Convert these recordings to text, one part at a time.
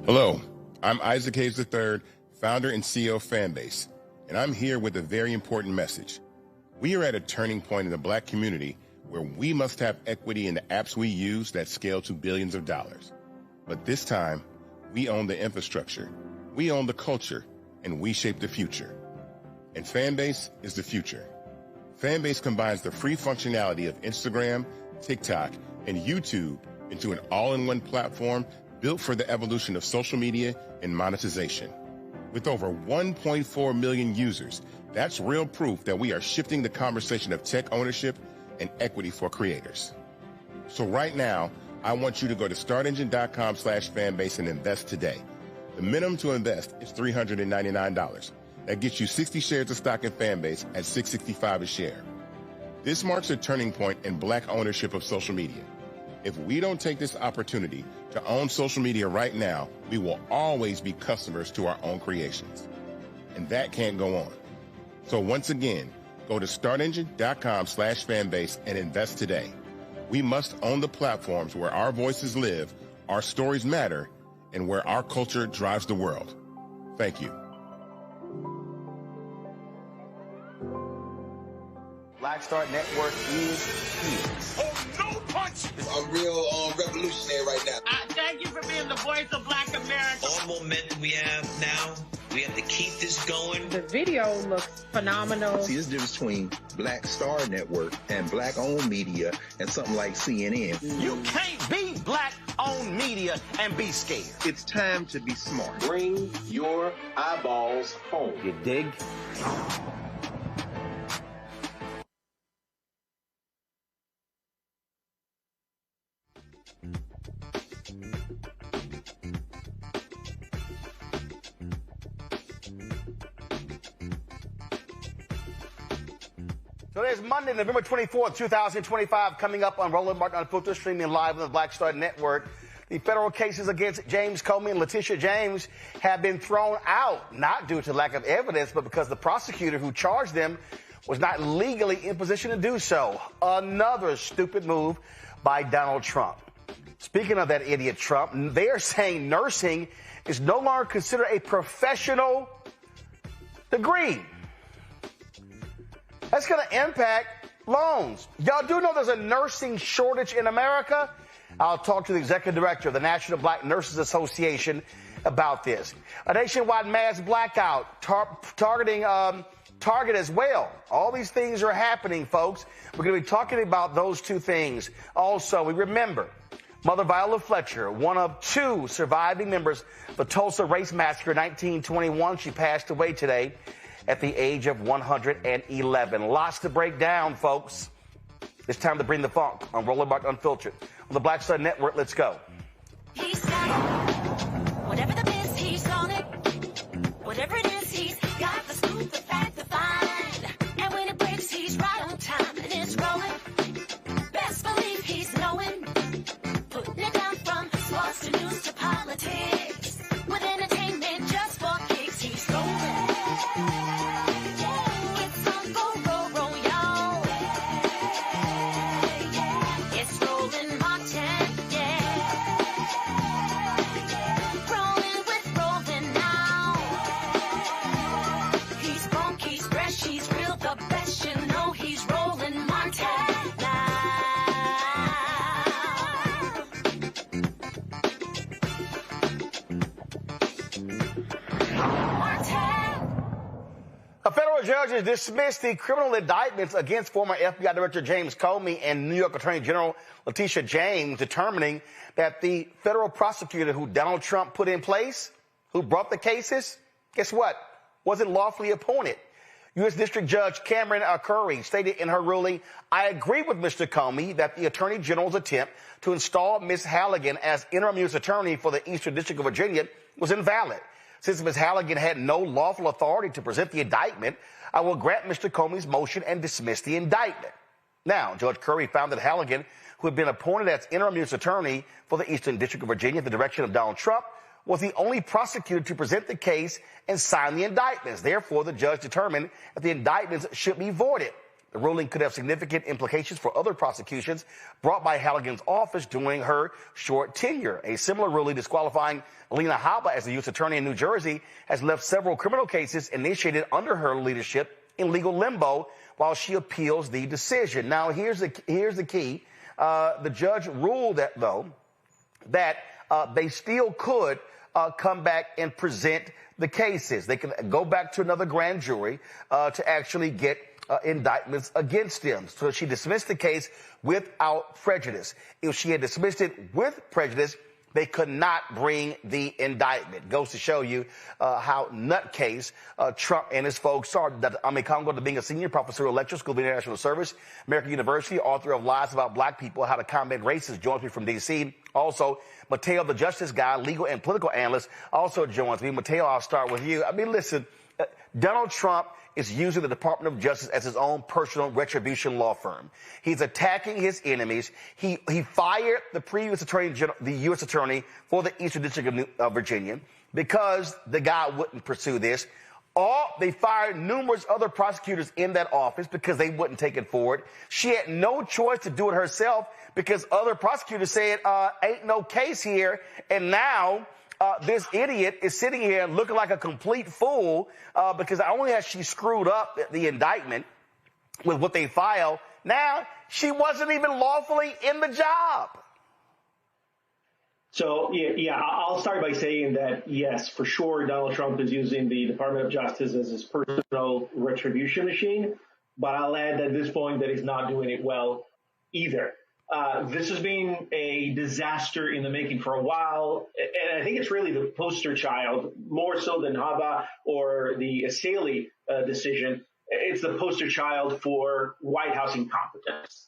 Hello, I'm Isaac Hayes III, founder and CEO of Fanbase, and I'm here with a very important message. We are at a turning point in the Black community where we must have equity in the apps we use that scale to billions of dollars. But this time, we own the infrastructure, we own the culture, and we shape the future. And Fanbase is the future. Fanbase combines the free functionality of Instagram, TikTok, and YouTube into an all-in-one platform built for the evolution of social media and monetization. With over 1.4 million users, that's real proof that we are shifting the conversation of tech ownership and equity for creators. So right now, I want you to go to startengine.com/fanbase and invest today. The minimum to invest is $399. That gets you 60 shares of stock in Fanbase at $665 a share. This marks a turning point in Black ownership of social media. If we don't take this opportunity to own social media right now, we will always be customers to our own creations. And that can't go on. So once again, go to startengine.com/fanbase and invest today. We must own the platforms where our voices live, our stories matter, and where our culture drives the world. Thank you. Black Star Network is here. Oh, no punch! I'm real revolutionary right now. Thank you for being the voice of Black America. All momentum we have now, we have to keep this going. The video looks phenomenal. See, there's a difference between Black Star Network and Black-owned media and something like CNN. You can't be Black-owned media and be scared. It's time to be smart. Bring your eyeballs home. You dig? So there's Monday, November 24th, 2025, coming up on Roland Martin Unfiltered, streaming live on the Black Star Network. The federal cases against James Comey and Letitia James have been thrown out, not due to lack of evidence, but because the prosecutor who charged them was not legally in position to do so. Another stupid move by Donald Trump. Speaking of that idiot Trump, they are saying nursing is no longer considered a professional degree. That's going to impact loans. Y'all do know there's a nursing shortage in America? I'll talk to the executive director of the National Black Nurses Association about this. A nationwide mass blackout targeting Target as well. All these things are happening, folks. We're going to be talking about those two things. Also, we remember Mother Viola Fletcher, one of two surviving members of the Tulsa Race Massacre in 1921. She passed away today at the age of 111. Lots to break down, folks. It's time to bring the funk on Roland Martin Unfiltered. On the Black Star Network, let's go. He's got it. Whatever the biz, he's on it. Whatever it is, he's got the scoop, the fact, the find. And when it breaks, he's right on time and it's rolling. Best believe he's knowing. Putting it down from sports to news to politics. With entertainment just for kicks, he's rolling. It's on go, y'all. It's Roland Martin, yeah. Rolling with Roland now. He's funk, he's fresh, he's real, the best, you know he's Roland Martin now. A federal judge has dismissed the criminal indictments against former FBI Director James Comey and New York Attorney General Letitia James, determining that the federal prosecutor who Donald Trump put in place, who brought the cases, guess what? Wasn't lawfully appointed. U.S. District Judge Cameron Curry stated in her ruling, "I agree with Mr. Comey that the Attorney General's attempt to install Ms. Halligan as interim U.S. Attorney for the Eastern District of Virginia was invalid. Since Ms. Halligan had no lawful authority to present the indictment, I will grant Mr. Comey's motion and dismiss the indictment." Now, Judge Curry found that Halligan, who had been appointed as interim U.S. Attorney for the Eastern District of Virginia at the direction of Donald Trump, was the only prosecutor to present the case and sign the indictments. Therefore, the judge determined that the indictments should be voided. The ruling could have significant implications for other prosecutions brought by Halligan's office during her short tenure. A similar ruling disqualifying Alina Habba as the U.S. Attorney in New Jersey has left several criminal cases initiated under her leadership in legal limbo while she appeals the decision. Now, here's the key. The judge ruled that, though, that they still could come back and present the cases. They can go back to another grand jury to actually get indictments against them. So she dismissed the case without prejudice. If she had dismissed it with prejudice, they could not bring the indictment. Goes to show you how nutcase Trump and his folks are. Ami Congo, being a senior professor of Lecture School of International Service, American University, author of Lies About Black People, How to Combat Racism, joins me from D.C. Also, Mateo, the justice guy, legal and political analyst, also joins me. Mateo, I'll start with you. I mean, listen, Donald Trump is using the Department of Justice as his own personal retribution law firm. He's attacking his enemies. He fired the previous attorney general, the U.S. attorney for the Eastern District of Virginia, because the guy wouldn't pursue this. They fired numerous other prosecutors in that office because they wouldn't take it forward. She had no choice to do it herself because other prosecutors said, ain't no case here. And now this idiot is sitting here looking like a complete fool because not only has she screwed up the indictment with what they filed, now she wasn't even lawfully in the job. So, yeah, I'll start by saying that, yes, for sure, Donald Trump is using the Department of Justice as his personal retribution machine. But I'll add at this point that he's not doing it well either. This has been a disaster in the making for a while. And I think it's really the poster child, more so than Haba or the Asaili decision. It's the poster child for White House incompetence.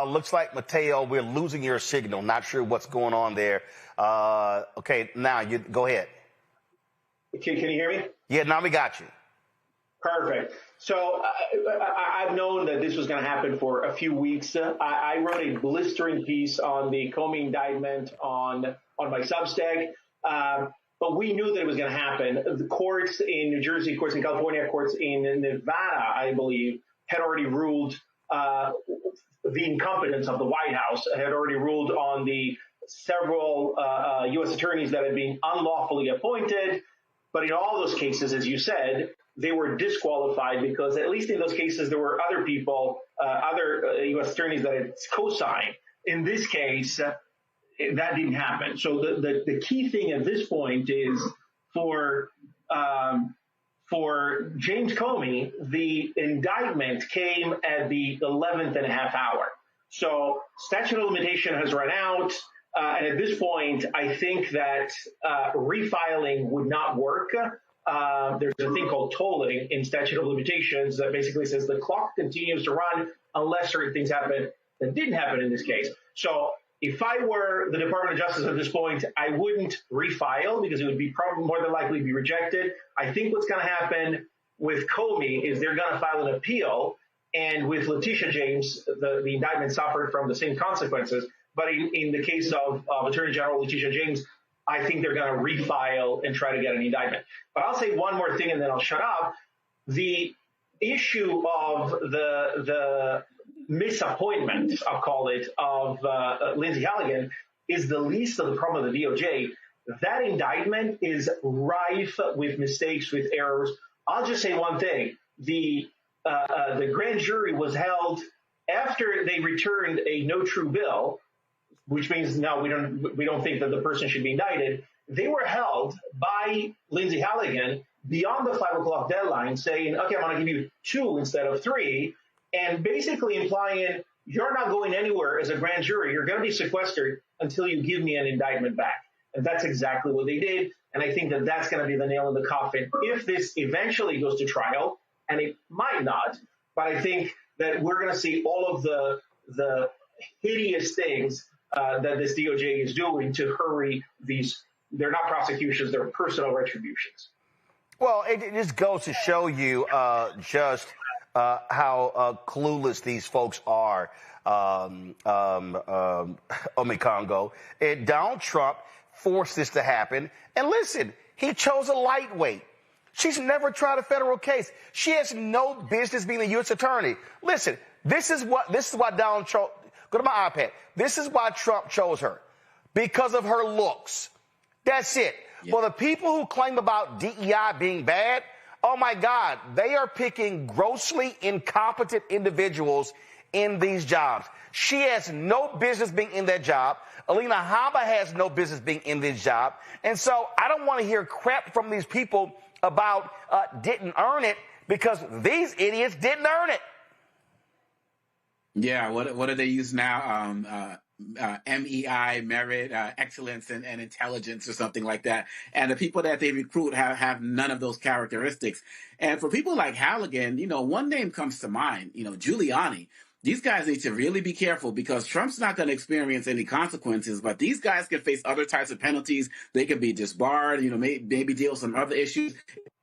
Looks like, Mateo, we're losing your signal. Not sure what's going on there. Okay, now you go ahead. Can you hear me? Yeah, now we got you. Perfect. So I've known that this was going to happen for a few weeks. I wrote a blistering piece on the Comey indictment on my Substack, but we knew that it was going to happen. The courts in New Jersey, courts in California, courts in Nevada, I believe, had already ruled the incompetence of the White House, had already ruled on the several U.S. attorneys that had been unlawfully appointed. But in all those cases, as you said, they were disqualified because at least in those cases, there were other people, other U.S. attorneys that had co-signed. In this case, that didn't happen. So the key thing at this point is for James Comey, the indictment came at the 11th and a half hour. So statute of limitation has run out. And at this point, I think that refiling would not work. There's a thing called tolling in statute of limitations that basically says the clock continues to run unless certain things happen that didn't happen in this case. So if I were the Department of Justice at this point, I wouldn't refile because it would be probably more than likely be rejected. I think what's going to happen with Comey is they're going to file an appeal. And with Letitia James, the indictment suffered from the same consequences. But in the case of Attorney General Letitia James, I think they're going to refile and try to get an indictment. But I'll say one more thing and then I'll shut up. The issue of the misappointment, I'll call it, of Lindsey Halligan is the least of the problem of the DOJ. That indictment is rife with mistakes, with errors. I'll just say one thing. The grand jury was held after they returned a no true bill, which means now we don't think that the person should be indicted. They were held by Lindsey Halligan beyond the 5 o'clock deadline, saying, okay, I'm going to give you 2 instead of 3, and basically implying you're not going anywhere as a grand jury. You're going to be sequestered until you give me an indictment back. And that's exactly what they did. And I think that that's going to be the nail in the coffin if this eventually goes to trial, and it might not. But I think that we're going to see all of the hideous things that this DOJ is doing to hurry these. They're not prosecutions, they're personal retributions. Well, it just goes to show you just how clueless these folks are, Omekongo. And Donald Trump forced this to happen. And listen, he chose a lightweight. She's never tried a federal case. She has no business being a U.S. attorney. Listen, this is why Donald Trump, go to my iPad. This is why Trump chose her. Because of her looks. That's it. Yeah. For the people who claim about DEI being bad, oh my God, they are picking grossly incompetent individuals in these jobs. She has no business being in that job. Alina Habba has no business being in this job. And so I don't want to hear crap from these people about didn't earn it, because these idiots didn't earn it. Yeah, what do they use now? MEI, merit, excellence, and intelligence, or something like that. And the people that they recruit have none of those characteristics. And for people like Halligan, one name comes to mind, Giuliani. these guys need to really be careful because Trump's not going to experience any consequences, but these guys can face other types of penalties. They could be disbarred, maybe deal with some other issues.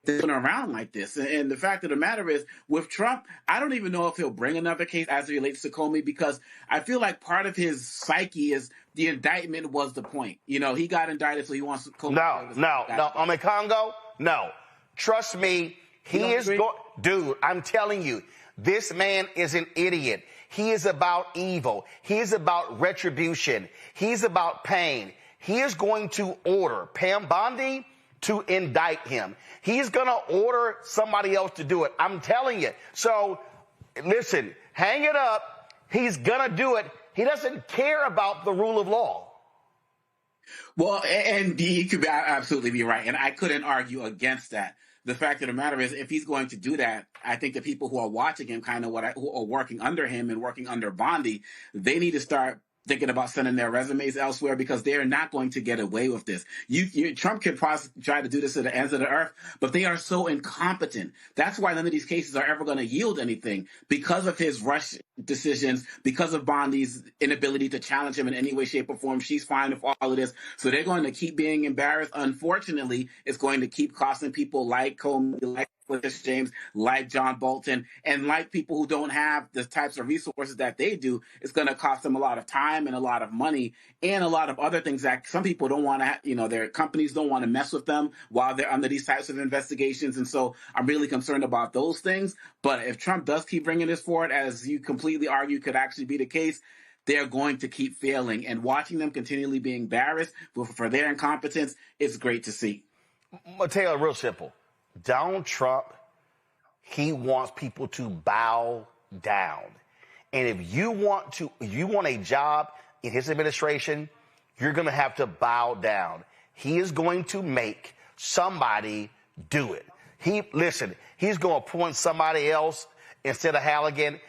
They're going around like this. And the fact of the matter is, with Trump, I don't even know if he'll bring another case as it relates to Comey, because I feel like part of his psyche is the indictment was the point. He got indicted, so he wants Comey. No. I'm in Congo. No. Trust me, he is going. Dude, I'm telling you, this man is an idiot. He is about evil. He is about retribution. He's about pain. He is going to order Pam Bondi to indict him. He's going to order somebody else to do it. I'm telling you. So, listen, hang it up. He's going to do it. He doesn't care about the rule of law. Well, and he could absolutely be right. And I couldn't argue against that. The fact of the matter is, if he's going to do that, I think the people who are watching him, who are working under him and working under Bondi, they need to start thinking about sending their resumes elsewhere, because they're not going to get away with this. Trump could try to do this to the ends of the earth, but they are so incompetent. That's why none of these cases are ever going to yield anything, because of his rush decisions, because of Bondi's inability to challenge him in any way, shape, or form. She's fine with all of this. So they're going to keep being embarrassed. Unfortunately, it's going to keep costing people like Comey, like James, like John Bolton, and like people who don't have the types of resources that they do. It's going to cost them a lot of time and a lot of money and a lot of other things that some people don't want to, their companies don't want to mess with them while they're under these types of investigations. And so I'm really concerned about those things. But if Trump does keep bringing this forward, as you completely argue could actually be the case, they're going to keep failing. And watching them continually be embarrassed for their incompetence is great to see. Mateo, real simple. Donald Trump, he wants people to bow down. And if you want a job in his administration, you're going to have to bow down. He is going to make somebody do it. He's going to appoint somebody else instead of Halligan.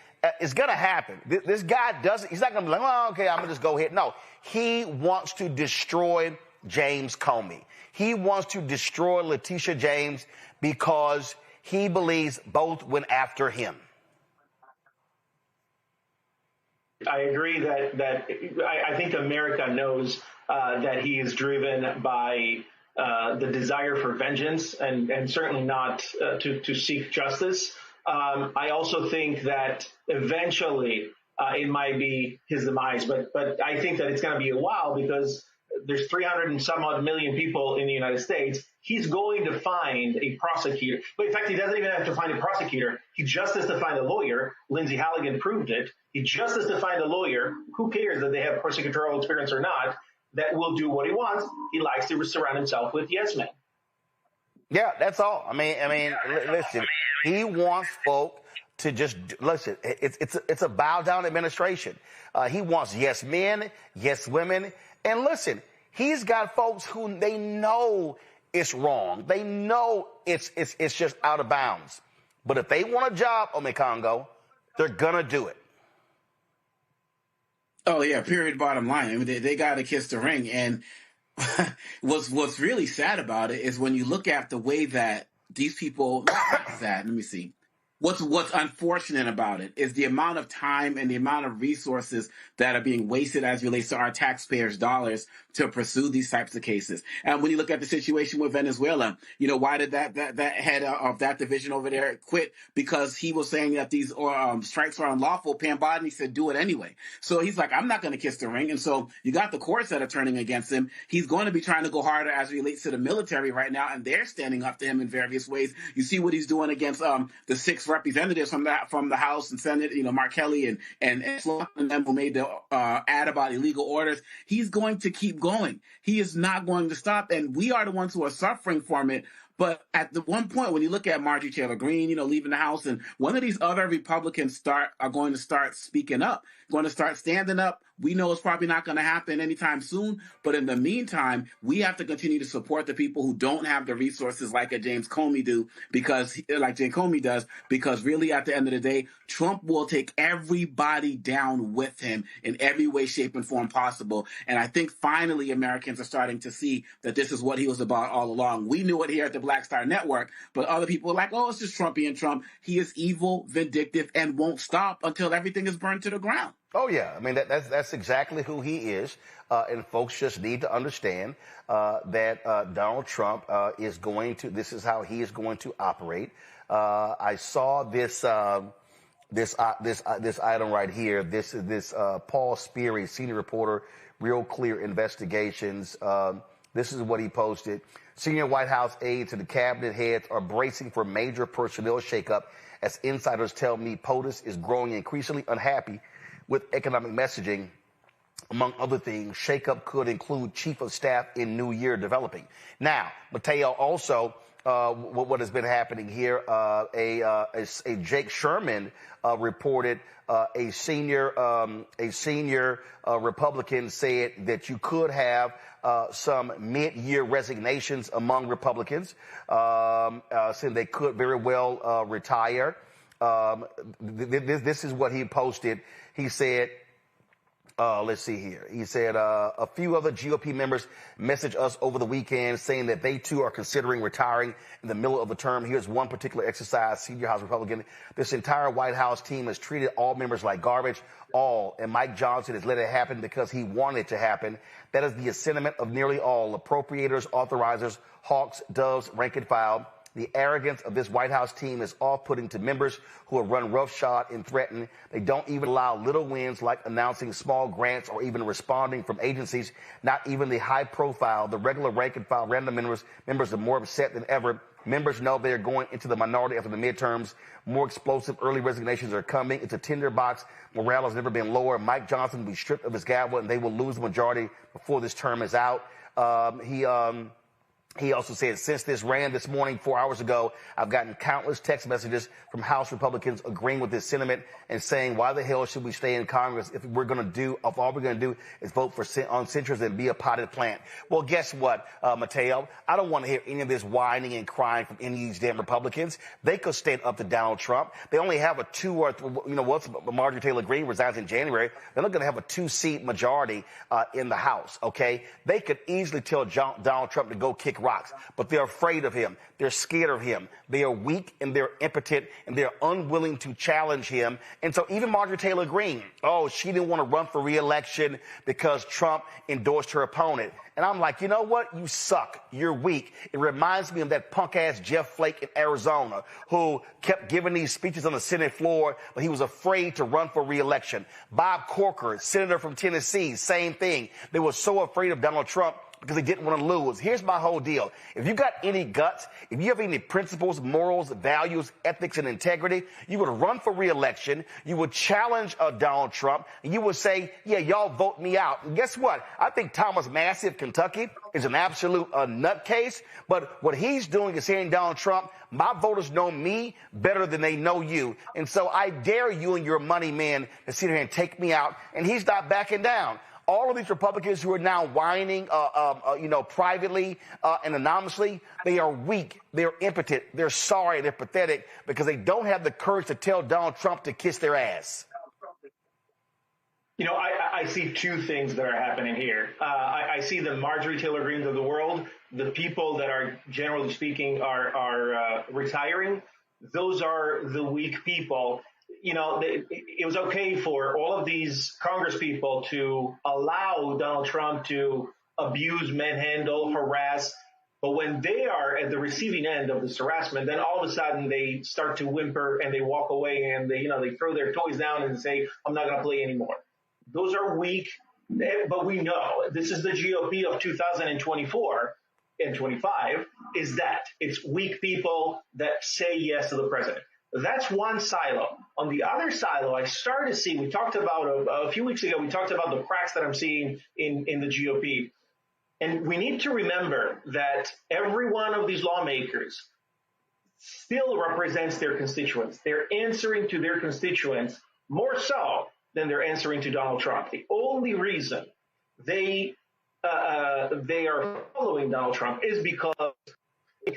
It's going to happen. This guy he's not going to be like, well, okay, I'm going to just go ahead. No, he wants to destroy James Comey. He wants to destroy Letitia James because he believes both went after him. I agree that I think America knows that he is driven by the desire for vengeance and certainly not to seek justice. I also think that eventually it might be his demise, but I think that it's going to be a while because there's 300 and some odd million people in the United States. He's going to find a prosecutor. But in fact, he doesn't even have to find a prosecutor. He just has to find a lawyer. Lindsay Halligan proved it. He just has to find a lawyer. Who cares that they have prosecutorial experience or not? That will do what he wants. He likes to surround himself with yes men. Yeah, that's all. I mean, listen, he wants folk to just listen. It's a bow down administration. He wants yes men, yes women. And listen, he's got folks who they know it's wrong. They know it's just out of bounds. But if they want a job, Congo, they're going to do it. Oh, yeah, period, bottom line. I mean, they got to kiss the ring. And what's really sad about it is when you look at the way that these people, not sad, let me see. What's unfortunate about it is the amount of time and the amount of resources that are being wasted as it relates to our taxpayers' dollars to pursue these types of cases. And when you look at the situation with Venezuela, why did that head of that division over there quit? Because he was saying that these strikes are unlawful. Pam Bondi said, do it anyway. So he's like, I'm not going to kiss the ring. And so you got the courts that are turning against him. He's going to be trying to go harder as it relates to the military right now, and they're standing up to him in various ways. You see what he's doing against the 6 representatives from the House and Senate, Mark Kelly and them who made the ad about illegal orders. He's going to keep going. He is not going to stop, and we are the ones who are suffering from it. But at the one point, when you look at Marjorie Taylor Greene, leaving the House, and one of these other Republicans are going to start speaking up, going to start standing up We know it's probably not going to happen anytime soon, but in the meantime, we have to continue to support the people who don't have the resources like James Comey does, because really at the end of the day, Trump will take everybody down with him in every way, shape, and form possible. And I think finally Americans are starting to see that this is what he was about all along. We knew it here at the Black Star Network, but other people were like, oh, it's just Trump being Trump. He is evil, vindictive, and won't stop until everything is burned to the ground. Oh, yeah. I mean, that's exactly who he is. And folks just need to understand that Donald Trump this is how he is going to operate. I saw this item right here. This is Paul Speary, senior reporter, Real Clear Investigations. This is what he posted. Senior White House aides and the cabinet heads are bracing for major personnel shakeup as insiders tell me POTUS is growing increasingly unhappy with economic messaging. Among other things, shakeup could include chief of staff in new year developing. Now, Mateo, also, what has been happening here, a Jake Sherman reported a senior Republican said that you could have some mid-year resignations among Republicans, saying they could very well retire. This is what he posted. He said, let's see here. He said a few other GOP members messaged us over the weekend saying that they too are considering retiring in the middle of the term. Here's one particular exercise, senior House Republican. This entire White House team has treated all members like garbage, all. And Mike Johnson has let it happen because he wanted it to happen. That is the sentiment of nearly all appropriators, authorizers, hawks, doves, rank and file. The arrogance of this White House team is off-putting to members who have run roughshod and threatened. They don't even allow little wins like announcing small grants or even responding from agencies, not even the high-profile, the regular rank-and-file random members are more upset than ever. Members know they are going into the minority after the midterms. More explosive early resignations are coming. It's a tinderbox. Morale has never been lower. Mike Johnson will be stripped of his gavel, and they will lose the majority before this term is out. He also said, since this ran this morning 4 hours ago, I've gotten countless text messages from House Republicans agreeing with this sentiment and saying, why the hell should we stay in Congress if all we're going to do is vote on censures and be a potted plant? Well, guess what, Mateo? I don't want to hear any of this whining and crying from any of these damn Republicans. They could stand up to Donald Trump. They only have a once Marjorie Taylor Greene resigns in January, they're not going to have a 2-seat majority in the House, okay? They could easily tell Donald Trump to go kick rocks, but they're afraid of him. They're scared of him. They are weak and they're impotent and they're unwilling to challenge him. And so even Marjorie Taylor Greene, she didn't want to run for re-election because Trump endorsed her opponent. And I'm like, you know what? You suck. You're weak. It reminds me of that punk-ass Jeff Flake in Arizona who kept giving these speeches on the Senate floor, but he was afraid to run for re-election. Bob Corker, senator from Tennessee, same thing. They were so afraid of Donald Trump because they didn't want to lose. Here's my whole deal. If you got any guts, if you have any principles, morals, values, ethics, and integrity, you would run for re-election, you would challenge Donald Trump, and you would say, yeah, y'all vote me out. And guess what? I think Thomas Massey of Kentucky is an absolute nutcase, but what he's doing is saying, Donald Trump, my voters know me better than they know you. And so I dare you and your money man to sit here and take me out, and he's not backing down. All of these Republicans who are now whining, privately and anonymously, they are weak, they're impotent, they're sorry, they're pathetic because they don't have the courage to tell Donald Trump to kiss their ass. You know, I see two things that are happening here. I see the Marjorie Taylor Greenes of the world, the people that are, generally speaking, are retiring. Those are the weak people. You know, it was okay for all of these Congress people to allow Donald Trump to abuse, manhandle, harass. But when they are at the receiving end of this harassment, then all of a sudden they start to whimper and they walk away and they throw their toys down and say, I'm not going to play anymore. Those are weak. But we know this is the GOP of 2024 and 25 is that it's weak people that say yes to the president. That's one silo. On the other silo, I started to see, we talked about a few weeks ago, we talked about the cracks that I'm seeing in the GOP. And we need to remember that every one of these lawmakers still represents their constituents. They're answering to their constituents more so then they're answering to Donald Trump. The only reason they are following Donald Trump is because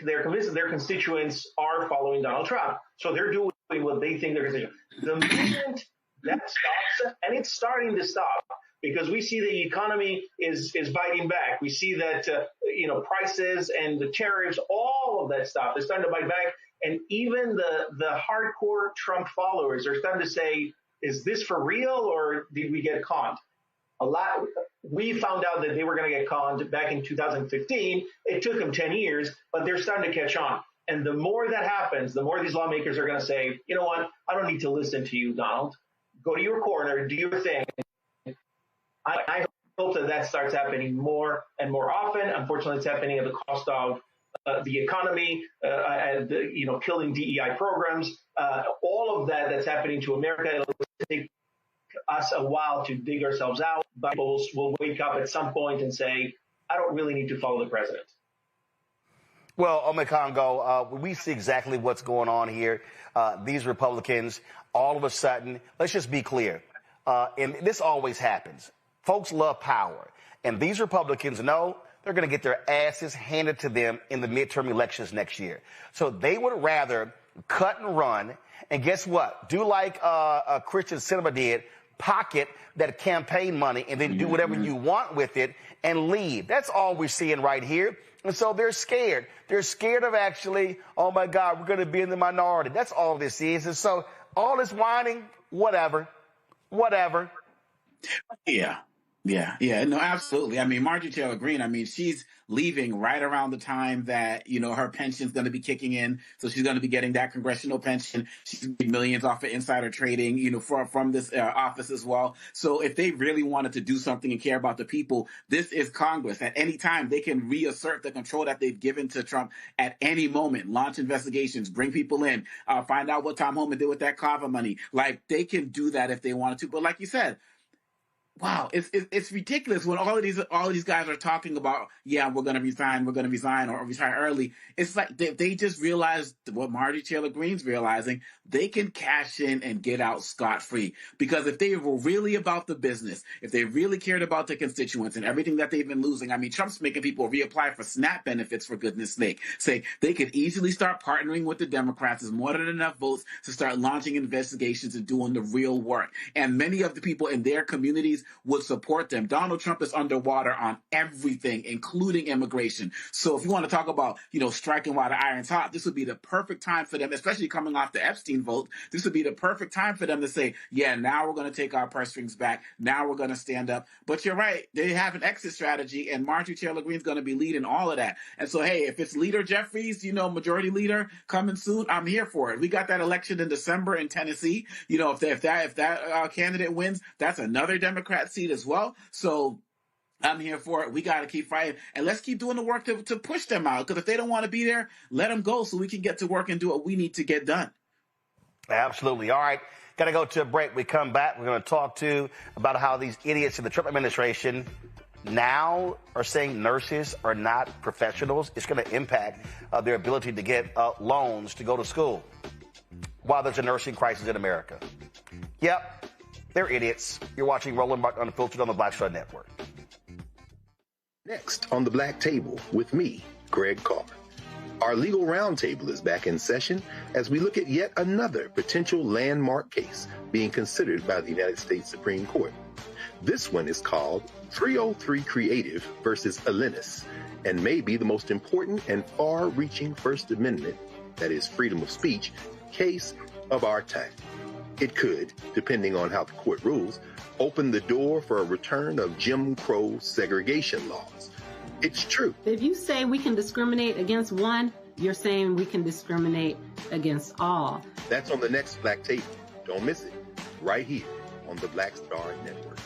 they're convinced that their constituents are following Donald Trump. So they're doing what they think their constituents. The moment that stops, and it's starting to stop, because we see the economy is biting back. We see that prices and the tariffs, all of that stuff is starting to bite back. And even the hardcore Trump followers are starting to say, is this for real or did we get conned? We found out that they were going to get conned back in 2015. It took them 10 years, but they're starting to catch on. And the more that happens, the more these lawmakers are going to say, you know what, I don't need to listen to you, Donald. Go to your corner, do your thing. I hope that starts happening more and more often. Unfortunately, it's happening at the cost of the economy, killing DEI programs, all of that's happening to America. It'll take us a while to dig ourselves out, but people will wake up at some point and say, I don't really need to follow the president. Well, Omekongo, we see exactly what's going on here. These Republicans, all of a sudden, let's just be clear, and this always happens. Folks love power, and these Republicans know they're going to get their asses handed to them in the midterm elections next year. So they would rather cut and run, and guess what? Do like Christian Cinema did, pocket that campaign money and then do whatever you want with it and leave. That's all we're seeing right here. And so they're scared. They're scared of actually, oh, my God, we're going to be in the minority. That's all this is. And so all this whining, whatever. Yeah, no, absolutely. I mean, Marjorie Taylor Greene, she's leaving right around the time that, her pension's going to be kicking in. So she's going to be getting that congressional pension. She's made millions off of insider trading, from this office as well. So if they really wanted to do something and care about the people, this is Congress. At any time, they can reassert the control that they've given to Trump at any moment, launch investigations, bring people in, find out what Tom Homan did with that Kava money. Like, they can do that if they wanted to. But like you said, wow, it's ridiculous when all of these guys are talking about, yeah, we're going to resign or retire early. It's like they just realized what Marjorie Taylor Greene's realizing. They can cash in and get out scot-free. Because if they were really about the business, if they really cared about the constituents and everything that they've been losing, Trump's making people reapply for SNAP benefits, for goodness sake. Say they could easily start partnering with the Democrats. There's more than enough votes to start launching investigations and doing the real work. And many of the people in their communities would support them. Donald Trump is underwater on everything, including immigration. So if you want to talk about, striking while the iron's hot, this would be the perfect time for them, especially coming off the Epstein vote. This would be the perfect time for them to say, yeah, now we're going to take our purse strings back. Now we're going to stand up. But you're right. They have an exit strategy, and Marjorie Taylor Greene's going to be leading all of that. And so, hey, if it's Leader Jeffries, majority leader coming soon, I'm here for it. We got that election in December in Tennessee. If that candidate wins, that's another Democrat seat as well. So I'm here for it. We got to keep fighting, and let's keep doing the work to push them out. Because if they don't want to be there, let them go so we can get to work and do what we need to get done. Absolutely. All right. Got to go to a break. We come back. We're going to talk about how these idiots in the Trump administration now are saying nurses are not professionals. It's going to impact their ability to get loans to go to school while there's a nursing crisis in America. Yep. They're idiots. You're watching Roland Martin Unfiltered on the Black Star Network. Next on the Black Table with me, Greg Carr. Our legal roundtable is back in session as we look at yet another potential landmark case being considered by the United States Supreme Court. This one is called 303 Creative versus Elenis, and may be the most important and far-reaching First Amendment, that is freedom of speech, case of our time. It could, depending on how the court rules, open the door for a return of Jim Crow segregation laws. It's true. If you say we can discriminate against one, you're saying we can discriminate against all. That's on the next Black Table. Don't miss it. Right here on the Black Star Network.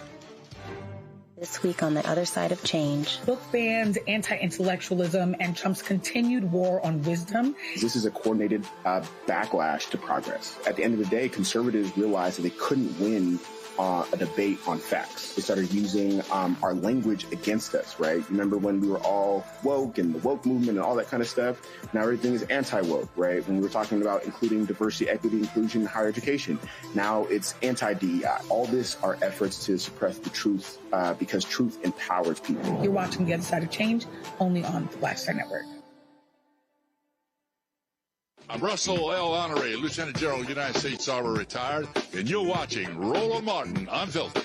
This week on The Other Side of Change. Book bans, anti-intellectualism, and Trump's continued war on wisdom. This is a coordinated backlash to progress. At the end of the day, conservatives realized that they couldn't win a debate on facts. They started using our language against us, right? Remember when we were all woke and the woke movement and all that kind of stuff? Now everything is anti-woke, right? When we were talking about including diversity, equity, inclusion in higher education, now it's anti-DEI. All this are efforts to suppress the truth because truth empowers people. You're watching The Other Side of Change only on the Black Star Network. I'm Russell L. Honoré, Lieutenant General, United States Army retired, and you're watching Roland Martin Unfiltered.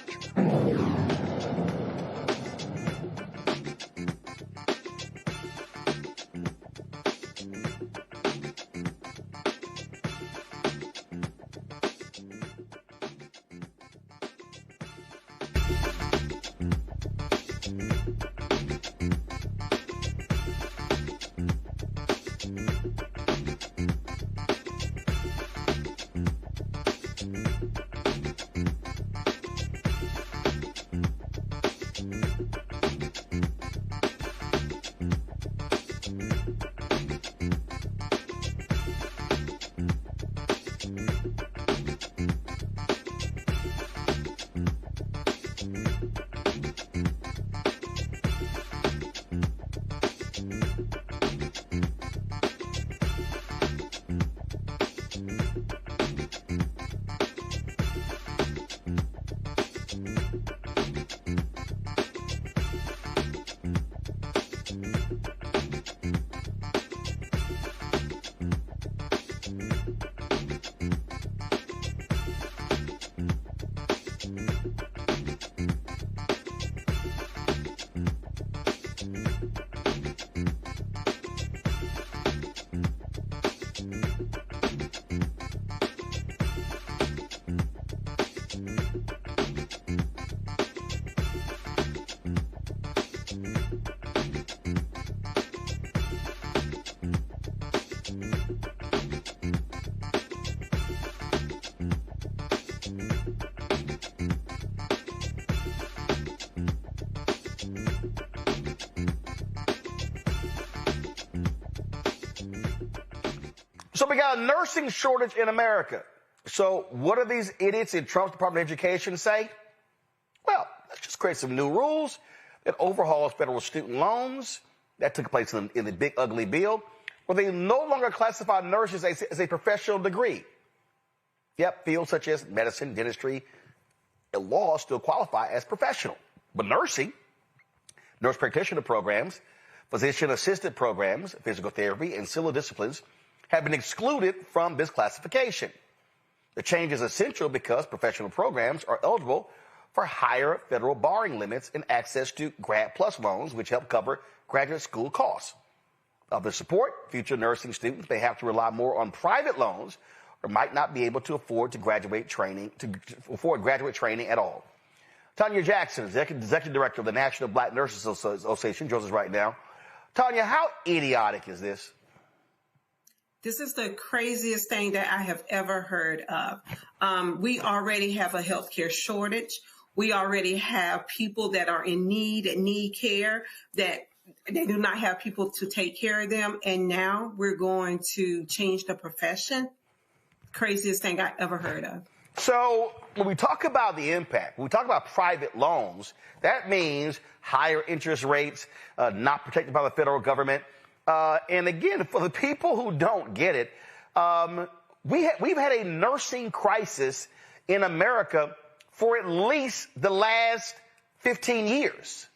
So we got a nursing shortage in America. So what do these idiots in Trump's Department of Education say? Well, let's just create some new rules that overhauls federal student loans. That took place in the big ugly bill, where they no longer classify nurses as a professional degree. Yep, fields such as medicine, dentistry, and law still qualify as professional. But nursing, nurse practitioner programs, physician assistant programs, physical therapy, and civil disciplines have been excluded from this classification. The change is essential because professional programs are eligible for higher federal borrowing limits and access to Grad Plus loans, which help cover graduate school costs. Of the support, future nursing students may have to rely more on private loans or might not be able to afford graduate training at all. Tanya Jackson, Executive Director of the National Black Nurses Association, joins us right now. Tanya, how idiotic is this? This is the craziest thing that I have ever heard of. We already have a healthcare shortage. We already have people that are in need and need care that they do not have people to take care of them. And now we're going to change the profession. Craziest thing I ever heard of. So when we talk about the impact, when we talk about private loans, that means higher interest rates, not protected by the federal government. And again, for the people who don't get it, we've had a nursing crisis in America for at least the last 15 years.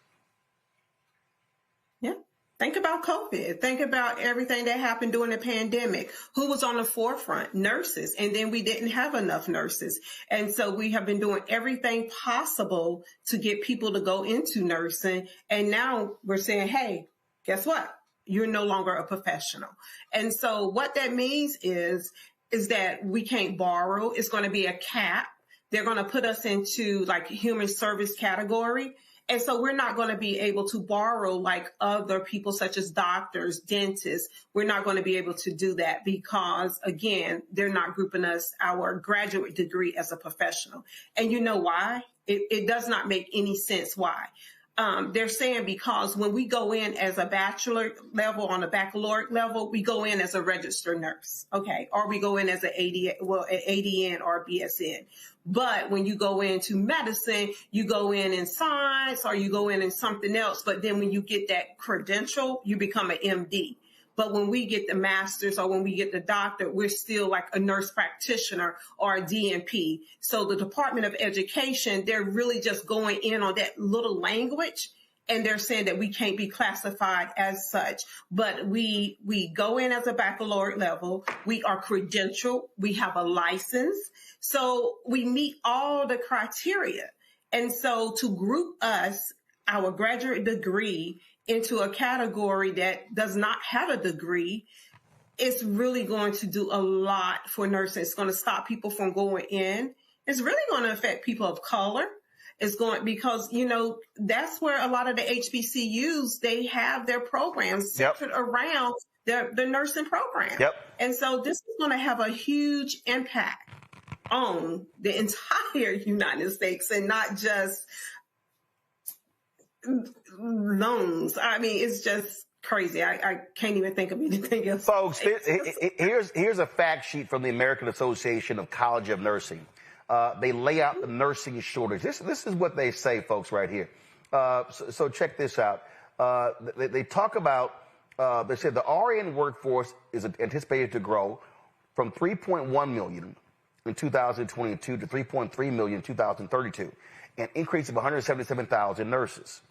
Yeah. Think about COVID. Think about everything that happened during the pandemic. Who was on the forefront? Nurses. And then we didn't have enough nurses. And so we have been doing everything possible to get people to go into nursing. And now we're saying, hey, guess what? You're no longer a professional. And so what that means is that we can't borrow. It's going to be a cap. They're going to put us into like human service category. And so we're not going to be able to borrow like other people such as doctors, dentists. We're not going to be able to do that because, again, they're not grouping us our graduate degree as a professional. And you know why? It does not make any sense why. they're saying because when we go in as a bachelor level, on a baccalaureate level, we go in as a registered nurse, okay, or we go in as an ADN or a BSN. But when you go into medicine, you go in science or you go in something else. But then when you get that credential, you become an MD. But when we get the master's or when we get the doctor, we're still like a nurse practitioner or a DNP. So the Department of Education, they're really just going in on that little language, and they're saying that we can't be classified as such. But we go in as a baccalaureate level. We are credentialed. We have a license. So we meet all the criteria. And so to group us, our graduate degree, into a category that does not have a degree, it's really going to do a lot for nursing. It's going to stop people from going in. It's really going to affect people of color. It's going, because, you know, that's where a lot of the HBCUs, they have their programs centered around the nursing program. And so this is going to have a huge impact on the entire United States and not just loans. I mean, it's just crazy. I can't even think of anything else. Folks, here's a fact sheet from the American Association of College of Nursing. They lay out the nursing shortage. This is what they say, folks, right here. So check this out. They talk about, they said the RN workforce is anticipated to grow from 3.1 million in 2022 to 3.3 million in 2032, an increase of 177,000 nurses.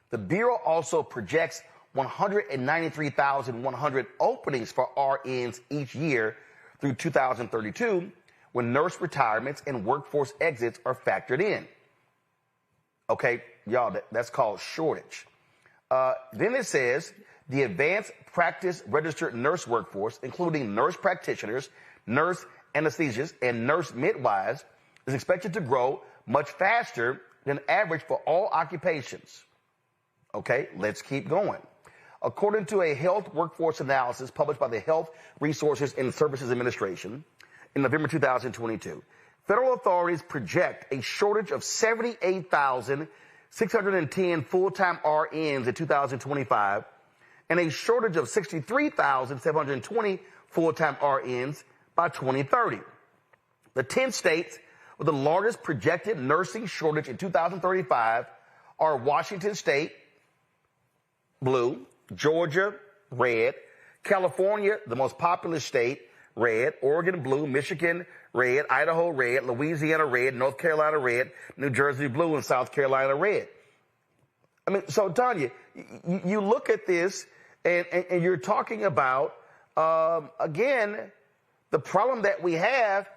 The Bureau also projects 193,100 openings for RNs each year through 2032, when nurse retirements and workforce exits are factored in. Okay, y'all, that's called shortage. Then it says the advanced practice registered nurse workforce, including nurse practitioners, nurse anesthesiologists, and nurse midwives, is expected to grow much faster than average for all occupations. Okay, let's keep going. According to a health workforce analysis published by the Health Resources and Services Administration in November 2022, federal authorities project a shortage of 78,610 full-time RNs in 2025 and a shortage of 63,720 full-time RNs by 2030. The 10 states with the largest projected nursing shortage in 2035 are Washington State, blue; Georgia, red; California, the most populous state, red; Oregon, blue; Michigan, red; Idaho, red; Louisiana, red; North Carolina, red; New Jersey, blue; and South Carolina, red. I mean, so Tanya, you look at this and you're talking about, again, the problem that we have.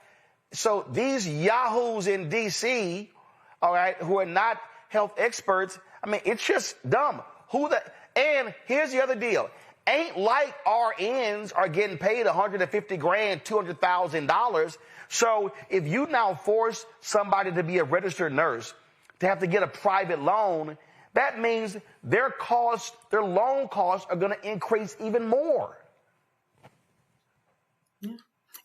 So these yahoos in D.C., all right, who are not health experts, I mean, it's just dumb. And here's the other deal. Ain't like RNs are getting paid $150,000, $200,000. So if you now force somebody to be a registered nurse to have to get a private loan, that means their loan costs are going to increase even more. Yeah.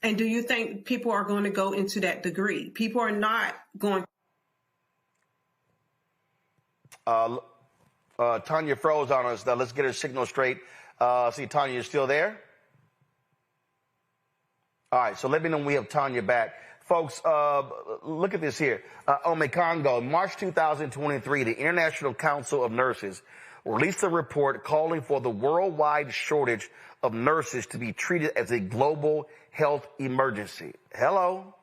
And do you think people are going to go into that degree? People are not going. Tanya froze on us. Now let's get her signal straight. See, Tanya, you're still there? All right, so let me know when we have Tanya back. Folks, look at this here. Congo, March 2023, the International Council of Nurses released a report calling for the worldwide shortage of nurses to be treated as a global health emergency. Hello?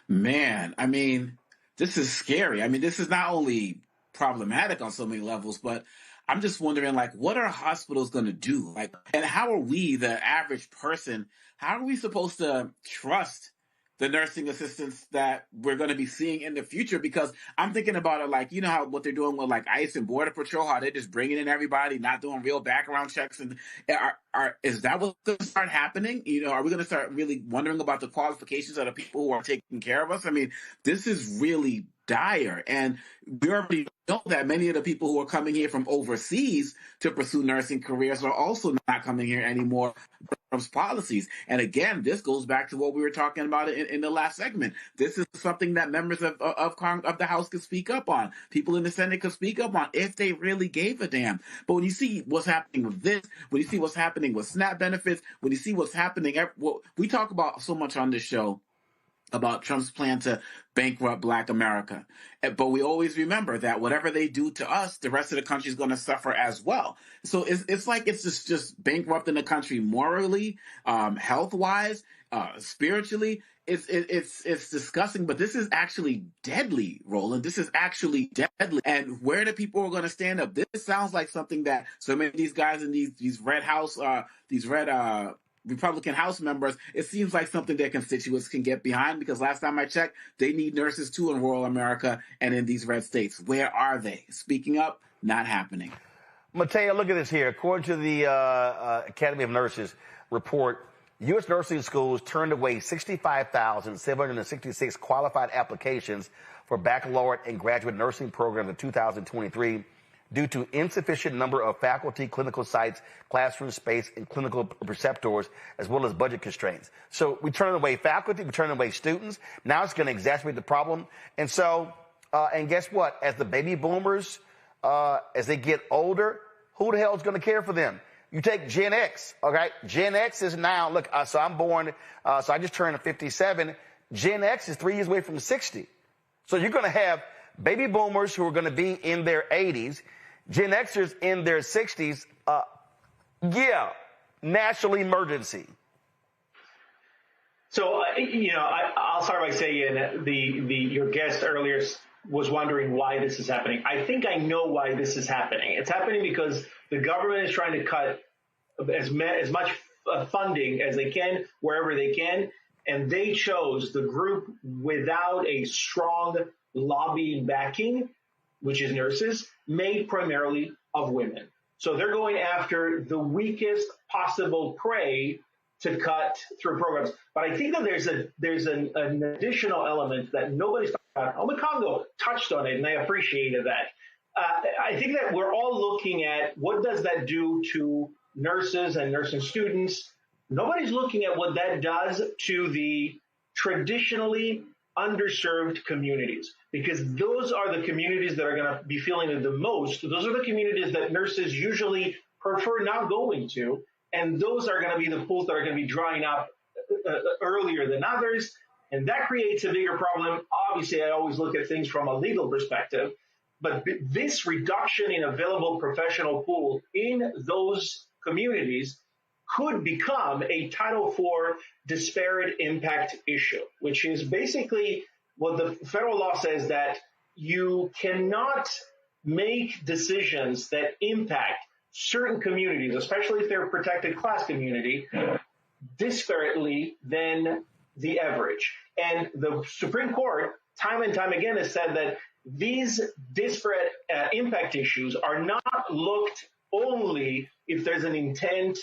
Man, I mean, this is scary. I mean, this is not only problematic on so many levels, but I'm just wondering, like, what are hospitals going to do? Like, and how are we, the average person, how are we supposed to trust the nursing assistants that we're going to be seeing in the future? Because I'm thinking about it like, you know, what they're doing with like ICE and Border Patrol, how they're just bringing in everybody, not doing real background checks. And is that what's going to start happening? You know, are we going to start really wondering about the qualifications of the people who are taking care of us? I mean, this is really dire. And we already know that many of the people who are coming here from overseas to pursue nursing careers are also not coming here anymore. Trump's policies. And again, this goes back to what we were talking about in the last segment. This is something that members of the House could speak up on. People in the Senate could speak up on if they really gave a damn. But when you see what's happening with this, when you see what's happening with SNAP benefits, when you see what's happening, we talk about so much on this show about Trump's plan to bankrupt Black America. But we always remember that whatever they do to us, the rest of the country is going to suffer as well. So it's like it's just bankrupting the country morally, health-wise, spiritually. It's disgusting, but this is actually deadly, Roland. This is actually deadly. And where the people are going to stand up? This sounds like something that so many of these guys in these red Republican House members, it seems like something their constituents can get behind, because last time I checked, they need nurses too in rural America and in these red states. Where are they? Speaking up, not happening. Mateo, look at this here. According to the Academy of Nurses report, U.S. nursing schools turned away 65,766 qualified applications for baccalaureate and graduate nursing programs in 2023. Due to insufficient number of faculty, clinical sites, classroom space, and clinical preceptors, as well as budget constraints. So we turn away faculty, we turn away students. Now it's going to exacerbate the problem. And so, and guess what? As the baby boomers, as they get older, who the hell is going to care for them? You take Gen X, okay? Gen X is now, look, so I'm born, so I just turned 57. Gen X is 3 years away from 60. So you're going to have baby boomers who are going to be in their 80s, Gen Xers in their 60s. National emergency. So, I'll start by saying your guest earlier was wondering why this is happening. I think I know why this is happening. It's happening because the government is trying to cut as much funding as they can, wherever they can, and they chose the group without a strong lobbying backing, which is nurses, made primarily of women. So they're going after the weakest possible prey to cut through programs. But I think that there's an additional element that nobody's talking about. Omekongo touched on it, and I appreciated that. I think that we're all looking at what does that do to nurses and nursing students. Nobody's looking at what that does to the traditionally underserved communities, because those are the communities that are going to be feeling it the most. Those are the communities that nurses usually prefer not going to, and those are going to be the pools that are going to be drying up earlier than others, and that creates a bigger problem. Obviously, I always look at things from a legal perspective, but this reduction in available professional pool in those communities could become a Title IV disparate impact issue, which is basically what the federal law says, that you cannot make decisions that impact certain communities, especially if they're a protected class community, disparately than the average. And the Supreme Court, time and time again, has said that these disparate impact issues are not looked only if there's an intent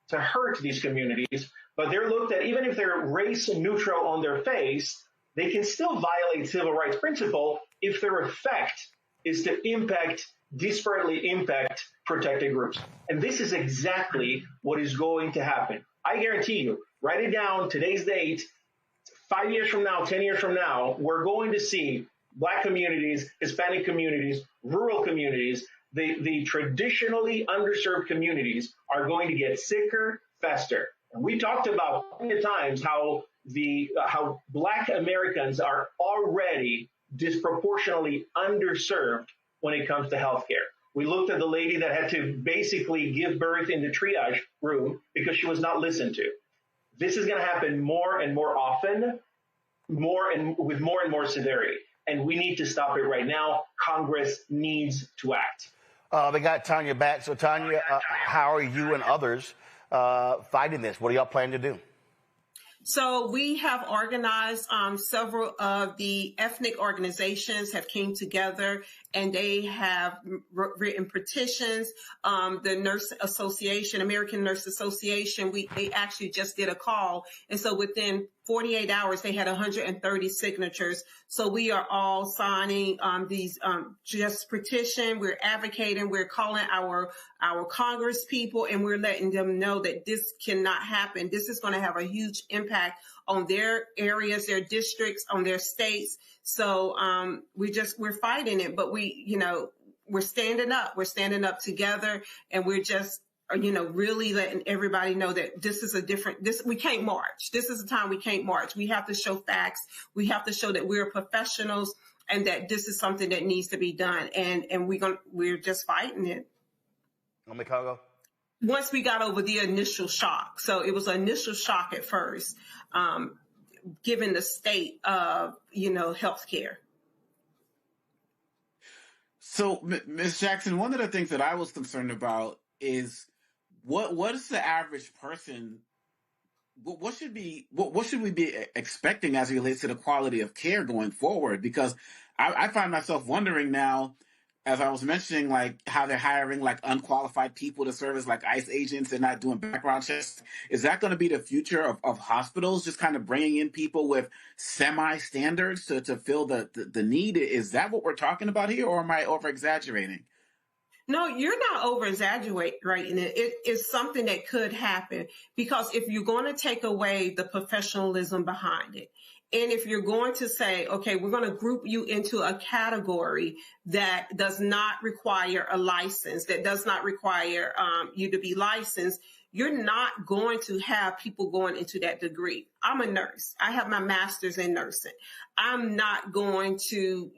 to hurt these communities, but they're looked at even if they're race neutral on their face, they can still violate civil rights principle if their effect is to disparately impact protected groups. And this is exactly what is going to happen. I guarantee you, write it down, today's date, 5 years from now, 10 years from now, we're going to see Black communities, Hispanic communities, rural communities, the traditionally underserved communities are going to get sicker faster. And we talked about many times how Black Americans are already disproportionately underserved when it comes to healthcare. We looked at the lady that had to basically give birth in the triage room because she was not listened to. This is going to happen more and more often, with more and more severity. And we need to stop it right now. Congress needs to act. They got Tanya back. So, Tanya, how are you and others fighting this? What are y'all planning to do? So we have organized several of the ethnic organizations have came together and they have written petitions. The Nurse Association, American Nurse Association, they actually just did a call. And so within 48 hours, they had 130 signatures. So we are all signing these just petition. We're advocating. We're calling our Congress people, and we're letting them know that this cannot happen. This is going to have a huge impact on their areas, their districts, on their states. So we're fighting it, but we're standing up. We're standing up together, and we're just really letting everybody know that this is we can't march. This is a time we can't march. We have to show facts. We have to show that we're professionals and that this is something that needs to be done. And we're just fighting it. Once we got over the initial shock. So it was an initial shock at first, given the state of, healthcare. So, Ms. Jackson, one of the things that I was concerned about is what is the average person? What should we be expecting as it relates to the quality of care going forward? Because I find myself wondering now, as I was mentioning, like how they're hiring like unqualified people to serve as like ICE agents. They're not doing background checks. Is that going to be the future of hospitals? Just kind of bringing in people with semi-standards to fill the need? Is that what we're talking about here, or am I over-exaggerating? No, you're not over-exaggerating it. It is something that could happen, because if you're going to take away the professionalism behind it, and if you're going to say, okay, we're going to group you into a category that does not require a license, that does not require you to be licensed, you're not going to have people going into that degree. I'm a nurse. I have my master's in nursing. I'm not going to,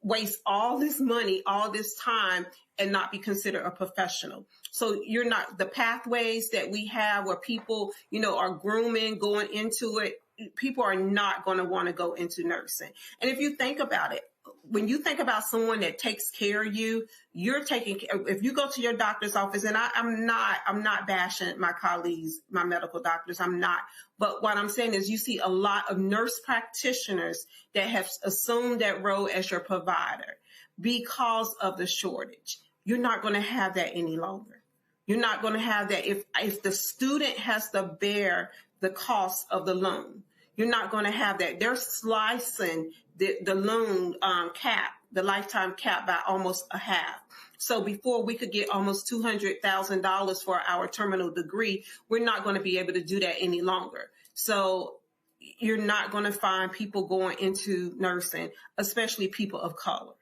waste all this money, all this time, and not be considered a professional. So you're not, the pathways that we have where people, are grooming, going into it, people are not going to want to go into nursing. And if you think about it, when you think about someone that takes care of you, if you go to your doctor's office, and I'm not bashing my colleagues, my medical doctors, I'm not. But what I'm saying is you see a lot of nurse practitioners that have assumed that role as your provider because of the shortage. You're not going to have that any longer. You're not going to have that if the student has to bear the cost of the loan. You're not going to have that. They're slicing the loan cap, the lifetime cap, by almost a half. So before we could get almost $200,000 for our terminal degree, we're not going to be able to do that any longer. So you're not going to find people going into nursing, especially people of color.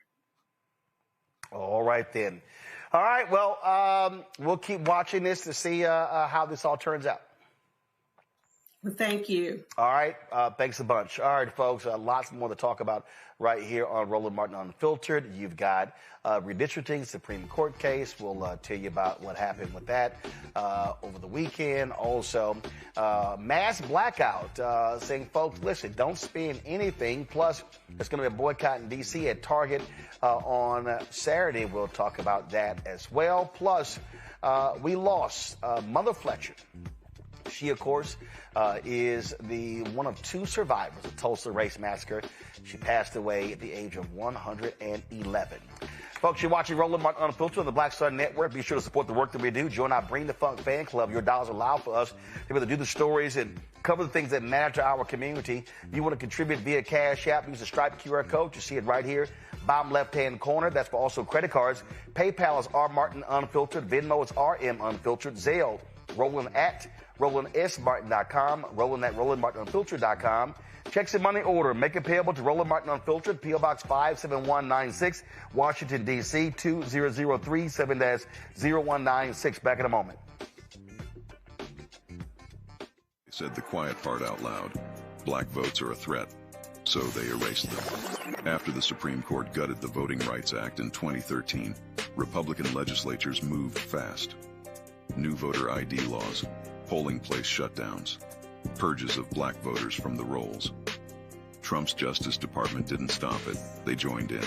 All right, then. All right, well, we'll keep watching this to see how this all turns out. Well, thank you. All right. Thanks a bunch. All right, folks. Lots more to talk about right here on Roland Martin Unfiltered. You've got redistricting, Supreme Court case. We'll tell you about what happened with that over the weekend. Also, mass blackout, saying, folks, listen, don't spend anything. Plus, there's going to be a boycott in D.C. at Target on Saturday. We'll talk about that as well. Plus, we lost Mother Fletcher. She, of course, is the one of two survivors of Tulsa Race Massacre. She passed away at the age of 111. Folks, you're watching Roland Martin Unfiltered on the Black Star Network. Be sure to support the work that we do. Join our Bring the Funk fan club. Your dollars allow for us to be able to do the stories and cover the things that matter to our community. If you want to contribute via Cash App, use the Stripe QR code. You see it right here, bottom left-hand corner. That's for also credit cards. PayPal is R Martin Unfiltered. Venmo is RM Unfiltered. Zelle, Roland at RolandSMartin.com, Roland at RolandMartinUnfiltered.com. Checks and money order. Make it payable to Roland Martin Unfiltered, P.O. Box 57196, Washington, D.C. 20037 7-0196. Back in a moment. Said the quiet part out loud. Black votes are a threat, so they erased them. After the Supreme Court gutted the Voting Rights Act in 2013, Republican legislatures moved fast. New voter ID laws, polling place shutdowns, purges of black voters from the rolls. Trump's Justice Department didn't stop it, they joined in.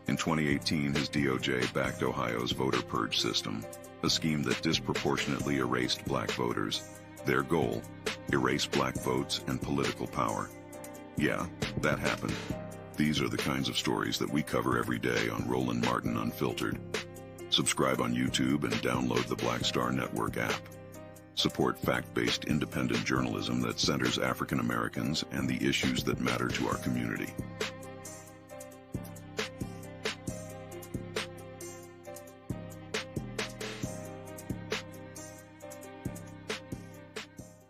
In 2018, his DOJ backed Ohio's voter purge system, a scheme that disproportionately erased black voters. Their goal, erase black votes and political power. Yeah, that happened. These are the kinds of stories that we cover every day on Roland Martin Unfiltered. Subscribe on YouTube and download the Black Star Network app. Support fact-based independent journalism that centers African Americans and the issues that matter to our community.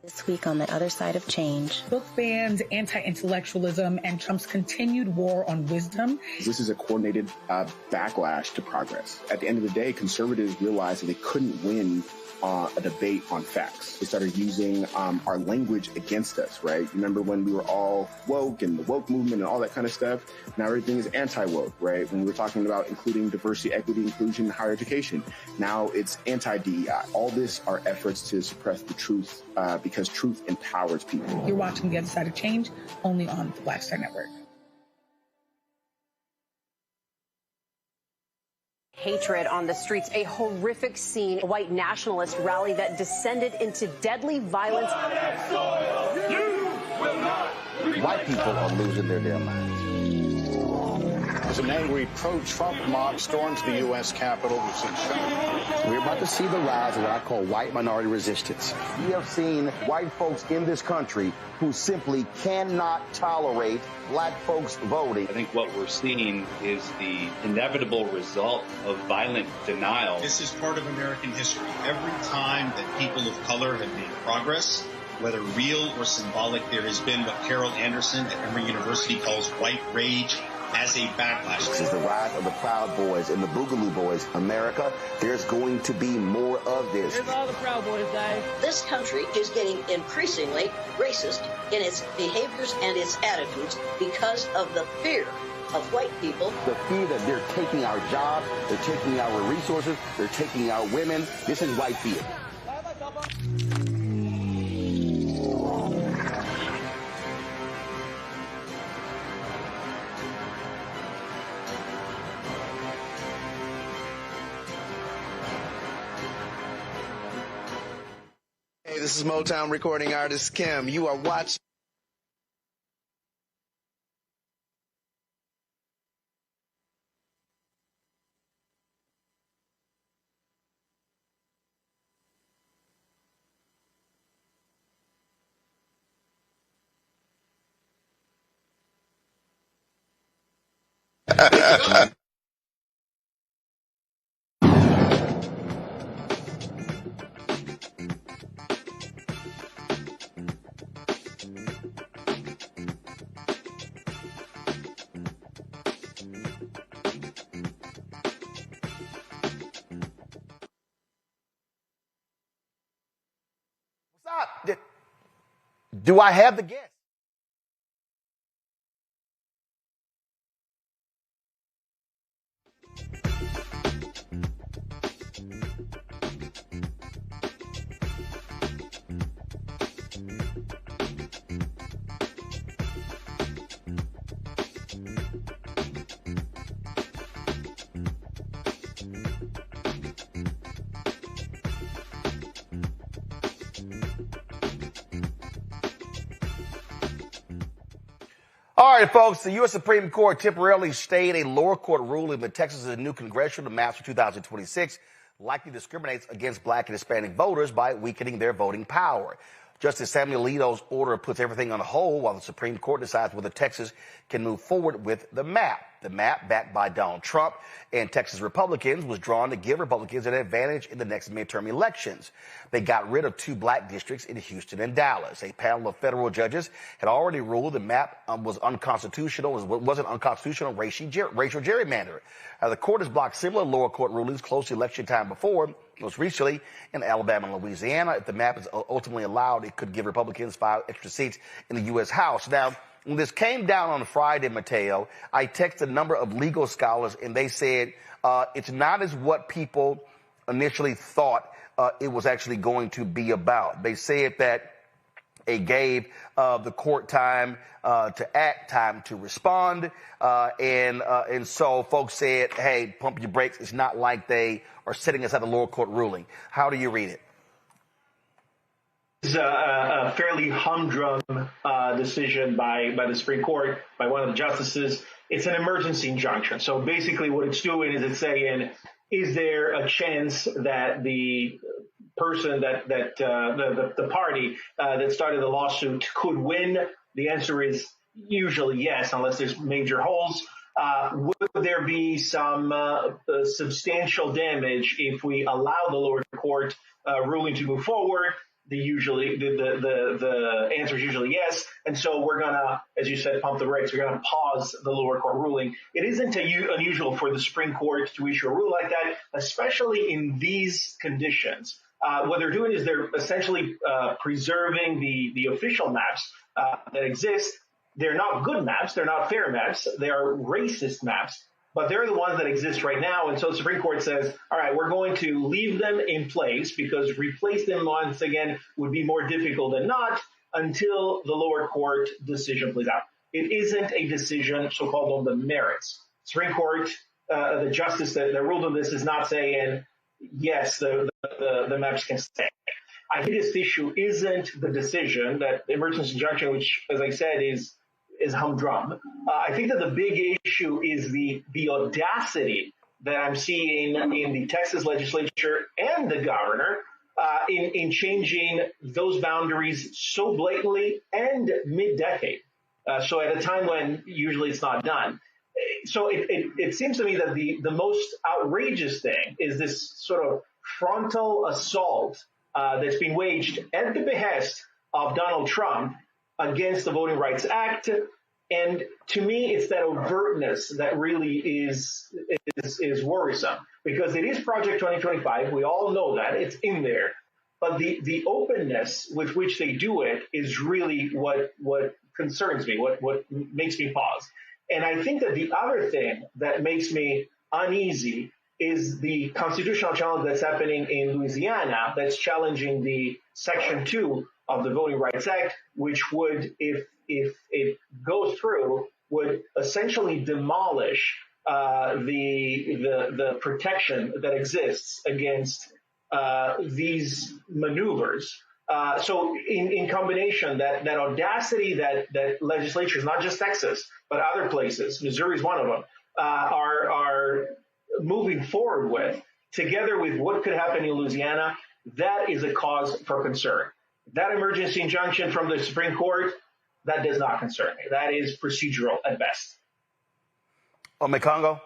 This week on the other side of change. Book bans, anti-intellectualism, and Trump's continued war on wisdom. This is a coordinated backlash to progress. At the end of the day, conservatives realized that they couldn't win a debate on facts. They started using our language against us, right? Remember when we were all woke and the woke movement and all that kind of stuff? Now everything is anti-woke, right? When we were talking about including diversity, equity, inclusion, higher education, now it's anti-DEI. All this are efforts to suppress the truth because truth empowers people. You're watching The Other Side of Change only on the Black Star Network. Hatred on the streets, a horrific scene, a white nationalist rally that descended into deadly violence. White people are losing their damn minds. As an angry pro-Trump mob storms the U.S. Capitol, we're about to see the rise of what I call white minority resistance. We have seen white folks in this country who simply cannot tolerate black folks voting. I think what we're seeing is the inevitable result of violent denial. This is part of American history. Every time that people of color have made progress, whether real or symbolic, there has been what Carol Anderson at Emory University calls white rage as a backlash. This is the rise of the Proud Boys and the Boogaloo Boys. America, there's going to be more of this. Here's all the Proud Boys, guys. This country is getting increasingly racist in its behaviors and its attitudes because of the fear of white people. The fear that they're taking our jobs, they're taking our resources, they're taking our women. This is white fear. Hey, this is Motown recording artist Kim. You are watching. Do I have the guess? All right, folks, the U.S. Supreme Court temporarily stayed a lower court ruling that Texas's new congressional maps for 2026 likely discriminates against black and Hispanic voters by weakening their voting power. Justice Samuel Alito's order puts everything on hold while the Supreme Court decides whether Texas can move forward with the map. The map, backed by Donald Trump and Texas Republicans, was drawn to give Republicans an advantage in the next midterm elections. They got rid of 2 black districts in Houston and Dallas. A panel of federal judges had already ruled the map was unconstitutional, wasn't unconstitutional racial gerrymandering. The court has blocked similar lower court rulings close to election time before, most recently in Alabama and Louisiana. If the map is ultimately allowed, it could give Republicans 5 extra seats in the U.S. House. Now, when this came down on Friday, Mateo, I texted a number of legal scholars, and they said it's not as what people initially thought it was actually going to be about. They said that it gave the court time to act, time to respond, and so folks said, hey, pump your brakes. It's not like they are sitting aside the lower court ruling. How do you read it? This is a fairly humdrum decision by the Supreme Court, by one of the justices. it's an emergency injunction. So basically what it's doing is it's saying, is there a chance that the person the party that started the lawsuit could win? The answer is usually yes, unless there's major holes. Would there be some substantial damage if we allow the lower court ruling to move forward? The answer is usually yes. And so we're gonna, as you said, pump the brakes. We're gonna pause the lower court ruling. It isn't unusual for the Supreme Court to issue a rule like that, especially in these conditions. What they're doing is they're essentially preserving the official maps that exist. They're not good maps. They're not fair maps. They are racist maps, but they're the ones that exist right now. And so the Supreme Court says, all right, we're going to leave them in place because replace them once again would be more difficult than not until the lower court decision plays out. It isn't a decision so-called on the merits. Supreme Court, the justice that ruled on this is not saying, yes, the maps can stay. I think this issue isn't the decision that the emergency injunction, which, as I said, is humdrum. I think that the big issue is the audacity that I'm seeing in the Texas legislature and the governor in changing those boundaries so blatantly and mid-decade. So at a time when usually it's not done. So it seems to me that the most outrageous thing is this sort of frontal assault that's being waged at the behest of Donald Trump against the Voting Rights Act. And to me, it's that overtness that really is worrisome, because it is Project 2025. We all know that. It's in there. But the openness with which they do it is really what concerns me, what makes me pause. And I think that the other thing that makes me uneasy is the constitutional challenge that's happening in Louisiana that's challenging the Section 2 of the Voting Rights Act, which would, if it goes through, would essentially demolish the protection that exists against these maneuvers. So in combination, that audacity that legislatures, not just Texas, but other places, Missouri is one of them, are moving forward with, together with what could happen in Louisiana, that is a cause for concern. That emergency injunction from the Supreme Court, that does not concern me. That is procedural at best. Congo?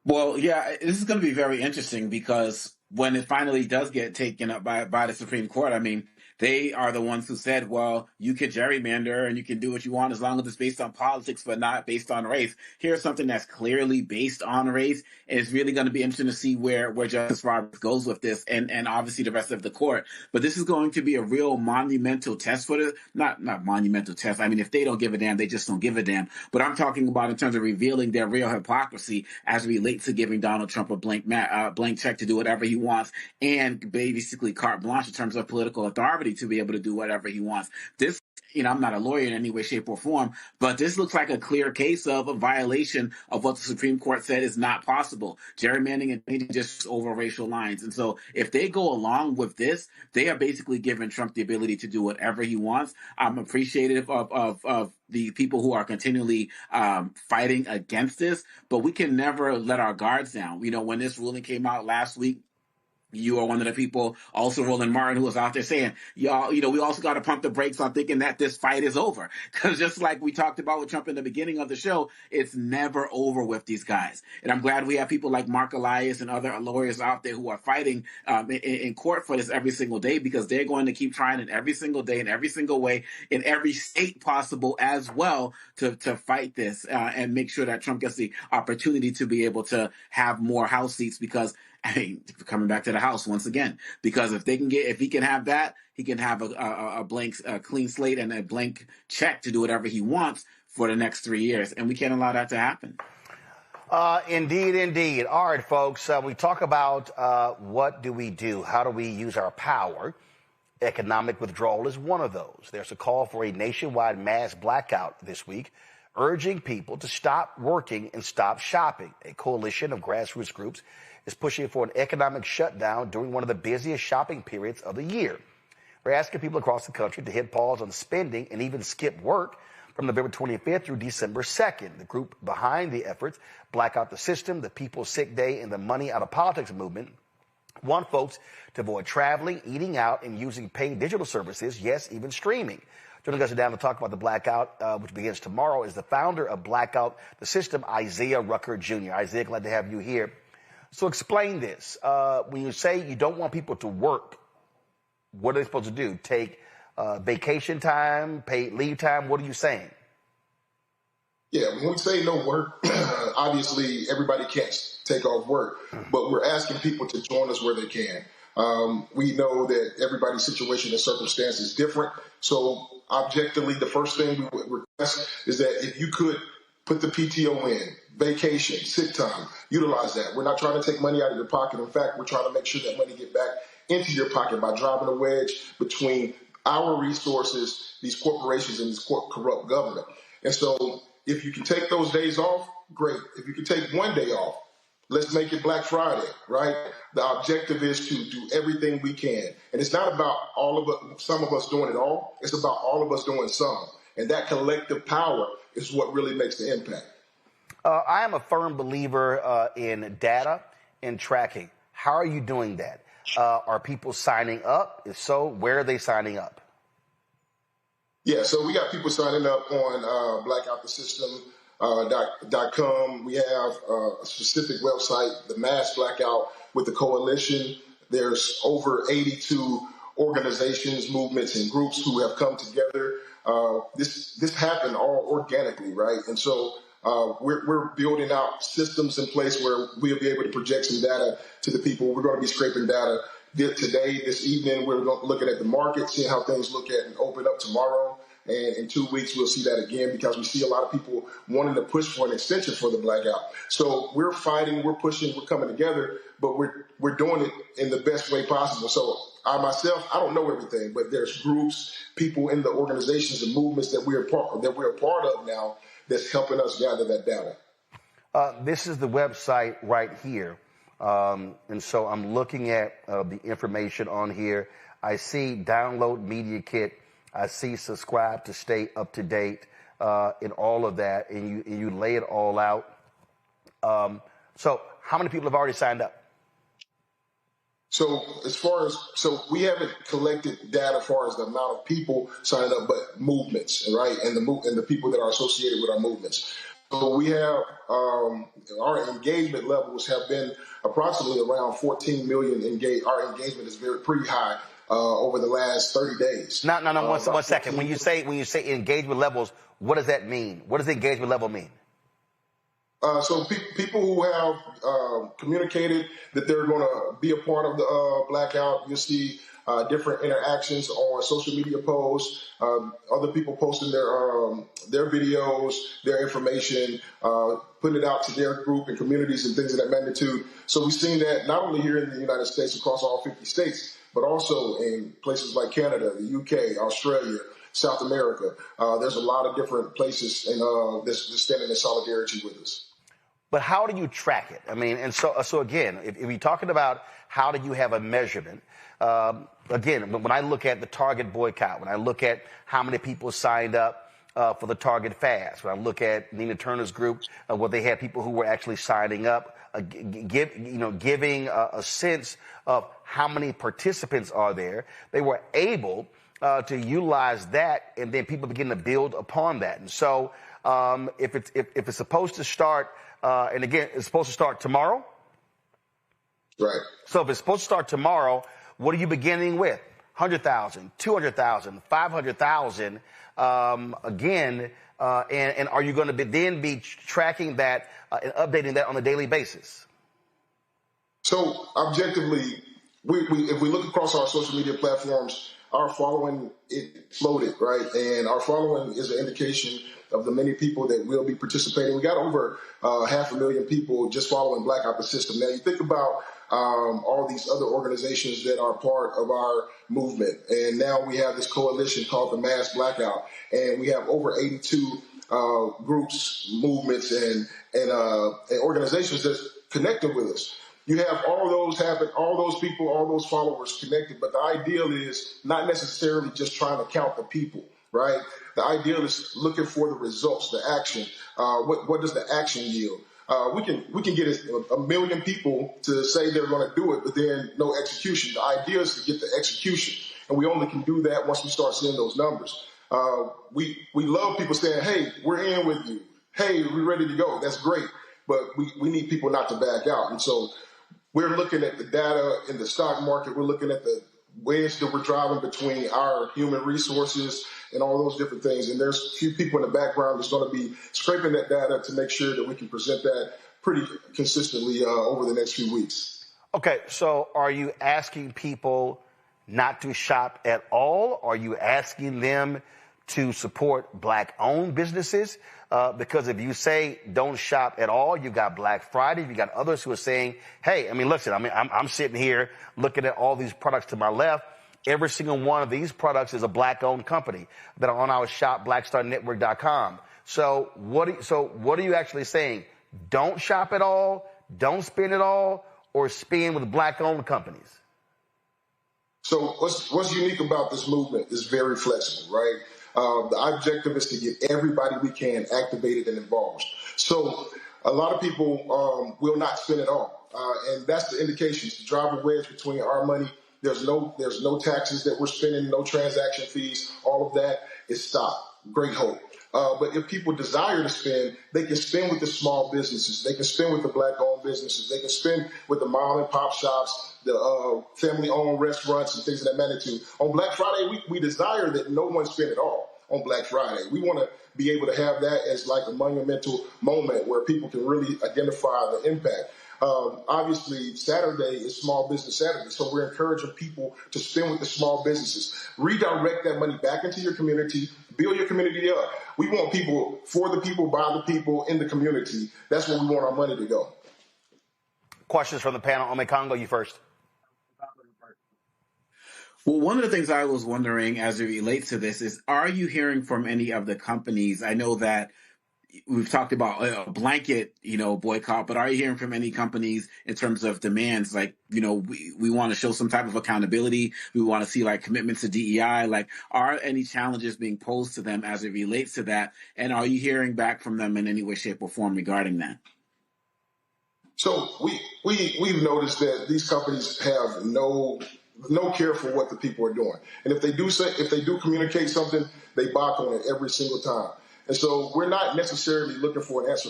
Well, yeah, this is going to be very interesting because when it finally does get taken up by the Supreme Court, I mean, they are the ones who said, well, you can gerrymander and you can do what you want as long as it's based on politics, but not based on race. Here's something that's clearly based on race. And it's really going to be interesting to see where Justice Roberts goes with this and obviously the rest of the court. But this is going to be a real monumental test for not monumental test. I mean, if they don't give a damn, they just don't give a damn. But I'm talking about in terms of revealing their real hypocrisy as it relates to giving Donald Trump a blank check to do whatever he wants and basically carte blanche in terms of political authority to be able to do whatever he wants. This, I'm not a lawyer in any way, shape, or form, but this looks like a clear case of a violation of what the Supreme Court said is not possible. Gerrymandering and painting just over racial lines. And so if they go along with this, they are basically giving Trump the ability to do whatever he wants. I'm appreciative of the people who are continually fighting against this, but we can never let our guards down. When this ruling came out last week, you are one of the people, also Roland Martin, who was out there saying, y'all, we also got to pump the brakes on thinking that this fight is over. Because just like we talked about with Trump in the beginning of the show, it's never over with these guys. And I'm glad we have people like Mark Elias and other lawyers out there who are fighting in court for this every single day, because they're going to keep trying it every single day in every single way in every state possible as well to fight this and make sure that Trump gets the opportunity to be able to have more House seats, because coming back to the House once again, because if he can have that, he can have a clean slate and a blank check to do whatever he wants for the next 3 years. And we can't allow that to happen. Indeed. All right, folks, we talk about what do we do? How do we use our power? Economic withdrawal is one of those. There's a call for a nationwide mass blackout this week, urging people to stop working and stop shopping. A coalition of grassroots groups is pushing for an economic shutdown during one of the busiest shopping periods of the year. We're asking people across the country to hit pause on spending and even skip work from November 25th through December 2nd. The group behind the efforts, Blackout the System, the People's Sick Day, and the Money Out of Politics movement, want folks to avoid traveling, eating out, and using paid digital services, yes, even streaming. Joining us now to talk about the Blackout, which begins tomorrow, is the founder of Blackout the System, Isaiah Rucker Jr. Isaiah, glad to have you here. So explain this. When you say you don't want people to work, what are they supposed to do? Take vacation time, paid leave time? What are you saying? Yeah, when we say no work, obviously everybody can't take off work, but we're asking people to join us where they can. We know that everybody's situation and circumstance is different. So objectively, the first thing we would request is that if you could put the PTO in, vacation, sick time, utilize that. We're not trying to take money out of your pocket. In fact, we're trying to make sure that money get back into your pocket by driving a wedge between our resources, these corporations, and this corrupt government. And so if you can take those days off, great. If you can take one day off, let's make it Black Friday, right? The objective is to do everything we can. And it's not about all of us, some of us doing it all. It's about all of us doing some. And that collective power is what really makes the impact. I am a firm believer in data and tracking. How are you doing that? Are people signing up? If so, where are they signing up? Yeah, so we got people signing up on blackoutthesystem.com. We have a specific website, the Mass Blackout with the Coalition. There's over 82 organizations, movements, and groups who have come together. This happened all organically, right? And so we're building out systems in place where we'll be able to project some data to the people. We're going to be scraping data today, this evening. We're looking at the market, seeing how things look at and open up tomorrow. And in 2 weeks, we'll see that again because we see a lot of people wanting to push for an extension for the blackout. So we're fighting, we're pushing, we're coming together, but we're doing it in the best way possible. So I myself, I don't know everything, but there's groups, people in the organizations and movements that we're a part of now that's helping us gather that data. This is the website right here. And so I'm looking at the information on here. I see download media kit. I see subscribe to stay up to date in all of that, and you lay it all out. So how many people have already signed up? So we haven't collected data as far as the amount of people signed up, but movements, right? And the people that are associated with our movements. So we have our engagement levels have been approximately around 14 million engaged. Our engagement is pretty high over the last 30 days. No, 1 second. When you say engagement levels, what does that mean? What does the engagement level mean? So people who have communicated that they're going to be a part of the blackout, you'll see different interactions on social media posts, other people posting their videos, their information, putting it out to their group and communities and things of that magnitude. So we've seen that not only here in the United States, across all 50 states, but also in places like Canada, the UK, Australia, South America. There's a lot of different places that's standing in solidarity with us. But how do you track it? I mean, and so again, if you're talking about how do you have a measurement, again, when I look at the Target boycott, when I look at how many people signed up for the Target fast, when I look at Nina Turner's group, where they had people who were actually signing up, giving a sense of how many participants are there, they were able to utilize that, and then people begin to build upon that. And so if it's supposed to start, and again, it's supposed to start tomorrow. Right. So if it's supposed to start tomorrow, what are you beginning with? 100,000, 200,000, 500,000, again, and are you going to then be tracking that and updating that on a daily basis? So objectively, if we look across our social media platforms, our following, it exploded, right? And our following is an indication of the many people that will be participating. We got over 500,000 people just following Blackout the System. Now you think about all these other organizations that are part of our movement. And now we have this coalition called the Mass Blackout. And we have over 82 groups, movements, and organizations that's connected with us. You have all those people, all those followers connected. But the ideal is not necessarily just trying to count the people. right? The ideal is looking for the results, the action. What does the action yield? We can get a million people to say they're going to do it, but then no execution. The idea is to get the execution, and we only can do that once we start seeing those numbers. We love people saying, "Hey, we're in with you. Hey, we're ready to go." That's great, but we need people not to back out. And so we're looking at the data in the stock market. We're looking at the wedge that we're driving between our human resources and all those different things. And there's a few people in the background that's going to be scraping that data to make sure that we can present that pretty consistently over the next few weeks. Okay, so are you asking people not to shop at all? Are you asking them to support Black-owned businesses? Because if you say don't shop at all, you got Black Friday, you got others who are saying, hey, listen, I'm sitting here looking at all these products to my left. Every single one of these products is a Black-owned company that are on our shop, blackstarnetwork.com. So what are you actually saying? Don't shop at all, don't spend at all, or spend with Black-owned companies? So what's unique about this movement is very flexible, right? The objective is to get everybody we can activated and involved. So a lot of people will not spend it all. And that's the indications to drive a wedge between our money. There's no taxes that we're spending, no transaction fees. All of that is stopped. Great hope. But if people desire to spend, they can spend with the small businesses. They can spend with the Black-owned businesses. They can spend with the mom-and-pop shops, the family-owned restaurants, and things of that magnitude. On Black Friday, we desire that no one spend it all on Black Friday. We want to be able to have that as like a monumental moment where people can really identify the impact. Obviously, Saturday is Small Business Saturday, so we're encouraging people to spend with the small businesses. Redirect that money back into your community, build your community up. We want people, for the people, by the people, in the community. That's where we want our money to go. Questions from the panel. Ome Congo, you first. Well, one of the things I was wondering as it relates to this is, are you hearing from any of the companies? I know that we've talked about a blanket, boycott, but are you hearing from any companies in terms of demands? Like, we want to show some type of accountability. We want to see like commitments to DEI. Like, are any challenges being posed to them as it relates to that? And are you hearing back from them in any way, shape, or form regarding that? So we've noticed that these companies have no care for what the people are doing. And if they do communicate something, they balk on it every single time. And so we're not necessarily looking for an answer.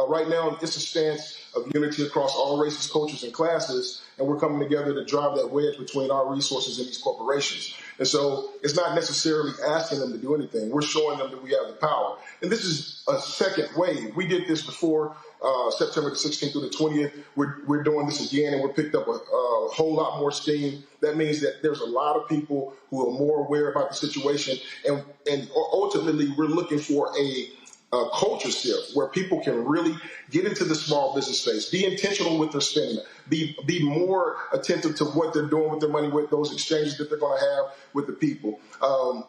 Right now, it's a stance of unity across all races, cultures, and classes, and we're coming together to drive that wedge between our resources and these corporations. And so it's not necessarily asking them to do anything. We're showing them that we have the power. And this is a second wave. We did this before September the 16th through the 20th. We're doing this again, and we're picked up a whole lot more steam. That means that there's a lot of people who are more aware about the situation, and ultimately we're looking for a culture shift where people can really get into the small business space, be intentional with their spending, be more attentive to what they're doing with their money, with those exchanges that they're going to have with the people.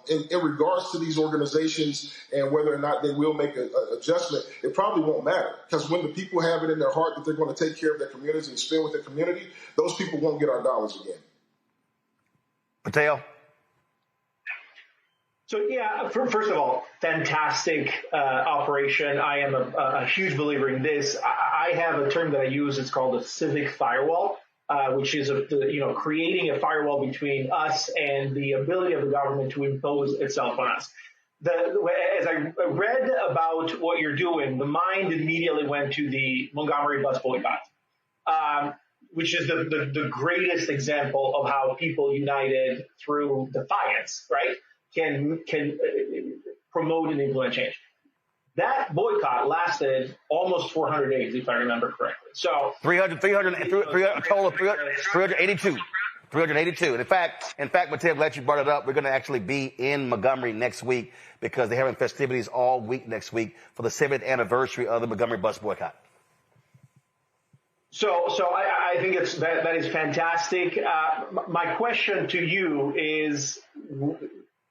In regards to these organizations and whether or not they will make an adjustment, it probably won't matter, because when the people have it in their heart that they're going to take care of their community and spend with their community, those people won't get our dollars again. Patel? So, first of all, fantastic operation. I am a huge believer in this. I have a term that I use. It's called a civic firewall, which is creating a firewall between us and the ability of the government to impose itself on us. As I read about what you're doing, the mind immediately went to the Montgomery bus boycott, which is the greatest example of how people united through defiance, right? Can promote and influence change. That boycott lasted almost 400 days, if I remember correctly. So 382. And in fact, Mateo, glad you brought it up. We're going to actually be in Montgomery next week because they're having festivities all week next week for the 7th anniversary of the Montgomery bus boycott. So I think that is fantastic. My question to you is,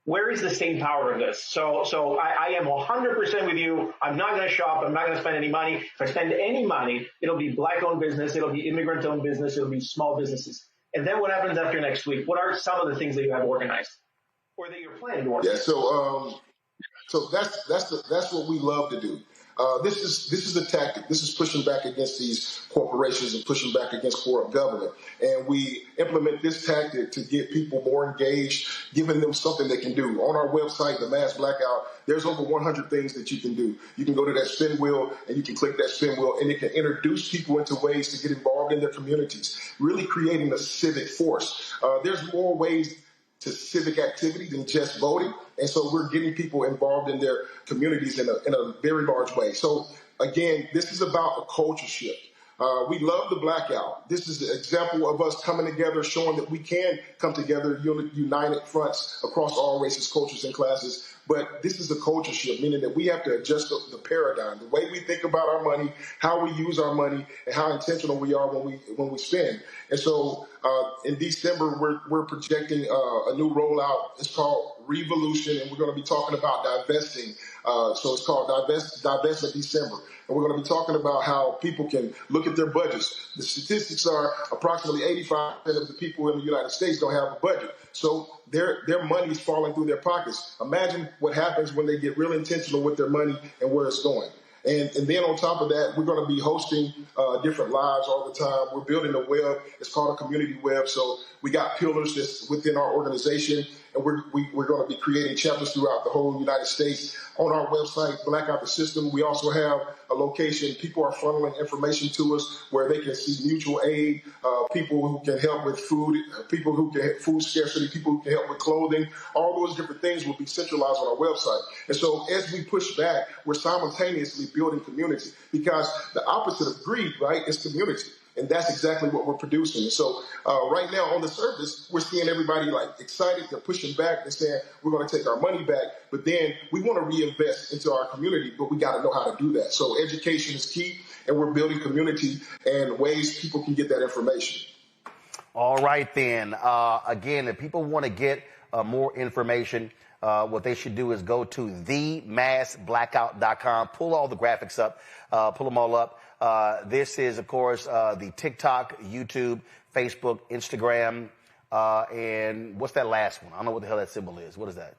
where is the staying power of this? So I am 100% with you. I'm not going to shop. I'm not going to spend any money. If I spend any money, it'll be Black-owned business. It'll be immigrant-owned business. It'll be small businesses. And then what happens after next week? What are some of the things that you have organized? or that you're planning on? Yeah, so that's what we love to do. This is a tactic. This is pushing back against these corporations and pushing back against corrupt government. And we implement this tactic to get people more engaged, giving them something they can do. On our website, the Mass Blackout, there's over 100 things that you can do. You can go to that spin wheel and you can click that spin wheel and it can introduce people into ways to get involved in their communities, really creating a civic force. There's more ways to civic activity than just voting. And so we're getting people involved in their communities in a very large way. So again, this is about a culture shift. We love the Blackout. This is an example of us coming together, showing that we can come together, united fronts across all races, cultures, and classes. But this is a culture shift, meaning that we have to adjust the paradigm, the way we think about our money, how we use our money, and how intentional we are when we spend. And so in December, we're projecting a new rollout. It's called Revolution, and we're going to be talking about divesting. So it's called Divest in December. And we're going to be talking about how people can look at their budgets. The statistics are approximately 85% of the people in the United States don't have a budget. So their money is falling through their pockets. Imagine what happens when they get real intentional with their money and where it's going. And then on top of that, we're going to be hosting different lives all the time. We're building a web. It's called a community web. So we got pillars that's within our organization, and we're going to be creating chapters throughout the whole United States. On our website, Blackout the System, we also have a location. People are funneling information to us where they can see mutual aid, people who can help with food, people who can help food scarcity, people who can help with clothing. All those different things will be centralized on our website. And so as we push back, we're simultaneously building community, because the opposite of greed, right, is community. And that's exactly what we're producing. And so right now on the surface, we're seeing everybody like excited. They're pushing back. They're saying we're going to take our money back. But then we want to reinvest into our community, but we got to know how to do that. So education is key, and we're building community and ways people can get that information. All right, then. Again, if people want to get more information, what they should do is go to themassblackout.com, pull all the graphics up, pull them all up. This is, of course, the TikTok, YouTube, Facebook, Instagram, and what's that last one? I don't know what the hell that symbol is. What is that?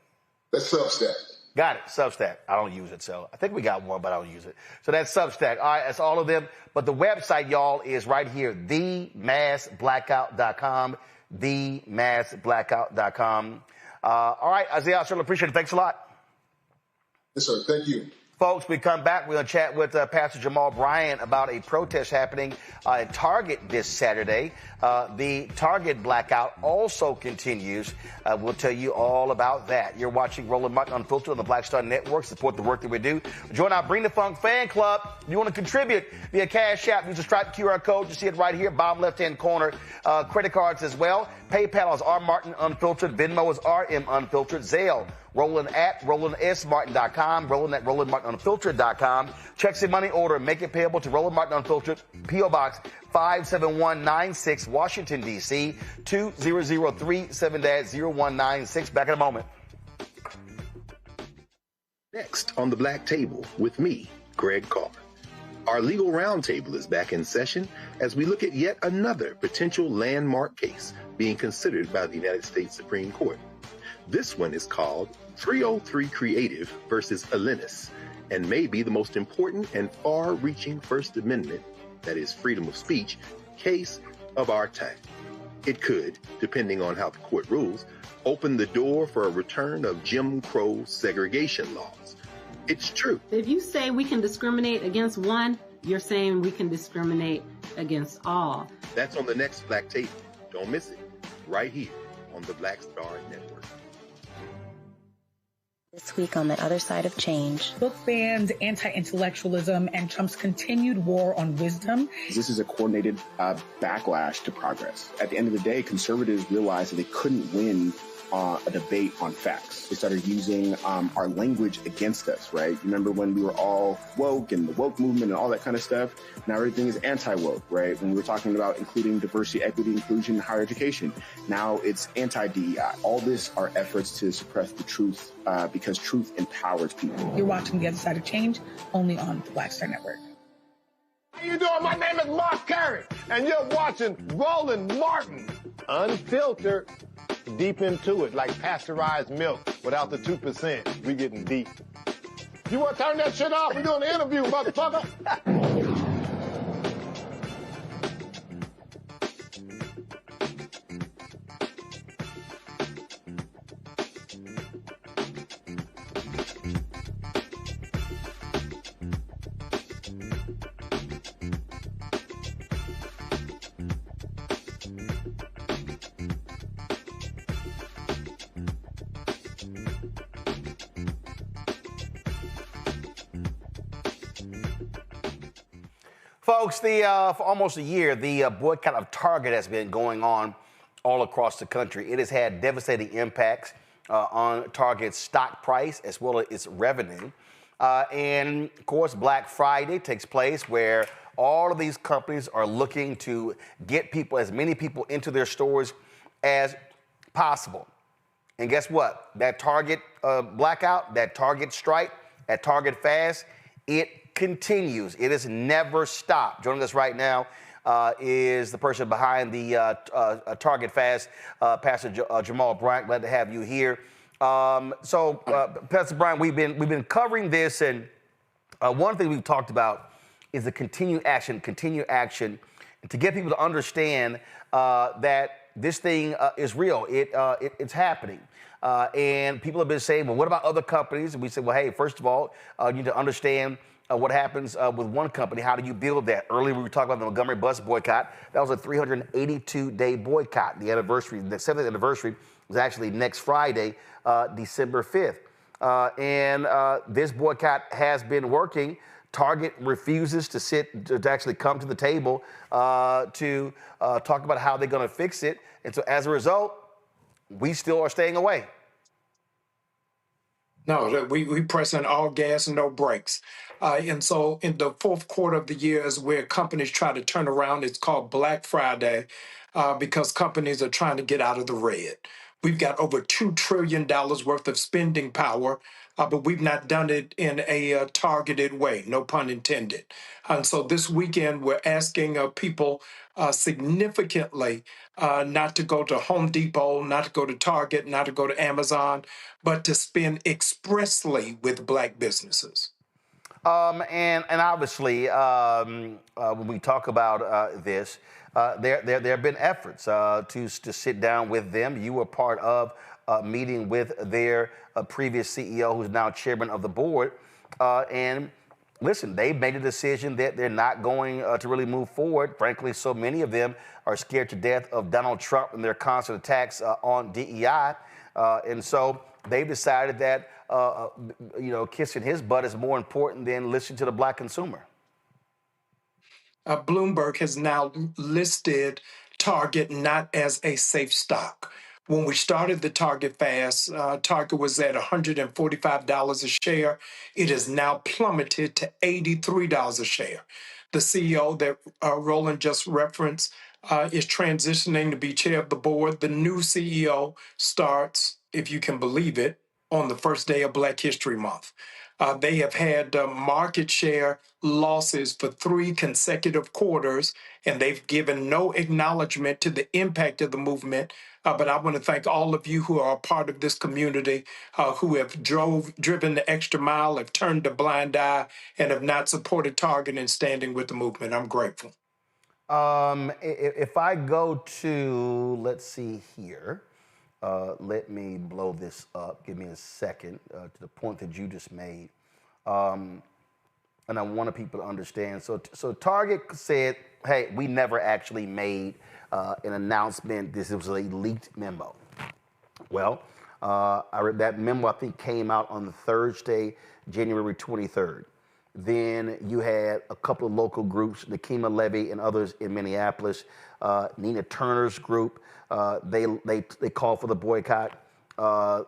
That's Substack. Got it, Substack. I don't use it, so I think we got one, but I don't use it. So that's Substack. All right, that's all of them. But the website, y'all, is right here, themassblackout.com, themassblackout.com. All right, Isaiah, I certainly appreciate it. Thanks a lot. Yes, sir. Thank you. Folks, we come back. We're going to chat with Pastor Jamal Bryant about a protest happening at Target this Saturday. The Target blackout also continues. We'll tell you all about that. You're watching Roland Martin Unfiltered on the Black Star Network. Support the work that we do. Join our Bring the Funk fan club. If you want to contribute via Cash App, use the Stripe QR code. You see it right here, bottom left-hand corner. Credit cards as well. PayPal is R Martin Unfiltered. Venmo is RM Unfiltered. Zelle, Roland at RolandSMartin.com. Roland at RolandMartinUnfiltered.com. Checks and money order. Make it payable to Roland Martin Unfiltered. P.O. Box 57196, Washington, D.C. 20037-0196. Back in a moment. Next on the Black Table with me, Greg Carr. Our legal roundtable is back in session as we look at yet another potential landmark case being considered by the United States Supreme Court. This one is called 303 Creative versus Alennis, and may be the most important and far-reaching First Amendment, that is freedom of speech, case of our time. It could, depending on how the court rules, open the door for a return of Jim Crow segregation laws. It's true. If you say we can discriminate against one, you're saying we can discriminate against all. That's on the next Black Table. Don't miss it. Right here on the Black Star Network. This week on the other side of change. Book bans, anti-intellectualism, and Trump's continued war on wisdom. This is a coordinated backlash to progress. At the end of the day, conservatives realized that they couldn't win a debate on facts. They started using our language against us, right? Remember when we were all woke and the woke movement and all that kind of stuff? Now everything is anti-woke, right? When we were talking about including diversity, equity, inclusion, and higher education, now it's anti-DEI. All this are efforts to suppress the truth because truth empowers people. You're watching The Other Side of Change, only on the Black Star Network. How you doing? My name is Mark Carey, and you're watching Roland Martin Unfiltered. deep into it, like pasteurized milk without the 2%. We getting deep. You want to turn that shit off? We're doing an interview, motherfucker. Folks, for almost a year, the boycott of Target has been going on all across the country. It has had devastating impacts on Target's stock price as well as its revenue. And, of course, Black Friday takes place where all of these companies are looking to get people, as many people into their stores as possible. And guess what? That Target blackout, that Target strike, that Target fast, it continues. It has never stopped. Joining us right now is the person behind the Target Fast, Pastor Jamal Bryant. Glad to have you here. Pastor Bryant, we've been covering this, and one thing we've talked about is the continued action, to get people to understand that this thing is real. It's happening. And people have been saying, well, what about other companies? And we said, well, hey, first of all, you need to understand what happens with one company. How do you build that? Earlier, we were talking about the Montgomery bus boycott. That was a 382-day boycott. The anniversary, the 7th anniversary, was actually next Friday, December 5th. And this boycott has been working. Target refuses to actually come to the table to talk about how they're going to fix it. And so as a result, we still are staying away. No, we pressing all gas and no brakes. And so in the fourth quarter of the year is where companies try to turn around. It's called Black Friday because companies are trying to get out of the red. We've got over $2 trillion worth of spending power, but we've not done it in a targeted way, no pun intended. And so this weekend, we're asking people significantly not to go to Home Depot, not to go to Target, not to go to Amazon, but to spend expressly with Black businesses. And obviously, when we talk about this, there have been efforts to sit down with them. You were part of a meeting with their previous CEO, who's now chairman of the board. And listen, they've made a decision that they're not going to really move forward. Frankly, so many of them are scared to death of Donald Trump and their constant attacks on DEI. And so they've decided that kissing his butt is more important than listening to the Black consumer. Bloomberg has now listed Target not as a safe stock. When we started the Target fast, Target was at $145 a share. It has now plummeted to $83 a share. The CEO that Roland just referenced is transitioning to be chair of the board. The new CEO starts, if you can believe it, on the first day of Black History Month. They have had market share losses for 3 consecutive quarters, and they've given no acknowledgement to the impact of the movement. But I want to thank all of you who are a part of this community, who have driven the extra mile, have turned a blind eye, and have not supported Target in standing with the movement. I'm grateful. If I go to, let's see here. Let me blow this up. Give me a second to the point that you just made. And I wanted people to understand. So Target said, hey, we never actually made an announcement. This was a leaked memo. Well, I read that memo, I think, came out on the Thursday, January 23rd. Then you had a couple of local groups, Nikema Levy and others in Minneapolis, Nina Turner's group. They called for the boycott,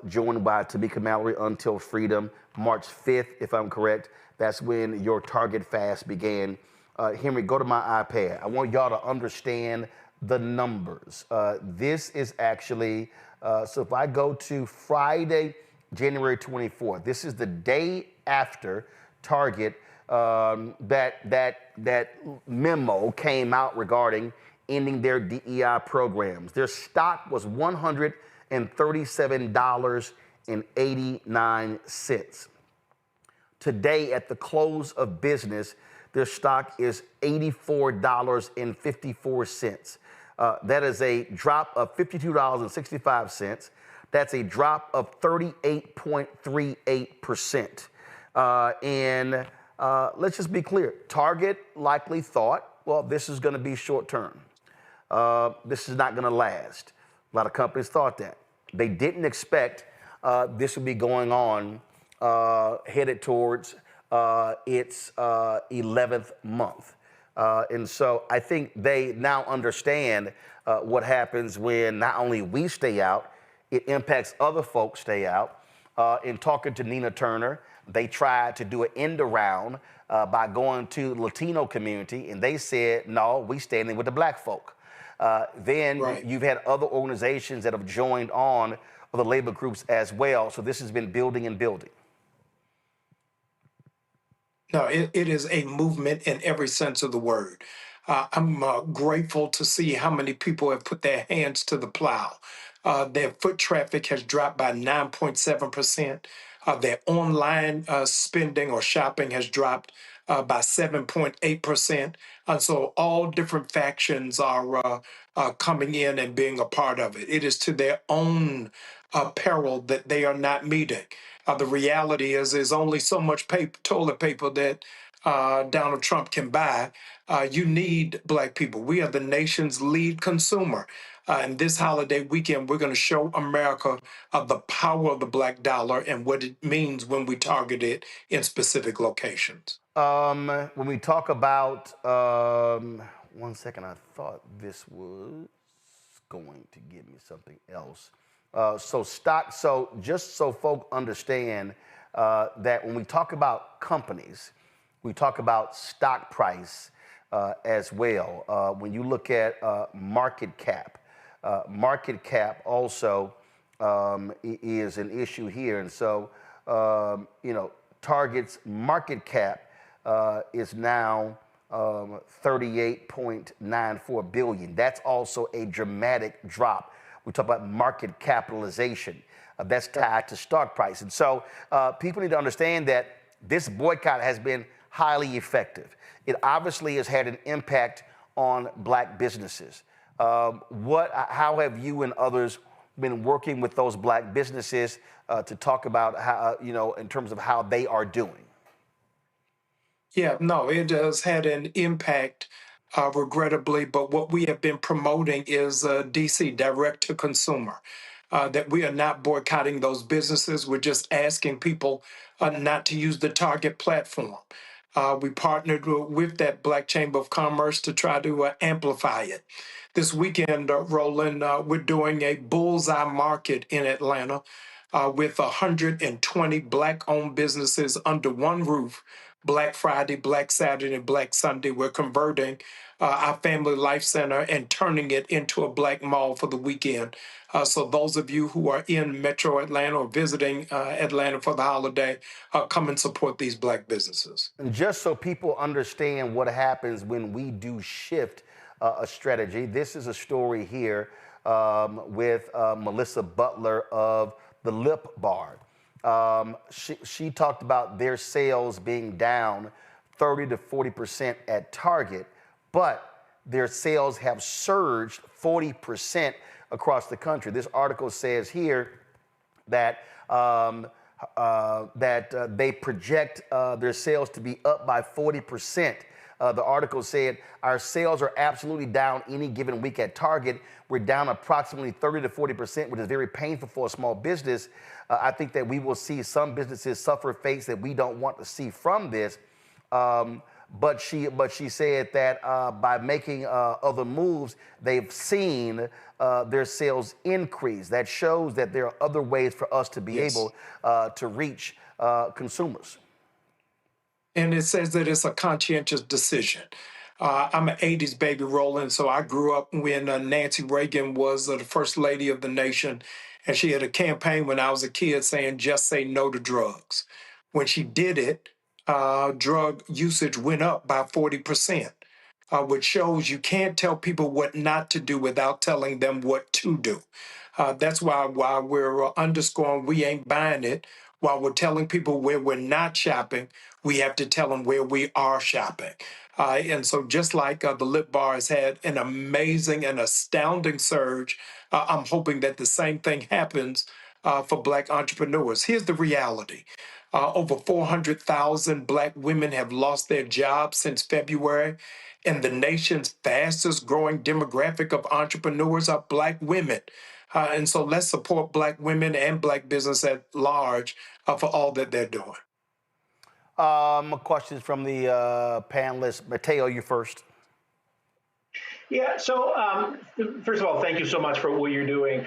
joined by Tamika Mallory, Until Freedom, March 5th, if I'm correct. That's when your Target fast began. Henry, go to my iPad. I want y'all to understand the numbers. This is actually, so if I go to Friday, January 24th, this is the day after Target, that memo came out regarding ending their DEI programs. Their stock was $186 $1,237.89. Today, at the close of business, their stock is $84.54. That is a drop of $52.65. That's a drop of 38.38%. And let's just be clear. Target likely thought, well, this is going to be short term. This is not going to last. A lot of companies thought that. They didn't expect this would be going on headed towards its 11th month. And so I think they now understand what happens when not only we stay out, it impacts other folks stay out. In talking to Nina Turner, they tried to do an end around by going to the Latino community, and they said, no, we standing with the black folk. Then you've had other organizations that have joined on, other labor groups as well. So this has been building and building. No, it is a movement in every sense of the word. I'm grateful to see how many people have put their hands to the plow. Their foot traffic has dropped by 9.7%. Their online spending or shopping has dropped by 7.8%. And so all different factions are coming in and being a part of it. It is to their own peril that they are not meeting. The reality is there's only so much toilet paper that Donald Trump can buy. You need black people. We are the nation's lead consumer. And this holiday weekend, we're going to show America the power of the black dollar and what it means when we target it in specific locations. When we talk about, 1 second, I thought this was going to give me something else. So just so folk understand that when we talk about companies, we talk about stock price as well. When you look at market cap also is an issue here. And so, Target's market cap is now $38.94 billion. That's also a dramatic drop. We talk about market capitalization. That's tied to stock price. And so people need to understand that this boycott has been highly effective. It obviously has had an impact on black businesses. How have you and others been working with those black businesses to talk about how, in terms of how they are doing? Yeah, no, it has had an impact, regrettably, but what we have been promoting is DC, direct to consumer, that we are not boycotting those businesses. We're just asking people not to use the Target platform. We partnered with that Black Chamber of Commerce to try to amplify it. This weekend, Roland, we're doing a bullseye market in Atlanta with 120 Black-owned businesses under one roof. Black Friday, Black Saturday, and Black Sunday. We're converting our Family Life Center and turning it into a Black mall for the weekend. So those of you who are in Metro Atlanta or visiting Atlanta for the holiday, come and support these Black businesses. And just so people understand what happens when we do shift a strategy, this is a story here with Melissa Butler of the Lip Bar. She talked about their sales being down 30 to 40% at Target, but their sales have surged 40% across the country. This article says here that they project their sales to be up by 40%. The article said, our sales are absolutely down any given week at Target. We're down approximately 30 to 40%, which is very painful for a small business. I think that we will see some businesses suffer fates that we don't want to see from this. But she said that by making other moves, they've seen their sales increase. That shows that there are other ways for us to be able to reach consumers. And it says that it's a conscientious decision. I'm an 80s baby, Roland, so I grew up when Nancy Reagan was the first lady of the nation, and she had a campaign when I was a kid saying, just say no to drugs. When she did it, drug usage went up by 40%, which shows you can't tell people what not to do without telling them what to do. That's why we're underscoring we ain't buying it. While we're telling people where we're not shopping, we have to tell them where we are shopping. And so just like the Lip Bar has had an amazing and astounding surge, I'm hoping that the same thing happens for Black entrepreneurs. Here's the reality. Over 400,000 Black women have lost their jobs since February, and the nation's fastest growing demographic of entrepreneurs are Black women. And so let's support Black women and Black business at large for all that they're doing. Questions from the panelists. Mateo, you first. Yeah, so first of all, thank you so much for what you're doing.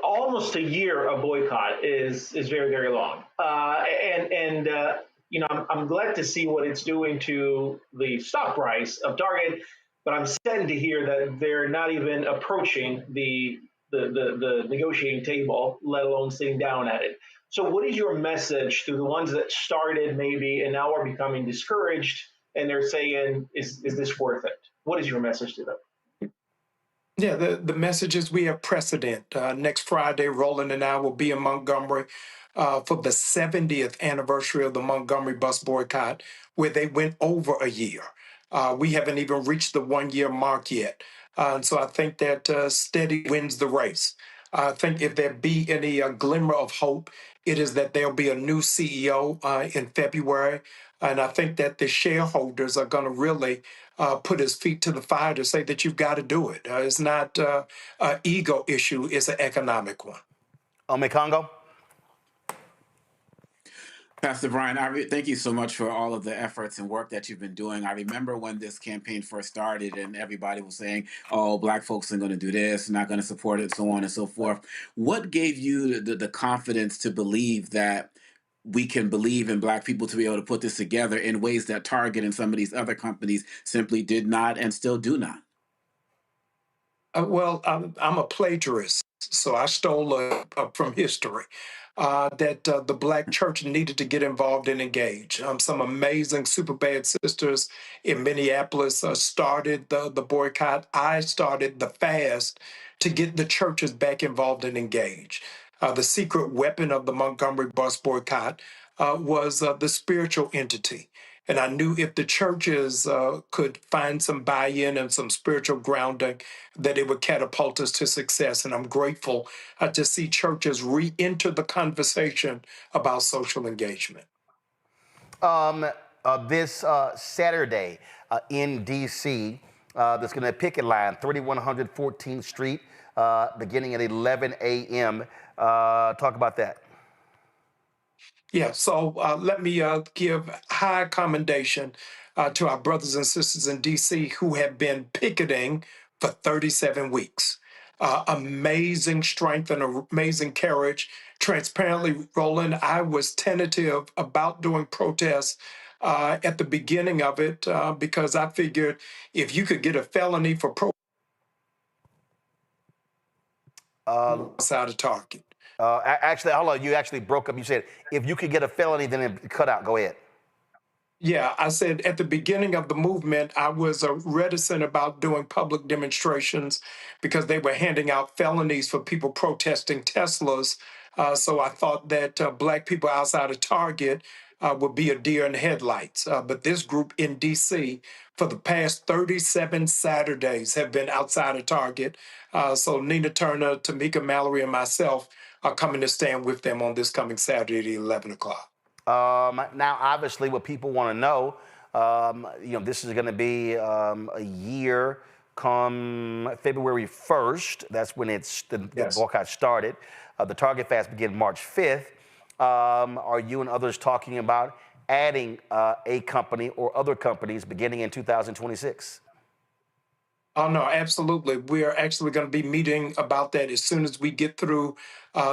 Almost a year of boycott is very, very long. You know, I'm glad to see what it's doing to the stock price of Target, but I'm saddened to hear that they're not even approaching the negotiating table, let alone sitting down at it. So what is your message to the ones that started maybe and now are becoming discouraged and they're saying, is this worth it? What is your message to them? Yeah, the message is we have precedent. Next Friday, Roland and I will be in Montgomery for the 70th anniversary of the Montgomery bus boycott, where they went over a year. We haven't even reached the 1 year mark yet. And so I think that steady wins the race. I think if there be any glimmer of hope, it is that there'll be a new CEO in February. And I think that the shareholders are going to really put his feet to the fire to say that you've got to do it. It's not an ego issue, it's an economic one. Ome Congo? Pastor Brian, thank you so much for all of the efforts and work that you've been doing. I remember when this campaign first started and everybody was saying, oh, Black folks are going to do this, not going to support it, so on and so forth. What gave you the confidence to believe that we can believe in Black people to be able to put this together in ways that Target and some of these other companies simply did not and still do not? Well, I'm a plagiarist, so I stole from history. That the Black church needed to get involved and engage. Some amazing super bad sisters in Minneapolis started the boycott. I started the fast to get the churches back involved and engaged. The secret weapon of the Montgomery bus boycott was the spiritual entity. And I knew if the churches could find some buy-in and some spiritual grounding, that it would catapult us to success. And I'm grateful to see churches re-enter the conversation about social engagement. This Saturday in D.C., there's going to be a picket line, 3100 14th Street, beginning at 11 a.m. Talk about that. Yeah, so let me give high commendation to our brothers and sisters in D.C. who have been picketing for 37 weeks. Amazing strength and amazing courage. Transparently, Roland, I was tentative about doing protests at the beginning of it because I figured if you could get a felony for outside of Target. Actually, hold on. You actually broke up. You said, if you could get a felony, then it cut out. Go ahead. Yeah, I said at the beginning of the movement, I was reticent about doing public demonstrations because they were handing out felonies for people protesting Teslas. So I thought that Black people outside of Target would be a deer in the headlights. But this group in D.C. for the past 37 Saturdays have been outside of Target. So Nina Turner, Tamika Mallory, and myself are coming to stand with them on this coming Saturday at 11 o'clock. Now, obviously, what people want to know, this is going to be a year come February 1st. That's when the boycott started. The Target Fast began March 5th. Are you and others talking about adding a company or other companies beginning in 2026? Oh, no, absolutely. We are actually going to be meeting about that as soon as we get through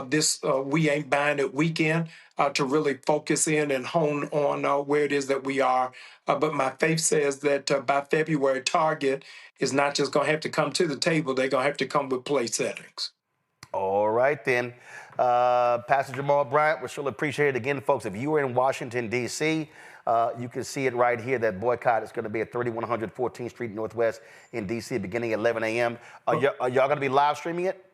this We Ain't Buying It weekend to really focus in and hone on where it is that we are. But my faith says that by February, Target is not just going to have to come to the table, they're going to have to come with place settings. All right, then. Pastor Jamal Bryant, we surely appreciate it. Again, folks, if you are in Washington, D.C., you can see it right here. That boycott is going to be at 3100 14th Street Northwest in D.C. beginning at 11 a.m. Are y'all going to be live streaming it?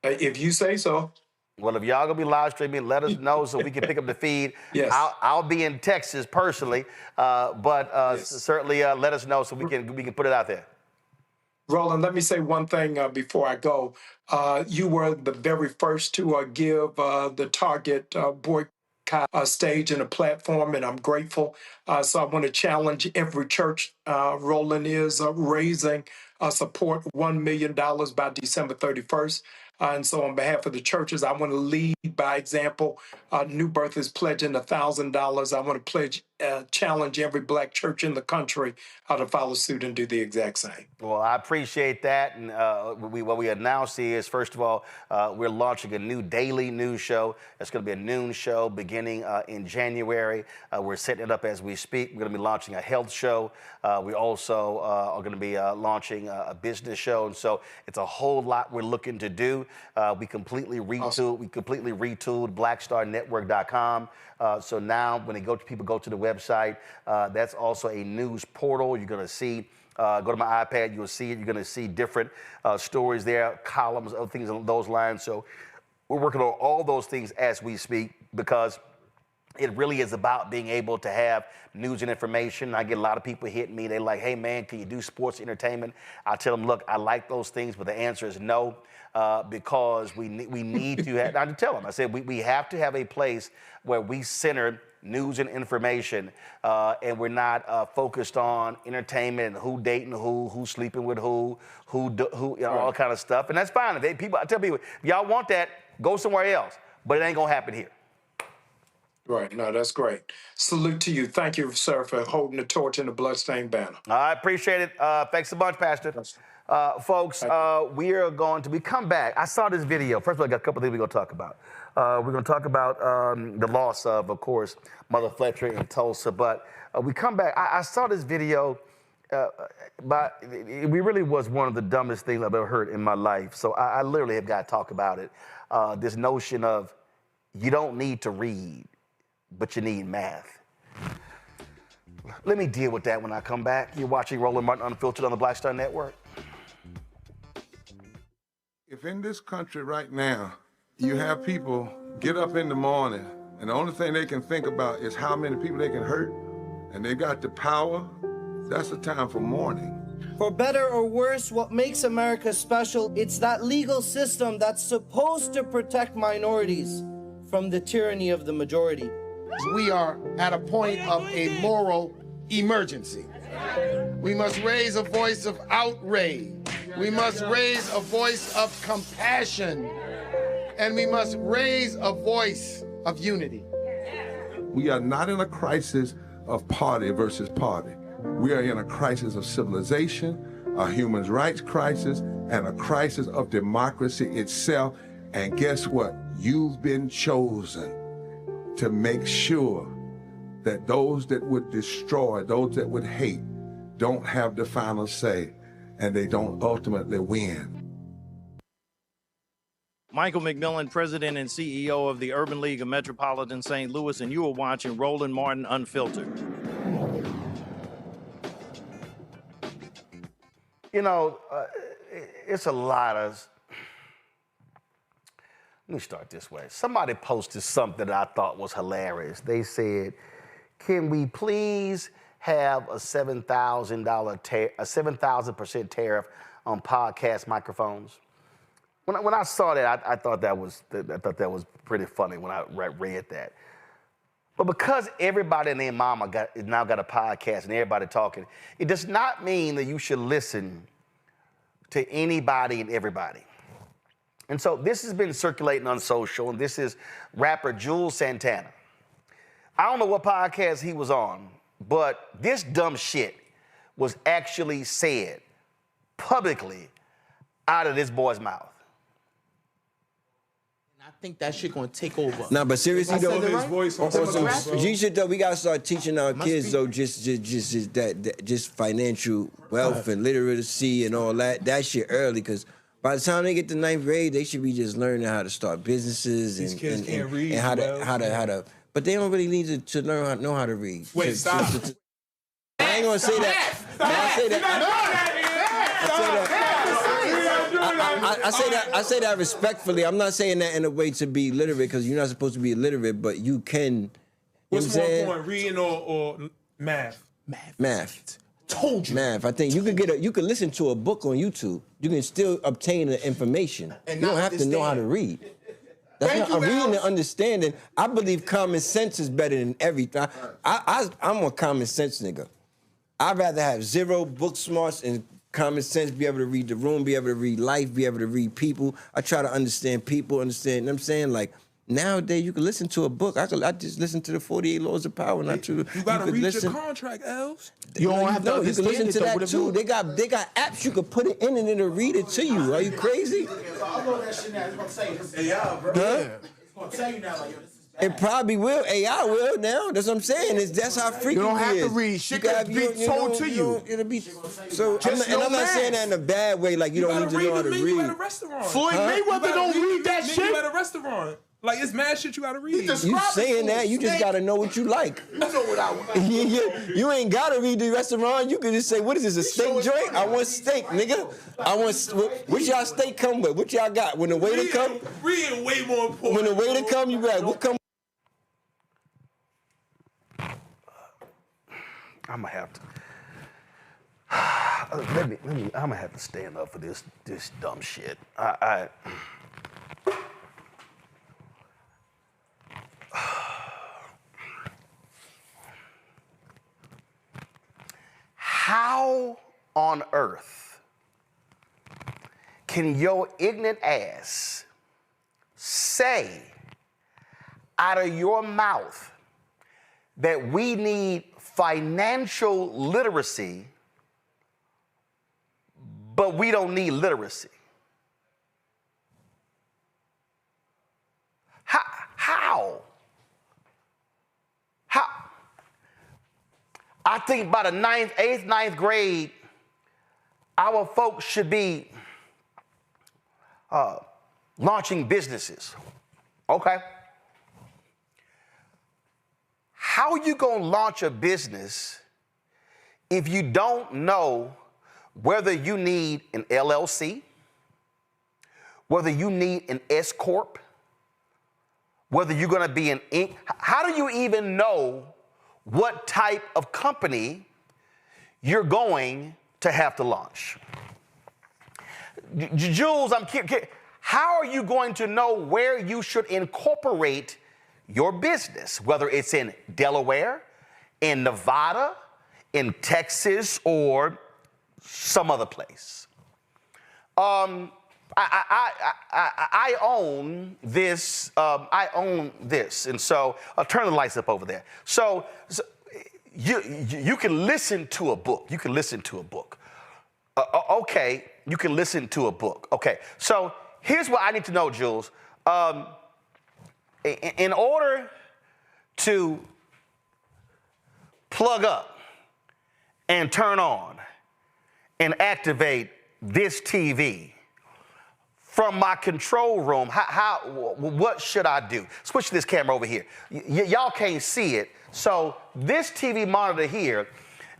If you say so. Well, if y'all gonna be live streaming, let us know so we can pick up the feed. Yes. I'll be in Texas personally, but Yes. certainly let us know so we can put it out there. Roland, let me say one thing before I go. You were the very first to give the Target boycott a stage and a platform, and I'm grateful. So I want to challenge every church. Roland is raising support $1 million by December 31st. And so on behalf of the churches, I want to lead by example. New Birth is pledging $1,000. I want to challenge every Black church in the country to follow suit and do the exact same. Well, I appreciate that. And what we announced is, first of all, we're launching a new daily news show. It's going to be a noon show beginning in January. We're setting it up as we speak. We're going to be launching a health show. We also are going to be launching a business show. And so it's a whole lot we're looking to do. We completely retooled. Awesome. We completely retooled BlackStarNetwork.com. So now when people go to the website, that's also a news portal. You're going to see, go to my iPad, you'll see it. You're going to see different stories there, columns, other things along those lines. So we're working on all those things as we speak because it really is about being able to have news and information. I get a lot of people hitting me. They're like, hey, man, can you do sports entertainment? I tell them, look, I like those things, but the answer is no, because we need to have, I tell them, I said, we have to have a place where we center news and information, and we're not focused on entertainment and who dating who's sleeping with who, all kind of stuff. And that's fine. I tell people, if y'all want that, go somewhere else, but it ain't going to happen here. Right. No, that's great. Salute to you. Thank you, sir, for holding the torch in the bloodstained banner. I appreciate it. Thanks so much, Pastor. Folks, we come back. I saw this video. First of all, I got a couple of things we're going to talk about. We're going to talk about the loss of course, Mother Fletcher in Tulsa. But we come back. I saw this video, but it really was one of the dumbest things I've ever heard in my life. So I literally have got to talk about it. This notion of you don't need to read, but you need math. Let me deal with that when I come back. You're watching Roland Martin Unfiltered on the Black Star Network. If in this country right now, you have people get up in the morning and the only thing they can think about is how many people they can hurt, and they got the power, that's the time for mourning. For better or worse, what makes America special, it's that legal system that's supposed to protect minorities from the tyranny of the majority. We are at a point of a moral emergency. We must raise a voice of outrage. We must raise a voice of compassion. And we must raise a voice of unity. We are not in a crisis of party versus party. We are in a crisis of civilization, a human rights crisis, and a crisis of democracy itself. And guess what? You've been chosen to make sure that those that would destroy, those that would hate, don't have the final say, and they don't ultimately win. Michael McMillan, President and CEO of the Urban League of Metropolitan St. Louis, and you are watching Roland Martin Unfiltered. You know, it's a lot of... Let me start this way. Somebody posted something that I thought was hilarious. They said, can we please have a $7,000% tariff on podcast microphones? When I saw that, I thought that was pretty funny when I read that. But because everybody and their mama now got a podcast and everybody talking, it does not mean that you should listen to anybody and everybody. And so this has been circulating on social, and this is rapper Jules Santana. I don't know what podcast he was on, but this dumb shit was actually said publicly out of this boy's mouth. I think that shit gonna take over. Nah, but seriously though, right? you should though. We gotta start teaching our kids though, just financial wealth and literacy and all that shit early, because by the time they get to 9th grade, they should be just learning how to start businesses and how to. But they don't really need to know how to read. Wait, stop. I ain't gonna say that. I I say that respectfully. I'm not saying that in a way to be literate, because you're not supposed to be illiterate, but you can. What's more important, reading or math? Math. Told you. Math. I think you could listen to a book on YouTube. You can still obtain the information. And you don't have to know how to read. That's not reading and understanding. I believe common sense is better than everything. I'm a common sense nigga. I'd rather have zero book smarts and common sense, be able to read the room, be able to read life, be able to read people. I try to understand people, you know what I'm saying? Like, nowadays, you can listen to a book. I just listen to the 48 Laws of Power. Not to you gotta read your contract, Els. You don't have to understand. You can listen to that too. They got apps you can put it in and it'll read it to you. Are you crazy? I know that shit now. It's gonna say this is AI, bro. It's gonna tell you now, like, yo, this is bad. It probably will. AI will now. That's what I'm saying. That's how freaky it is. You don't have to read. Shit can be told to you. It'll be so. I'm not saying that in a bad way. Like you don't need to know how to read. At a restaurant. Floyd Mayweather don't read that shit. At a restaurant. Like, it's mad shit you gotta read. You saying that, you just gotta know what you like. You know what I want. You ain't gotta read the restaurant. You can just say, what is this, a steak joint? I want steak, nigga. What y'all steak come with? What y'all got? When the waiter come? Reading way more important. When the waiter come, you got, what come? I'm gonna have to. I'm gonna have to stand up for this dumb shit. How on earth can your ignorant ass say out of your mouth that we need financial literacy, but we don't need literacy? How? I think by the 8th, 9th grade, our folks should be launching businesses. Okay. How are you going to launch a business if you don't know whether you need an LLC, whether you need an S Corp, whether you're going to be an Inc? How do you even know what type of company you're going to have to launch? Jules, how are you going to know where you should incorporate your business, whether it's in Delaware, in Nevada, in Texas, or some other place? I own this. And so I'll turn the lights up over there. So you can listen to a book. You can listen to a book. Okay, you can listen to a book. Okay, so here's what I need to know, Jules. In order to plug up and turn on and activate this TV from my control room, what should I do? Switch this camera over here. Y'all can't see it. So this TV monitor here,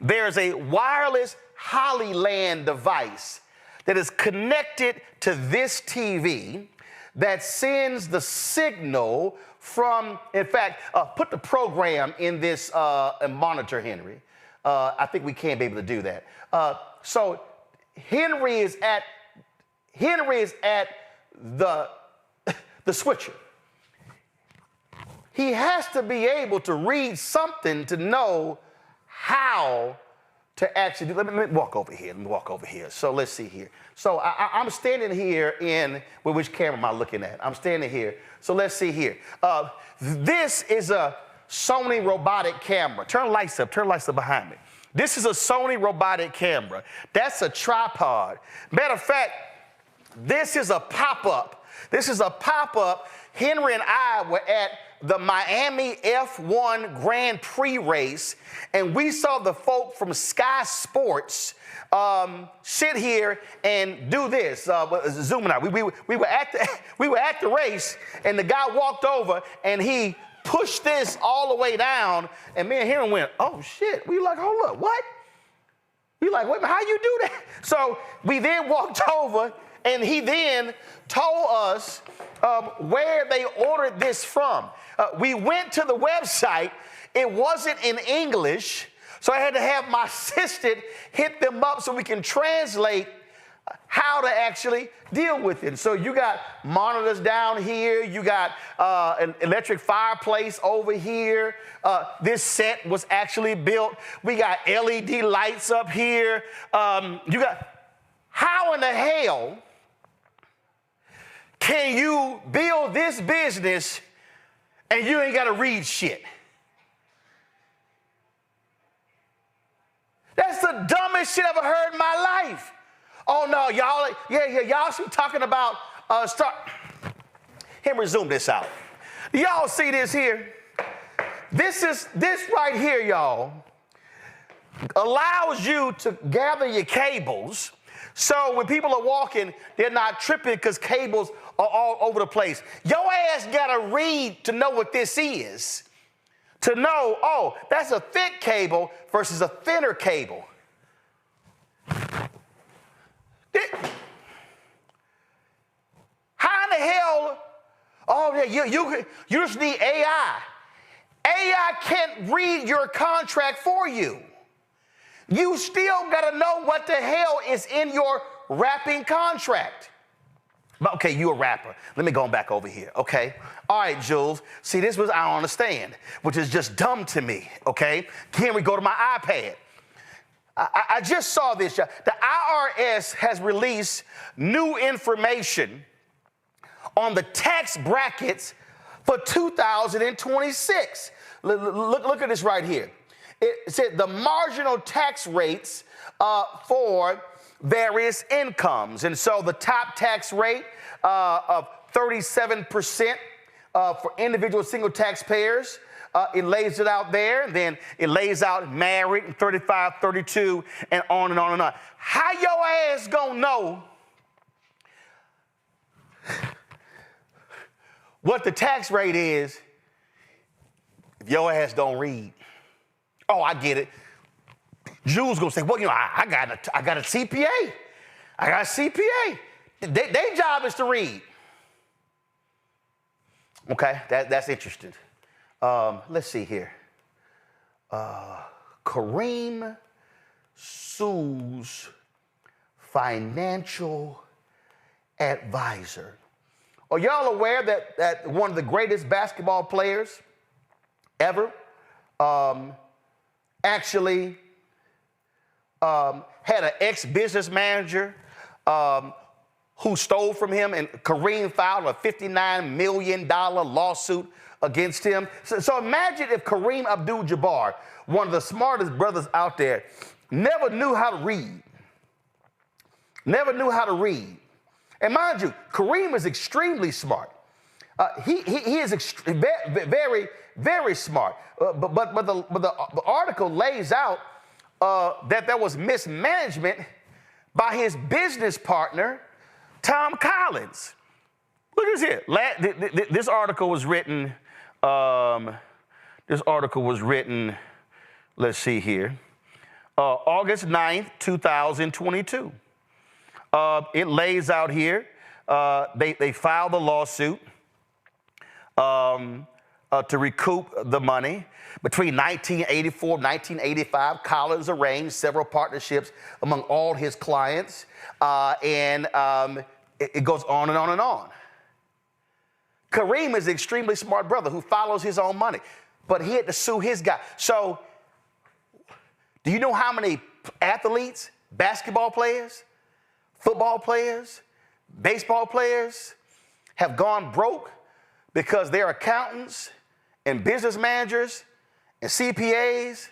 there's a wireless Hollyland device that is connected to this TV that sends the signal from, in fact, put the program in this monitor, Henry. I think we can be able to do that. So Henry is at the switcher. He has to be able to read something to know how to actually do. Let me walk over here. So let's see here. So I'm standing here well, which camera am I looking at? I'm standing here. So let's see here. This is a Sony robotic camera. Turn the lights up behind me. This is a Sony robotic camera. That's a tripod. Matter of fact, this is a pop-up. Henry and I were at the Miami F1 Grand Prix race, and we saw the folk from Sky Sports sit here and do this. Zooming out. We were at the race, and the guy walked over and he pushed this all the way down, and me and Henry went, "Oh shit!" We like, "Hold up, what?" We like, "Wait, how you do that?" So we then walked over And he then told us where they ordered this from. We went to the website. It wasn't in English, so I had to have my assistant hit them up so we can translate how to actually deal with it. And so you got monitors down here. You got an electric fireplace over here. This set was actually built. We got LED lights up here. You got, how in the hell can you build this business and you ain't got to read shit? That's the dumbest shit I've ever heard in my life. Oh no, y'all, y'all see talking about Here, we zoom this out. Y'all see this here? This right here, y'all, allows you to gather your cables. So when people are walking, they're not tripping because cables are all over the place. Your ass gotta read to know what this is. To know, oh, that's a thick cable versus a thinner cable. How in the hell? Oh, yeah, you just need AI. AI can't read your contract for you. You still got to know what the hell is in your rapping contract. But okay, you a rapper. Let me go back over here, okay? All right, Jules. See, this was I don't understand, which is just dumb to me, okay? Can we go to my iPad? I just saw this. The IRS has released new information on the tax brackets for 2026. Look at this right here. It said the marginal tax rates for various incomes. And so the top tax rate of 37% for individual single taxpayers, it lays it out there, and then it lays out married, 35, 32, and on and on and on. How your ass gonna know what the tax rate is if your ass don't read? Oh, I get it. Jules gonna say, well, you know, I got a CPA. I got a CPA. Their job is to read. Okay, that's interesting. Let's see here. Kareem sues financial advisor. Are y'all aware that one of the greatest basketball players ever actually had an ex-business manager who stole from him, and Kareem filed a $59 million lawsuit against him? So imagine if Kareem Abdul-Jabbar, one of the smartest brothers out there, never knew how to read. Never knew how to read. And mind you, Kareem is extremely smart. He is very, very smart. But the article lays out that there was mismanagement by his business partner, Tom Collins. Look at this here. This article was written. Let's see here, August 9th, 2022. It lays out here, they filed a lawsuit to recoup the money. Between 1984 and 1985, Collins arranged several partnerships among all his clients, and it goes on and on and on. Kareem is an extremely smart brother who follows his own money, but he had to sue his guy. So, do you know how many athletes, basketball players, football players, baseball players have gone broke because their accountants and business managers and CPAs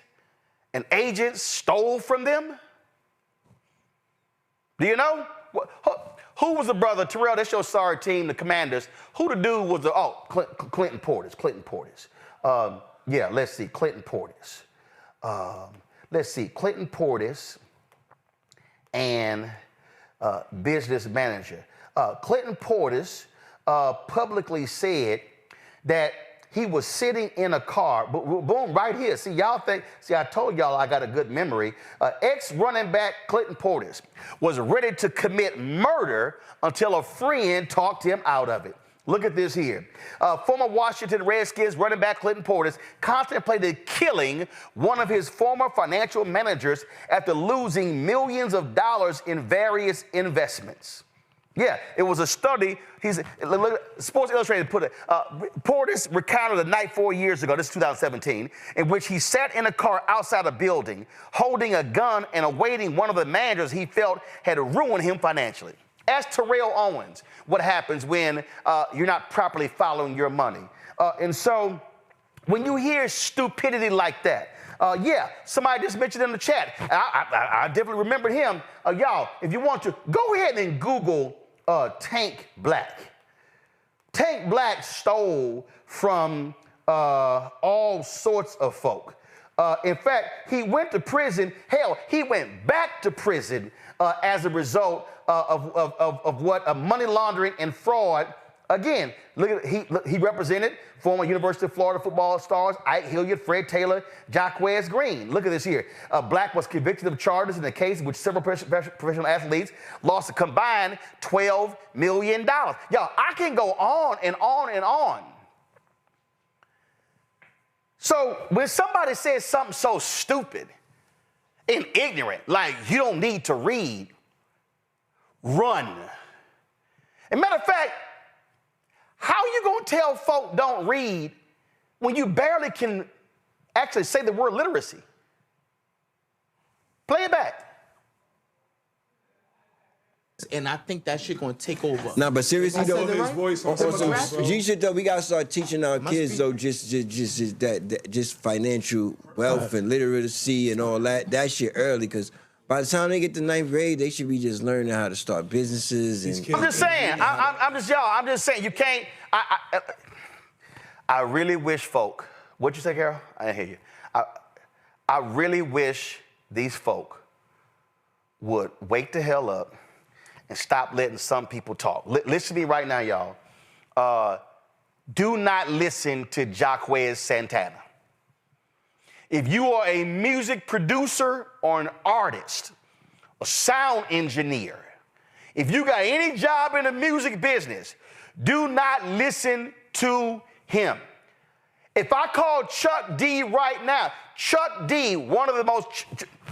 and agents stole from them? Do you know? Who was the brother? Terrell, that's your sorry team, the Commanders. Who the dude was the, Clinton Portis. Yeah, let's see, Clinton Portis. Let's see, Clinton Portis and business manager. Clinton Portis publicly said that he was sitting in a car, boom, right here. See, I told y'all I got a good memory. Ex-running back Clinton Portis was ready to commit murder until a friend talked him out of it. Look at this here. Former Washington Redskins running back Clinton Portis contemplated killing one of his former financial managers after losing millions of dollars in various investments. Yeah, it was a study. Sports Illustrated put it. Portis recounted a night 4 years ago, this is 2017, in which he sat in a car outside a building, holding a gun and awaiting one of the managers he felt had ruined him financially. Ask Terrell Owens what happens when you're not properly following your money. And so when you hear stupidity like that, yeah, somebody just mentioned in the chat. I definitely remembered him. Y'all, if you want to, go ahead and Google Tank Black. Tank Black stole from all sorts of folk. In fact, he went to prison. Hell, he went back to prison as a result of what money laundering and fraud. Again, look at he represented former University of Florida football stars Ike Hilliard, Fred Taylor, Jacquez Green. Look at this here. Black was convicted of charges in a case in which several professional athletes lost a combined $12 million. Y'all, I can go on and on and on. So when somebody says something so stupid and ignorant, like you don't need to read, run. As a matter of fact, how you gonna tell folk don't read when you barely can actually say the word literacy? Play it back. And I think that shit gonna take over. Nah, but seriously though, Right? you should though. We gotta start teaching our kids though, just financial wealth and literacy and all that shit early, because by the time they get to 9th grade, they should be just learning how to start businesses. And I'm just saying. I'm just saying. You can't. I really wish folk. What'd you say, Carol? I didn't hear you. I really wish these folk would wake the hell up and stop letting some people talk. Listen to me right now, y'all. Do not listen to Jacquez Santana. If you are a music producer or an artist, a sound engineer, if you got any job in the music business, do not listen to him. If I call Chuck D right now, Chuck D, one of the most,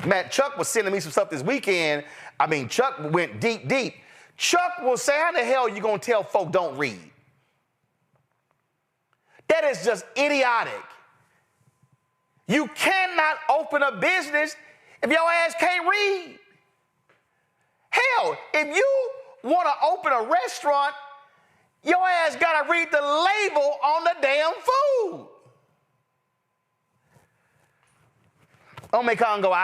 man, Chuck was sending me some stuff this weekend. I mean, Chuck went deep. Chuck will say, how the hell are you going to tell folk don't read? That is just idiotic. You cannot open a business if your ass can't read. Hell, if you want to open a restaurant, your ass got to read the label on the damn food. Ome Congo,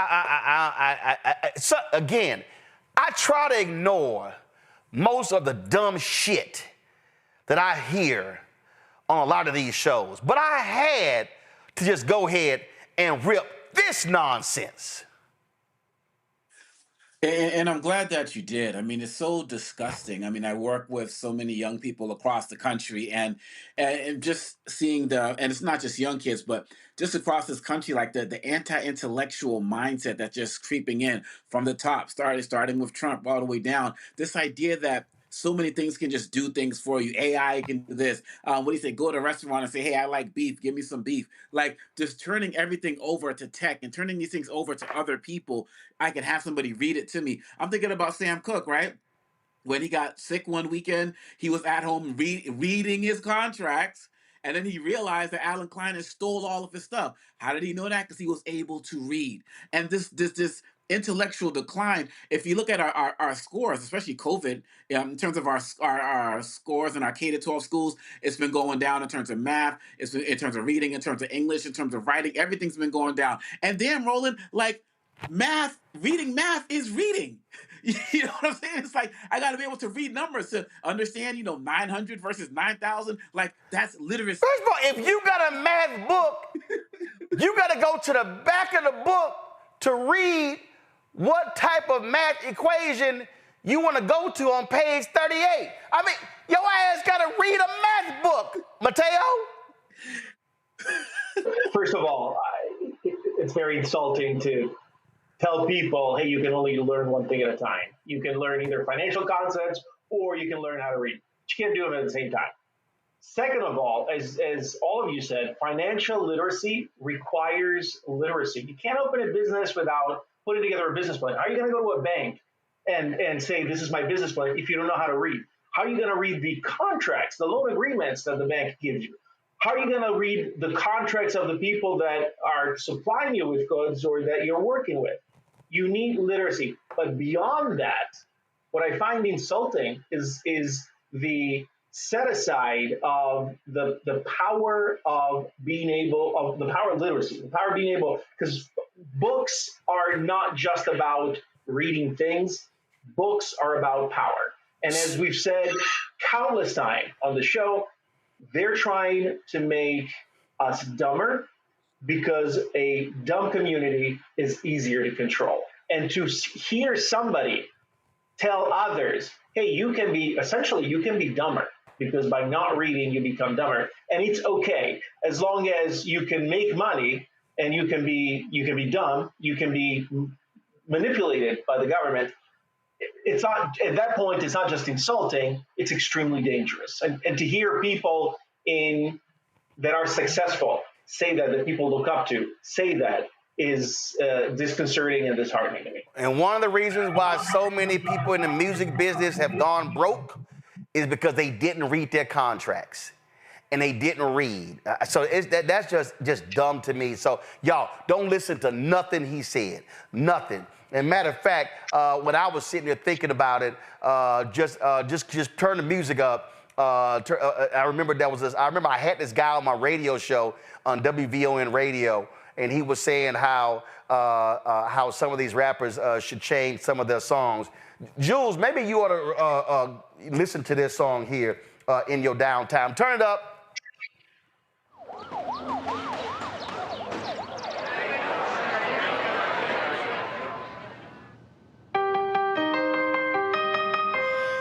so again, I try to ignore most of the dumb shit that I hear on a lot of these shows, but I had to just go ahead and rip this nonsense. And I'm glad that you did. I mean, it's so disgusting. I mean, I work with so many young people across the country, and just seeing and it's not just young kids, but just across this country, like the anti-intellectual mindset that's just creeping in from the top, starting with Trump all the way down. This idea that so many things can just do things for you. AI can do this. What do you say? Go to a restaurant and say, hey, I like beef. Give me some beef. Like just turning everything over to tech and turning these things over to other people. I can have somebody read it to me. I'm thinking about Sam Cooke, right? When he got sick one weekend, he was at home reading his contracts. And then he realized that Alan Klein had stole all of his stuff. How did he know that? Because he was able to read. And this intellectual decline, if you look at our scores, especially COVID, in terms of our scores in our K-12 schools, it's been going down in terms of math, in terms of reading, in terms of English, in terms of writing, everything's been going down. And damn, Roland, like reading math is reading. You know what I'm saying? It's like, I got to be able to read numbers to understand, 900 versus 9,000. Like, that's literacy. First of all, if you got a math book, you got to go to the back of the book to read what type of math equation you want to go to on page 38. I mean, your ass got to read a math book, Mateo. First of all, it's very insulting to tell people, hey, you can only learn one thing at a time. You can learn either financial concepts or you can learn how to read. You can't do them at the same time. Second of all, as all of you said, financial literacy requires literacy. You can't open a business without putting together a business plan. How are you going to go to a bank and say, this is my business plan, if you don't know how to read? How are you going to read the contracts, the loan agreements that the bank gives you? How are you going to read the contracts of the people that are supplying you with goods or that you're working with? You need literacy. But beyond that, what I find insulting is the set aside of the power of being able, of the power of literacy, the power of being able, because books are not just about reading things, books are about power. And as we've said countless times on the show, they're trying to make us dumber because a dumb community is easier to control. And to hear somebody tell others, hey, you can be dumber because by not reading, you become dumber. And it's okay, as long as you can make money and you can be dumb, you can be manipulated by the government. It's not, at that point, it's not just insulting, it's extremely dangerous. And to hear people that are successful say that people look up to, say that, is disconcerting and disheartening to me. And one of the reasons why so many people in the music business have gone broke is because they didn't read their contracts. And they didn't read. So that's just dumb to me. So y'all, don't listen to nothing he said. Nothing. And matter of fact, when I was sitting there thinking about it, just turn the music up. I remember I had this guy on my radio show on WVON radio, and he was saying how some of these rappers should change some of their songs. Jules, maybe you ought to listen to this song here in your downtime. Turn it up.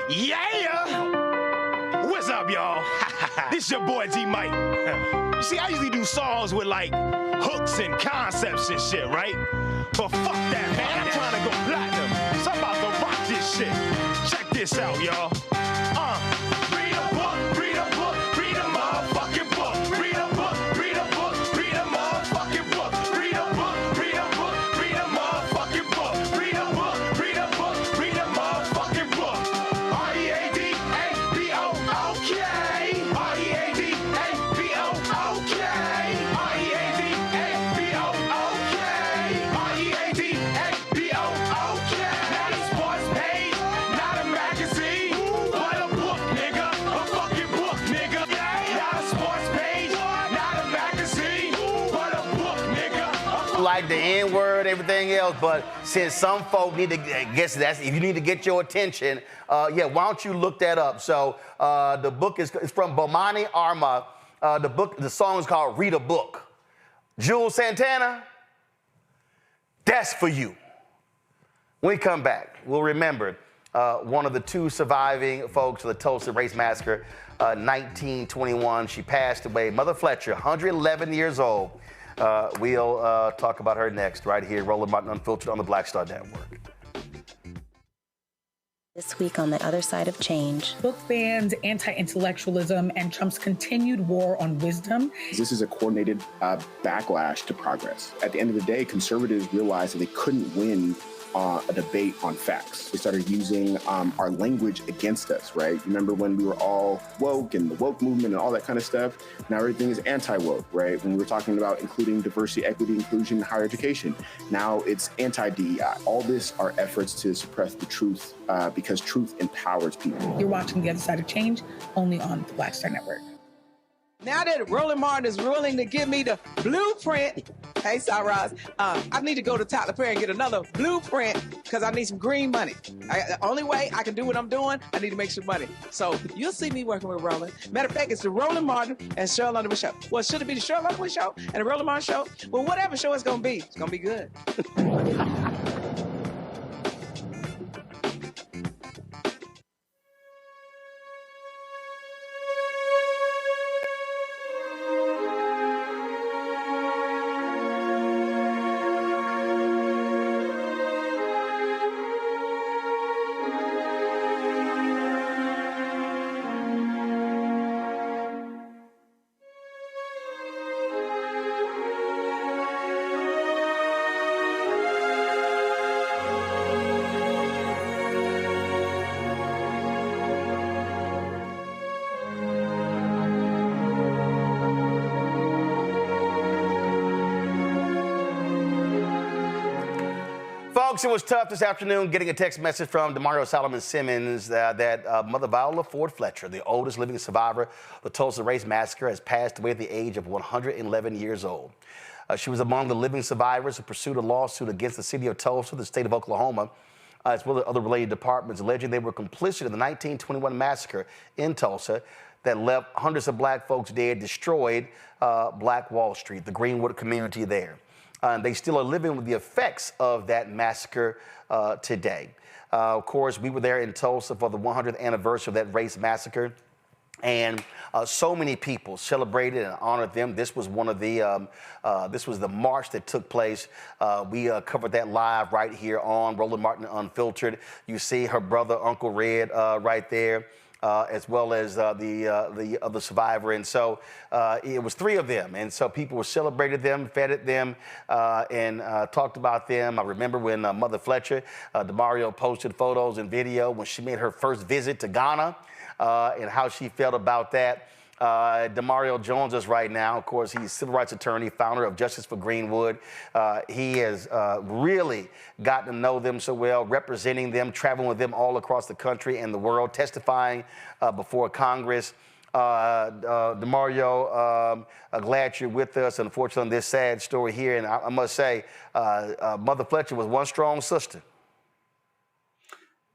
Yeah! What's up, y'all? This your boy D Mike. You see, I usually do songs with like hooks and concepts and shit, right? But fuck that, man. I'm trying to go platinum. So I'm about to rock this shit. Check this out, y'all. Read a book, read a book, read a motherfucking book. Read a book, read a book, read a motherfucking book. Read a book, read a book, read a motherfucking book. Read a book, read a book, read a motherfucking book. R-E-A-D-A-B-O-O-K. R-E-A-D-A-B-O-O-K. R-E-A-D-A-B-O-O-K. R-E-A-D-A-B-O-O-K. Not a sports page, not a magazine, but a book, nigga. A fucking book, nigga. Not a sports page, not a magazine, but a book, nigga. Like the N-word, everything else, but since some folk need to guess that's if you need to get your attention, why don't you look that up? So the book is from Bomani Arma. The song is called "Read a Book." Jules Santana, that's for you. When we come back, we'll remember one of the two surviving folks of the Tulsa Race Massacre, 1921. She passed away. Mother Fletcher, 111 years old. We'll talk about her next, right here, Roland Martin Unfiltered on the Black Star Network. This week on the other side of change. Book bans, anti-intellectualism, and Trump's continued war on wisdom. This is a coordinated backlash to progress. At the end of the day, conservatives realized that they couldn't win a debate on facts. They started using our language against us, right? Remember when we were all woke and the woke movement and all that kind of stuff? Now everything is anti-woke, right? When we were talking about including diversity, equity, inclusion, and higher education, now it's anti-DEI. All this are efforts to suppress the truth because truth empowers people. You're watching The Other Side of Change only on the Black Star Network. Now that Roland Martin is willing to give me the blueprint, hey, Cyrus, I need to go to Tyler Perry and get another blueprint because I need some green money. The only way I can do what I'm doing, I need to make some money. So you'll see me working with Roland. Matter of fact, it's the Roland Martin and Cheryl Underwood show. Well, should it be the Cheryl Underwood show and the Roland Martin show? Well, whatever show it's going to be good. Folks, it was tough this afternoon getting a text message from Demario Solomon Simmons that Mother Viola Ford Fletcher, the oldest living survivor of the Tulsa Race Massacre, has passed away at the age of 111 years old. She was among the living survivors who pursued a lawsuit against the city of Tulsa, the state of Oklahoma, as well as other related departments, alleging they were complicit in the 1921 massacre in Tulsa that left hundreds of black folks dead, destroyed Black Wall Street, the Greenwood community there. They still are living with the effects of that massacre today. Of course, we were there in Tulsa for the 100th anniversary of that race massacre. And so many people celebrated and honored them. This was one of the, this was the march that took place. We covered that live right here on Roland Martin Unfiltered. You see her brother, Uncle Red, right there. As well as the other survivor. And so it was three of them. And so people were celebrated them, feted them, and talked about them. I remember when Mother Fletcher, Demario posted photos and video when she made her first visit to Ghana and how she felt about that. Demario joins us right now. Of course, he's a civil rights attorney, founder of Justice for Greenwood. He has really gotten to know them so well, representing them, traveling with them all across the country and the world, testifying before Congress. Demario, glad you're with us. Unfortunately, on this sad story here, and I must say, Mother Fletcher was one strong sister.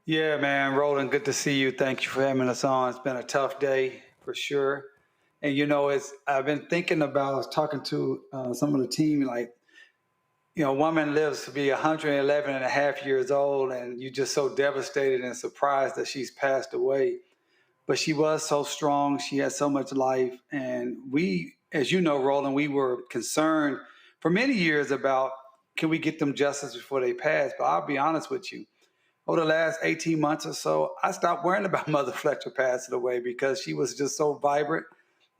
Yeah, man, Roland, good to see you. Thank you for having us on. It's been a tough day for sure. And, you know, I've been thinking about, I was talking to some of the team, like, you know, a woman lives to be 111 and a half years old, and you're just so devastated and surprised that she's passed away. But she was so strong. She had so much life. And we, as you know, Roland, we were concerned for many years about, can we get them justice before they pass? But I'll be honest with you. Over the last 18 months or so, I stopped worrying about Mother Fletcher passing away because she was just so vibrant.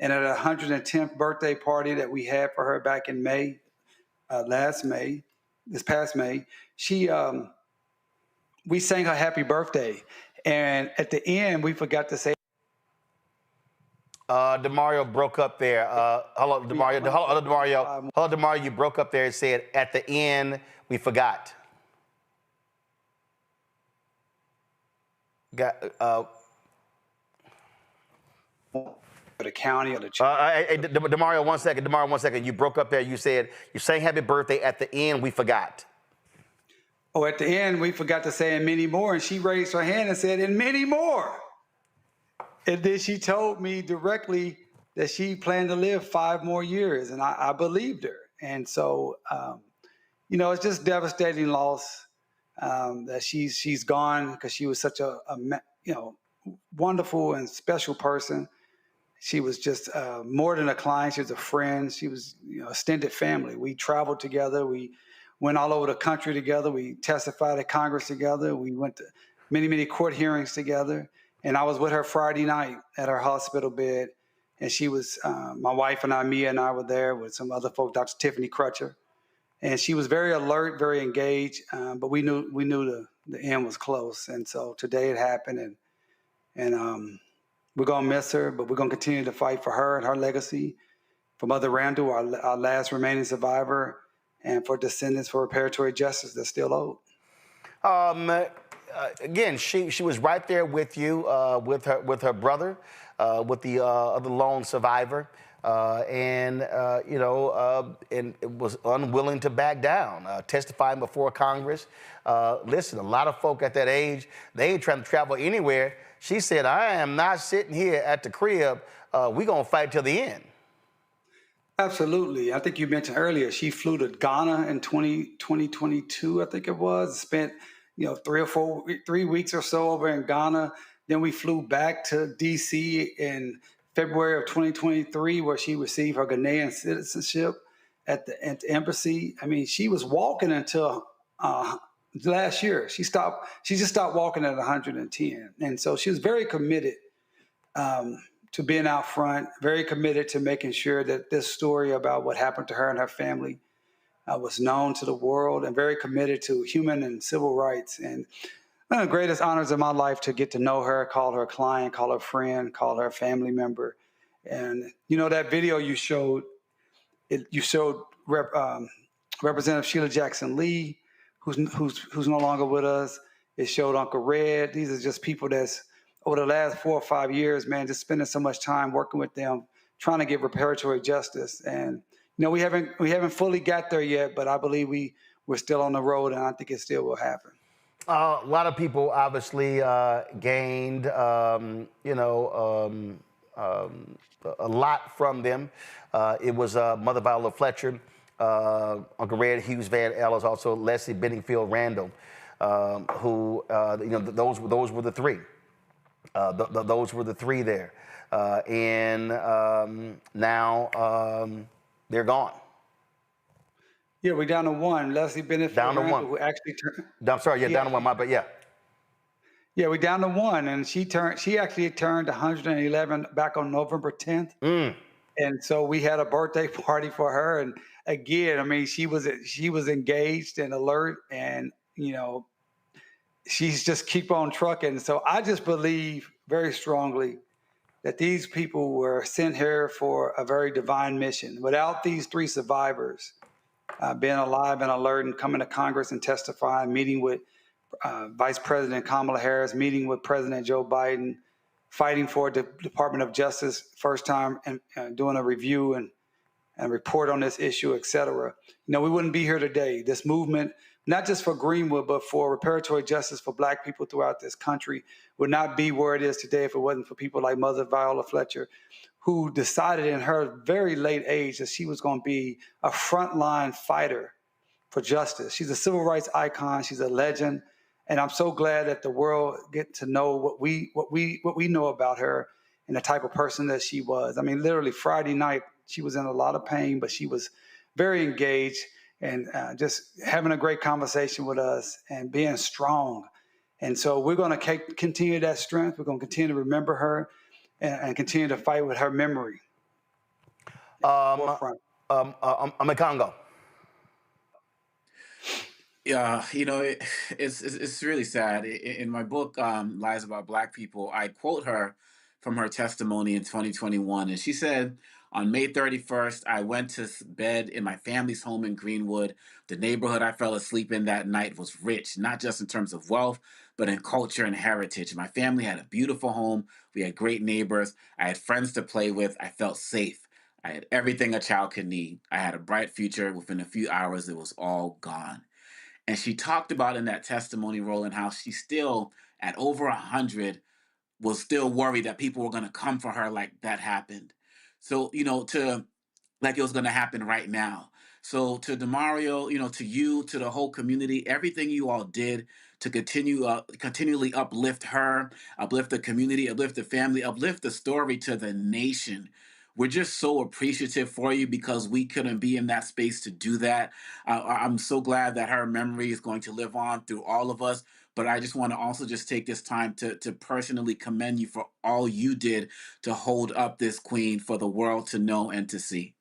And at a 110th birthday party that we had for her back in May, this past May, we sang her happy birthday. And at the end, we forgot to say. Demario broke up there. Hello, Demario. Hello, Demario. Hello, Demario. You broke up there and said, at the end, we forgot. The county or the Demario, 1 second. Demario, 1 second. You broke up there. You said, you sang happy birthday. At the end, we forgot. Oh, at the end, we forgot to say and many more. And she raised her hand and said, and many more. And then she told me directly that she planned to live 5 more years. And I believed her. And so, you know, it's just devastating loss that she's gone, because she was such a you know, wonderful and special person. She was just more than a client. She was a friend. She was, you know, extended family. We traveled together. We went all over the country together. We testified at Congress together. We went to many, many court hearings together. And I was with her Friday night at her hospital bed. And she was, my wife and I, Mia and I were there with some other folk, Dr. Tiffany Crutcher. And she was very alert, very engaged. But we knew the end was close. And so today it happened. And we're going to miss her, but we're going to continue to fight for her and her legacy, for Mother Randall, our last remaining survivor, and for descendants for reparatory justice that's still owed. Again, she was right there with you, with her brother, with the other lone survivor, and it was unwilling to back down, testifying before Congress. Listen, a lot of folk at that age, they ain't trying to travel anywhere. She said, I am not sitting here at the crib. We're going to fight till the end. Absolutely. I think you mentioned earlier, she flew to Ghana in 2022, I think it was. Spent, 3 weeks or so over in Ghana. Then we flew back to D.C. in February of 2023, where she received her Ghanaian citizenship at the embassy. I mean, she was walking until last year. She just stopped walking at 110. And so she was very committed to being out front, very committed to making sure that this story about what happened to her and her family was known to the world, and very committed to human and civil rights. And one of the greatest honors of my life to get to know her, call her client, call her friend, call her family member. And, that video you showed, Representative Sheila Jackson Lee, who's no longer with us. It showed Uncle Red. These are just people that's over the last 4 or 5 years, man, just spending so much time working with them, trying to get reparatory justice. And we haven't fully got there yet, but I believe we're still on the road, and I think it still will happen. A lot of people obviously gained, a lot from them. It was Mother Viola Fletcher, Uncle Red Hughes Van Ellis, also Leslie Benningfield Randall, who, those were the three. Those were the three there. And now they're gone. Yeah, we're down to one. Leslie Benningfield down to Randall, one. who actually turned. I'm sorry, down to one, but yeah. Yeah, we're down to one, and she actually turned 111 back on November 10th. And so we had a birthday party for her. And again, I mean, she was engaged and alert, and she's just keep on trucking. So I just believe very strongly that these people were sent here for a very divine mission. Without these three survivors being alive and alert and coming to Congress and testifying, meeting with Vice President Kamala Harris, meeting with President Joe Biden, fighting for the Department of Justice first time, and doing a review and report on this issue, et cetera. We wouldn't be here today. This movement, not just for Greenwood, but for reparatory justice for Black people throughout this country, would not be where it is today if it wasn't for people like Mother Viola Fletcher, who decided in her very late age that she was going to be a frontline fighter for justice. She's a civil rights icon. She's a legend. And I'm so glad that the world get to know what we know about her and the type of person that she was. I mean, literally Friday night, she was in a lot of pain, but she was very engaged and just having a great conversation with us and being strong. And so we're going to continue that strength. We're going to continue to remember her and continue to fight with her memory. Congo. Yeah, it's really sad. In my book, Lies About Black People, I quote her from her testimony in 2021. And she said, on May 31st, I went to bed in my family's home in Greenwood. The neighborhood I fell asleep in that night was rich, not just in terms of wealth, but in culture and heritage. My family had a beautiful home. We had great neighbors. I had friends to play with. I felt safe. I had everything a child could need. I had a bright future. Within a few hours, it was all gone. And she talked about in that testimony, Roland, how she still, at over 100, was still worried that people were going to come for her like that happened. So, like it was going to happen right now. So to DeMario, to you, to the whole community, everything you all did to continually uplift her, uplift the community, uplift the family, uplift the story to the nation. We're just so appreciative for you because we couldn't be in that space to do that. I'm so glad that her memory is going to live on through all of us. But I just want to also just take this time to personally commend you for all you did to hold up this queen for the world to know and to see.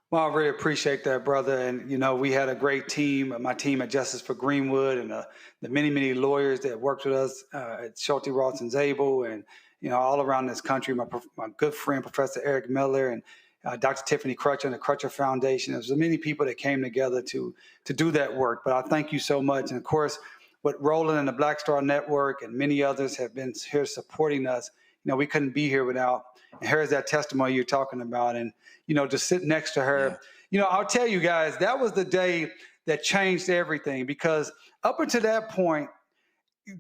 Well, I really appreciate that, brother. And, we had a great team, my team at Justice for Greenwood, and the many, many lawyers that worked with us at Schulte, Ross, and Zabel, and, all around this country, my good friend, Professor Eric Miller, and Dr. Tiffany Crutcher and the Crutcher Foundation. There's many people that came together to do that work. But I thank you so much. And, of course, what Roland and the Black Star Network and many others have been here supporting us. We couldn't be here without. And here's that testimony you're talking about. And, to sit next to her, I'll tell you guys, that was the day that changed everything, because up until that point,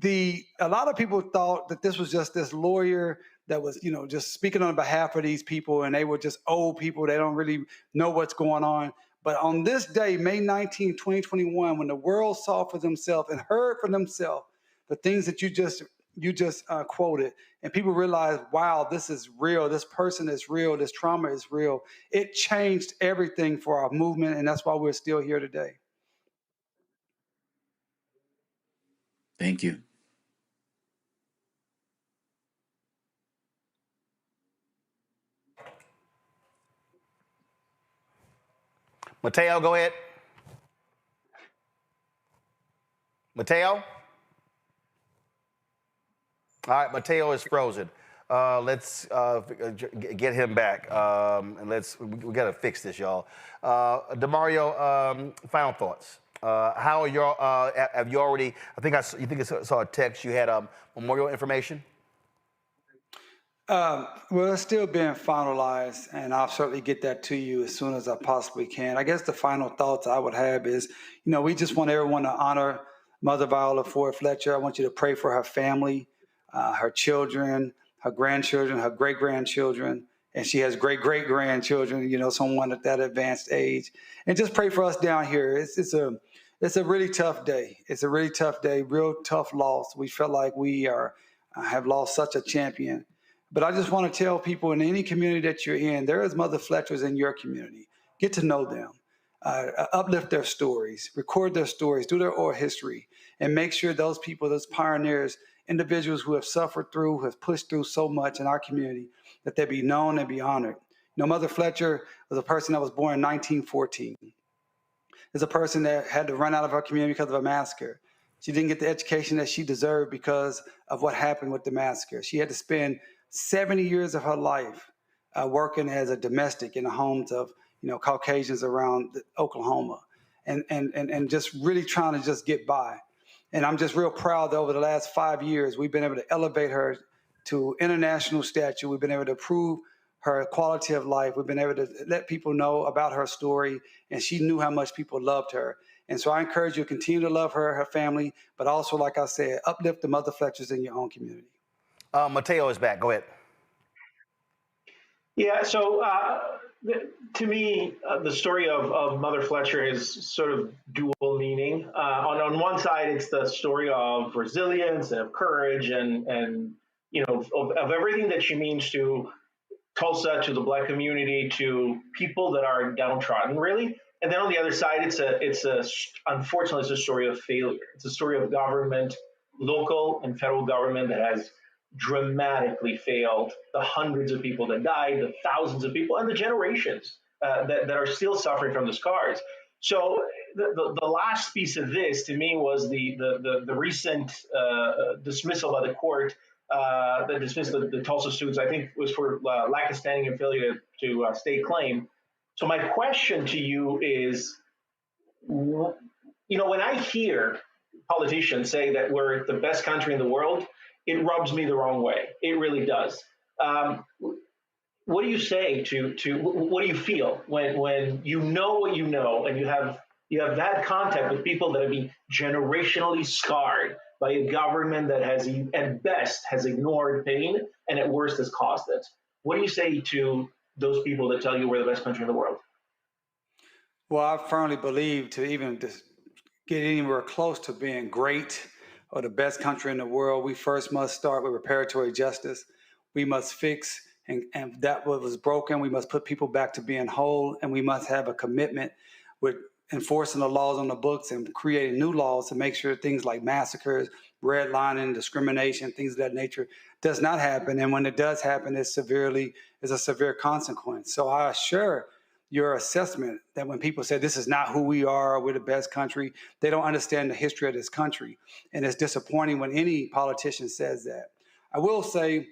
a lot of people thought that this was just this lawyer that was, just speaking on behalf of these people, and they were just old people. They don't really know what's going on. But on this day, May 19, 2021, when the world saw for themselves and heard for themselves the things that you just quoted, and people realized, wow, this is real. This person is real. This trauma is real. It changed everything for our movement, and that's why we're still here today. Thank you. Mateo, go ahead. Mateo? All right, Mateo is frozen. Let's get him back, and we got to fix this, y'all. DeMario, final thoughts. How are your, have you already, you think I saw a text, you had memorial information? Well, it's still being finalized, and I'll certainly get that to you as soon as I possibly can. I guess the final thoughts I would have is, we just want everyone to honor Mother Viola Ford Fletcher. I want you to pray for her family, her children, her grandchildren, her great-grandchildren, and she has great-great-grandchildren, someone at that advanced age. And just pray for us down here. It's a really tough day. It's a really tough day, real tough loss. We felt like we have lost such a champion. But I just want to tell people in any community that you're in, there is Mother Fletchers in your community. Get to know them, uplift their stories, record their stories, do their oral history, and make sure those people, those pioneers, individuals who have suffered through, who have pushed through so much in our community, that they be known and be honored. Mother Fletcher was a person that was born in 1914. Is a person that had to run out of her community because of a massacre. She didn't get the education that she deserved because of what happened with the massacre. She had to spend 70 years of her life working as a domestic in the homes of Caucasians around Oklahoma, and just really trying to just get by. And I'm just real proud that over the last 5 years we've been able to elevate her to international stature. We've been able to improve her quality of life. We've been able to let people know about her story, and she knew how much people loved her. And so I encourage you to continue to love her, her family, but also, like I said, uplift the Mother Fletchers in your own community. Mateo is back. Go ahead. Yeah, so to me, the story of Mother Fletcher has sort of dual meaning. On one side, it's the story of resilience and of courage and of everything that she means to Tulsa, to the Black community, to people that are downtrodden, really. And then on the other side, unfortunately, it's a story of failure. It's a story of government, local and federal government, that has dramatically failed the hundreds of people that died, the thousands of people, and the generations that are still suffering from the scars. So the last piece of this, to me, was the recent dismissal by the court that dismissed the Tulsa students. I think it was for lack of standing and failure to state claim. So my question to you is, when I hear politicians say that we're the best country in the world, it rubs me the wrong way. It really does. What do you say what do you feel when you know what you know, and you have had contact with people that have been generationally scarred by a government that has, at best, has ignored pain and at worst has caused it? What do you say to those people that tell you we're the best country in the world? Well, I firmly believe to even get anywhere close to being great or the best country in the world, we first must start with reparatory justice. We must fix and that what was broken. We must put people back to being whole, and we must have a commitment with enforcing the laws on the books and creating new laws to make sure things like massacres, redlining, discrimination, things of that nature does not happen. And when it does happen, it's a severe consequence. So I assure your assessment that when people say this is not who we are, we're the best country, they don't understand the history of this country. And it's disappointing when any politician says that. I will say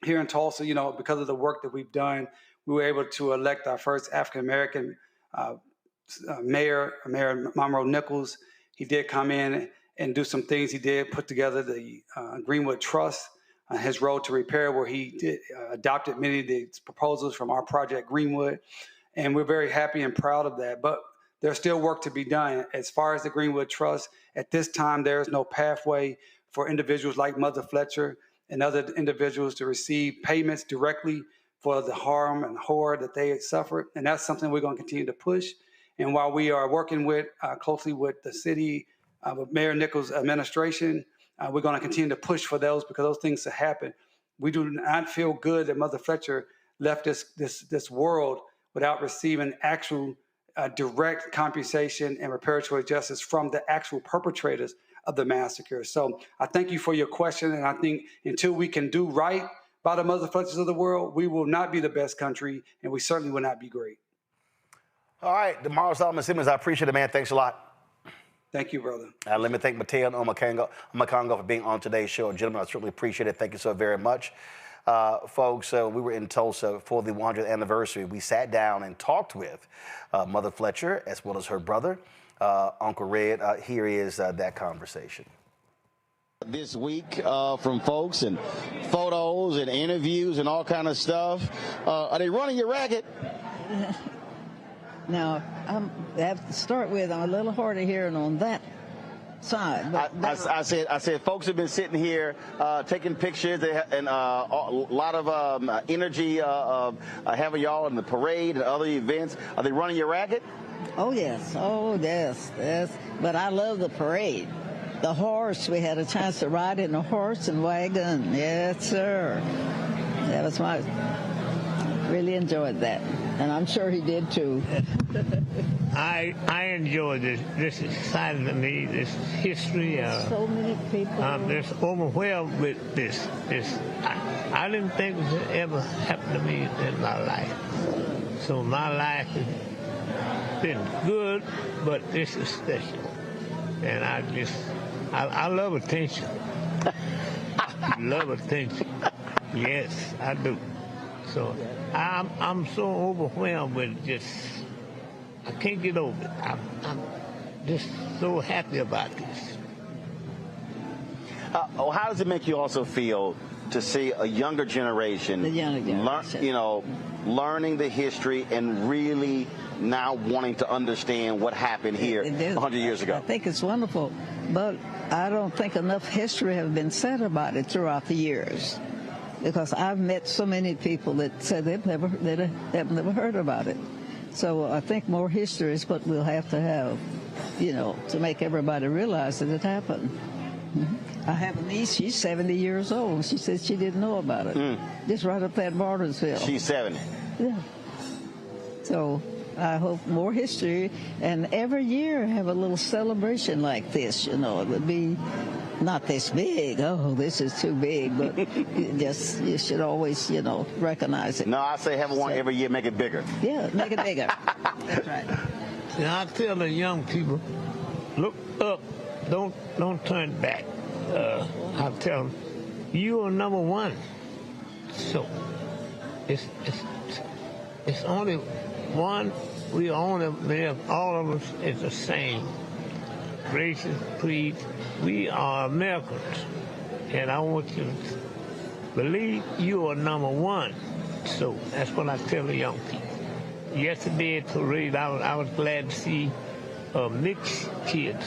here in Tulsa, because of the work that we've done, we were able to elect our first African-American Mayor Monroe Nichols. He did come in and do some things. He did put together the Greenwood Trust, his road to repair, where he did adopted many of the proposals from our project Greenwood. And we're very happy and proud of that. But there's still work to be done. As far as the Greenwood Trust, at this time, there is no pathway for individuals like Mother Fletcher and other individuals to receive payments directly for the harm and horror that they had suffered. And that's something we're going to continue to push. And while we are working closely with the city, with Mayor Nichols' administration, we're going to continue to push for those, because those things to happen. We do not feel good that Mother Fletcher left this world without receiving actual direct compensation and reparatory justice from the actual perpetrators of the massacre. So I thank you for your question, and I think until we can do right by the Mother Fletchers of the world, we will not be the best country, and we certainly will not be great. All right, DeMario Solomon Simmons, I appreciate it, man. Thanks a lot. Thank you, brother. Let me thank Mateo and Omakongo for being on today's show. Gentlemen, I certainly appreciate it. Thank you so very much. Folks, we were in Tulsa for the 100th anniversary. We sat down and talked with Mother Fletcher, as well as her brother, Uncle Red, here is that conversation. This week from folks and photos and interviews and all kind of stuff. Are they running your racket? Now, I have to start with, I'm a little hard of hearing on that side. But I said folks have been sitting here taking pictures and a lot of energy having y'all in the parade and other events. Are they running your racket? Oh, yes. Oh, yes. Yes. But I love the parade. The horse, we had a chance to ride in a horse and wagon. Yes, sir. That was really enjoyed that. And I'm sure he did too. I enjoy this. This is exciting to me. This history. So many people. I'm just overwhelmed with this. I didn't think it would ever happen to me in my life. So my life has been good, but this is special. And I love attention. Love attention. Yes, I do. So I'm so overwhelmed with just, I can't get over it. I'm just so happy about this. How does it make you also feel to see a younger generation, learning the history and really now wanting to understand what happened here 100 years ago? I think it's wonderful, but I don't think enough history has been said about it throughout the years. Because I've met so many people that said they've never heard about it. So I think more history is what we'll have to have, to make everybody realize that it happened. I have a niece, she's 70 years old. She says she didn't know about it. Just right up there at Bartersville. She's 70. Yeah. So I hope more history, and every year have a little celebration like this. It would be not this big. Oh, this is too big, but you should always, recognize it. No, I say have one every year, make it bigger. Yeah, make it bigger. That's right. Now I tell the young people, look up, don't turn back. I tell them, you are number one. So it's only one. We only live. All of us is the same. Races, creed. We are Americans, and I want you to believe you are number one. So that's what I tell the young people. Yesterday at parade, I was glad to see mixed kids,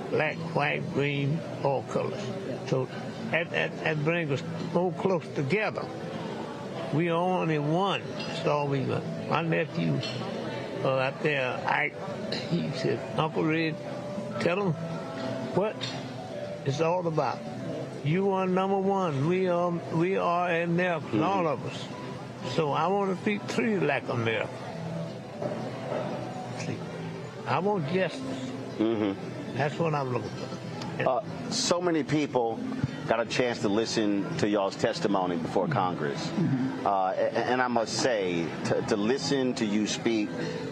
black, white, green, all colors. So that brings us more close together. We are only one. That's all we got. My nephew out there, he said, Uncle Red, tell him what it's all about. You are number one. We are Americans, all of us. So I want to be treated like America. See, I want justice. That's what I'm looking for. So many people got a chance to listen to y'all's testimony before Congress. And I must say, to listen to you speak,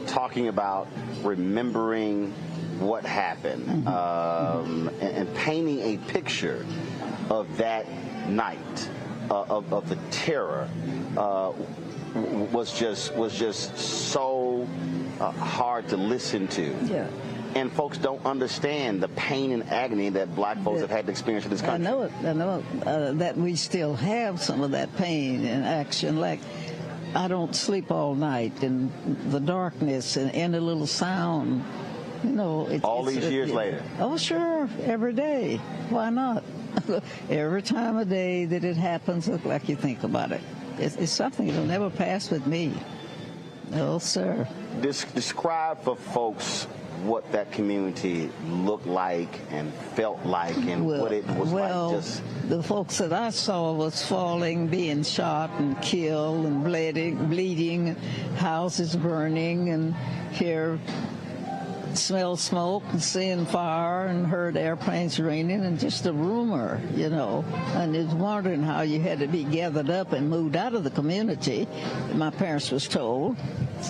talking about remembering what happened and painting a picture of that night, of the terror, was just so hard to listen to. Yeah. And folks don't understand the pain and agony that black folks have had to experience in this country. I know that we still have some of that pain and action. Like, I don't sleep all night, and the darkness and any little sound, all these years later. Oh, sure, every day. Why not? Every time of day that it happens, look like you think about it. It's something that'll never pass with me. No, sir. Describe for folks what that community looked like and felt like and what it was like. The folks that I saw was falling, being shot and killed and bleeding, houses burning, and smell smoke and seeing fire and heard airplanes raining, and just a rumor, and it's wondering how you had to be gathered up and moved out of the community, my parents was told,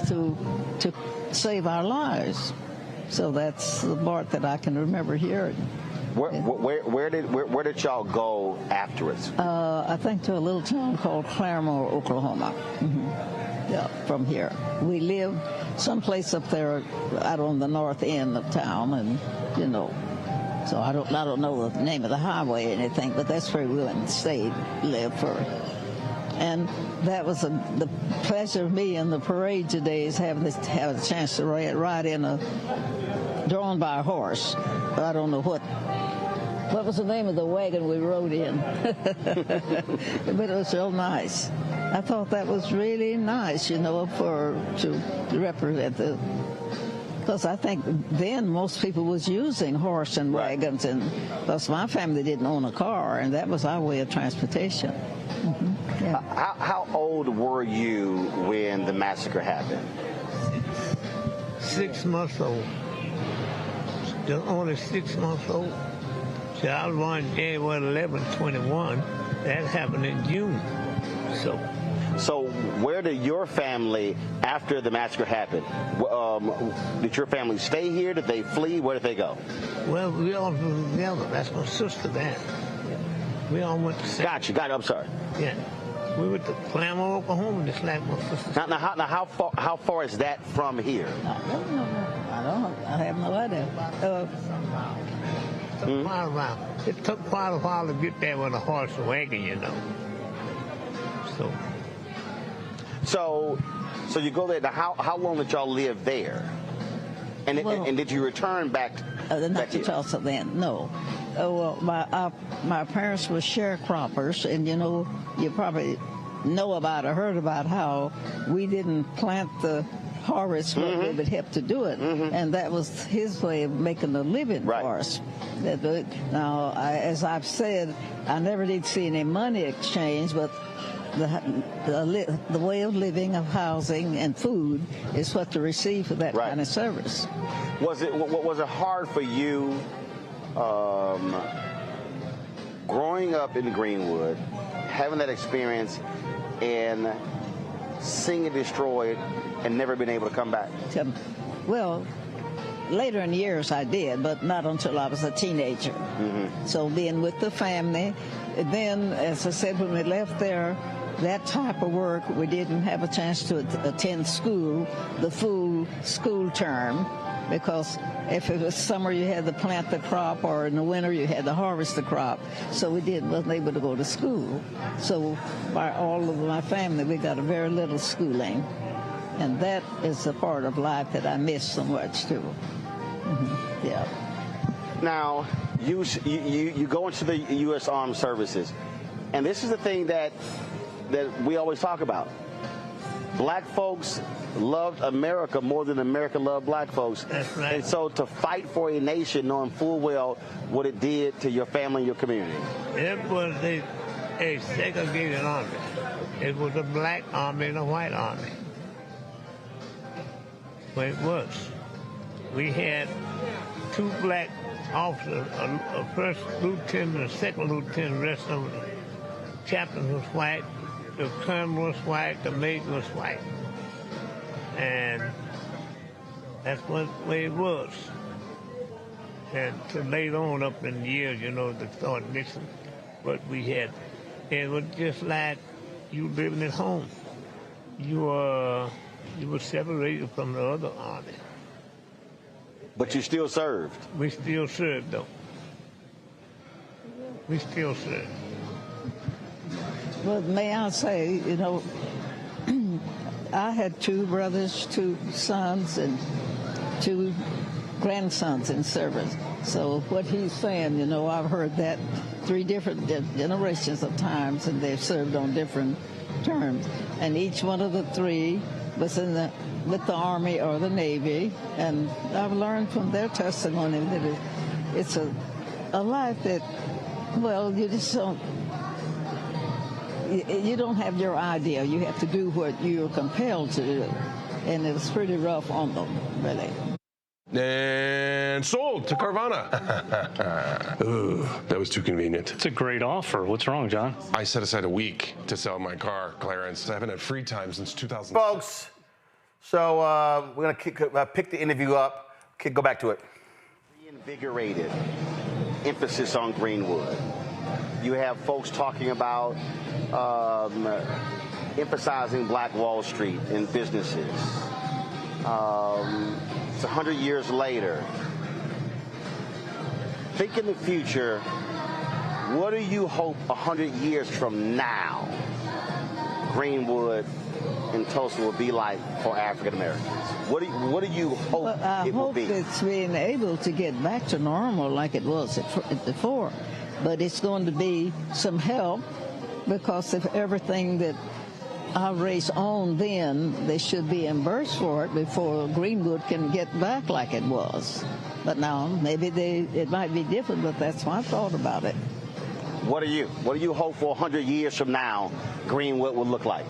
to save our lives. So that's the part that I can remember hearing. Where did y'all go afterwards? I think to a little town called Claremore, Oklahoma. Yeah, from here. We live someplace up there out on the north end of town, and you know, so I don't know the name of the highway or anything, but that's where we went and stayed, lived for. And that was the pleasure of me in the parade today is have a chance to ride in drawn by a horse. I don't know what was the name of the wagon we rode in, but it was real nice. I thought that was really nice, you know, to represent because I think then most people was using horse and wagons, and because my family didn't own a car, and that was our way of transportation. Mm-hmm. Yeah. How old were you when the massacre happened? 6 months old. Just only 6 months old. So I was born January 11, 21. That happened in June. So where did your family, after the massacre happened, did your family stay here? Did they flee? Where did they go? Well, we all were together. That's my sister there. We all went to Got you. I'm sorry. Yeah. We went to Claremore, Oklahoma, just like my sister. Now how far is that from here? I don't know. I have no idea. Quite a while. It took quite a while to get there with a horse and wagon, you know. So you go there. Now, how long did y'all live there? And did you return back? Not to Tulsa then. No. Well, my parents were sharecroppers, and you know, you probably know about or heard about how we didn't plant the harvest, but we would help to do it, and that was his way of making a living for us. Now, as I've said, I never did see any money exchange, but the way of living, of housing and food is what to receive for that kind of service. Was it hard for you growing up in Greenwood, having that experience, and seeing it destroyed and never been able to come back? Well, later in years I did, but not until I was a teenager. So being with the family, and then, as I said, when we left there, that type of work, we didn't have a chance to attend school, the full school term, because if it was summer, you had to plant the crop, or in the winter, you had to harvest the crop. So we wasn't able to go to school. So by all of my family, we got a very little schooling. And that is the part of life that I miss so much, too. Yeah. Now, you go into the U.S. Armed Services, and this is the thing that we always talk about. Black folks loved America more than America loved black folks. That's right. And so to fight for a nation knowing full well what it did to your family and your community. It was a segregated army. It was a black army and a white army. Well, it was. We had 2 black officers, a first lieutenant and a second lieutenant. The rest of the captain was white, the colonel was white, the major was white. And that's what the way it was. And to later on up in the years, you know, they started mixing what we had. It was just like you living at home. You were separated from the other army. But you still served. We still served, though. We still served. Well, may I say, you know, I had 2 brothers, 2 sons, and 2 grandsons in service. So what he's saying, you know, I've heard that 3 different generations of times, and they've served on different terms. And each one of the 3 was with the Army or the Navy, and I've learned from their testimony that it's a life that, well, you just don't. You don't have your idea. You have to do what you're compelled to do. And it was pretty rough on them, really. And sold to Carvana. Ooh, that was too convenient. It's a great offer. What's wrong, John? I set aside a week to sell my car, Clarence. I haven't had free time since 2000. Folks, so we're going to pick the interview up. Go back to it. Reinvigorated emphasis on Greenwood. You have folks talking about emphasizing Black Wall Street and businesses. It's 100 years later. Think in the future, what do you hope 100 years from now Greenwood and Tulsa will be like for African Americans? What do you hope it will be? I hope it's being able to get back to normal like it was before. But it's going to be some help because of everything that our race owned then, they should be reimbursed for it before Greenwood can get back like it was. But now, maybe it might be different, but that's my thought about it. What do you hope for 100 years from now Greenwood will look like?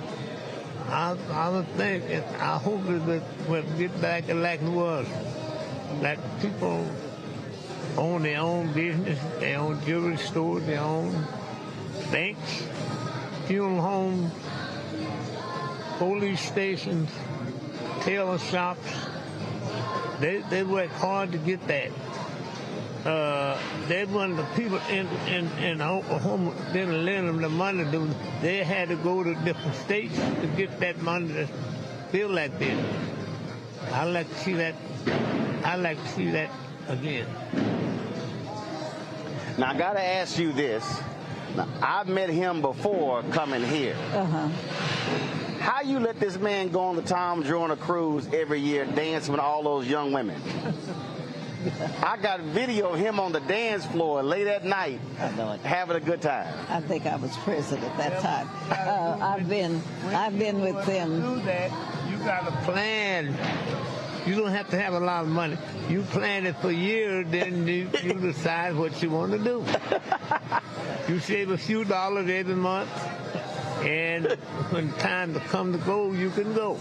I would think, I hope that we'll get back to like it was. That people own their own business, their own jewelry stores, their own banks, funeral homes, police stations, tailor shops. They work hard to get that. They wanted the people in Oklahoma didn't lend them the money. They had to go to different states to get that money to build that business. I'd like to see that. I'd like to see that again. Now I gotta ask you this. Now, I've met him before coming here. How you let this man go on the Tom Joyner cruise every year dancing with all those young women? I got video of him on the dance floor late at night having a good time. I think I was president at that time. I've been with them. To do that, you got to plan. You don't have to have a lot of money. You plan it for years, then you decide what you want to do. You save a few dollars every month, and when time to come to go, you can go.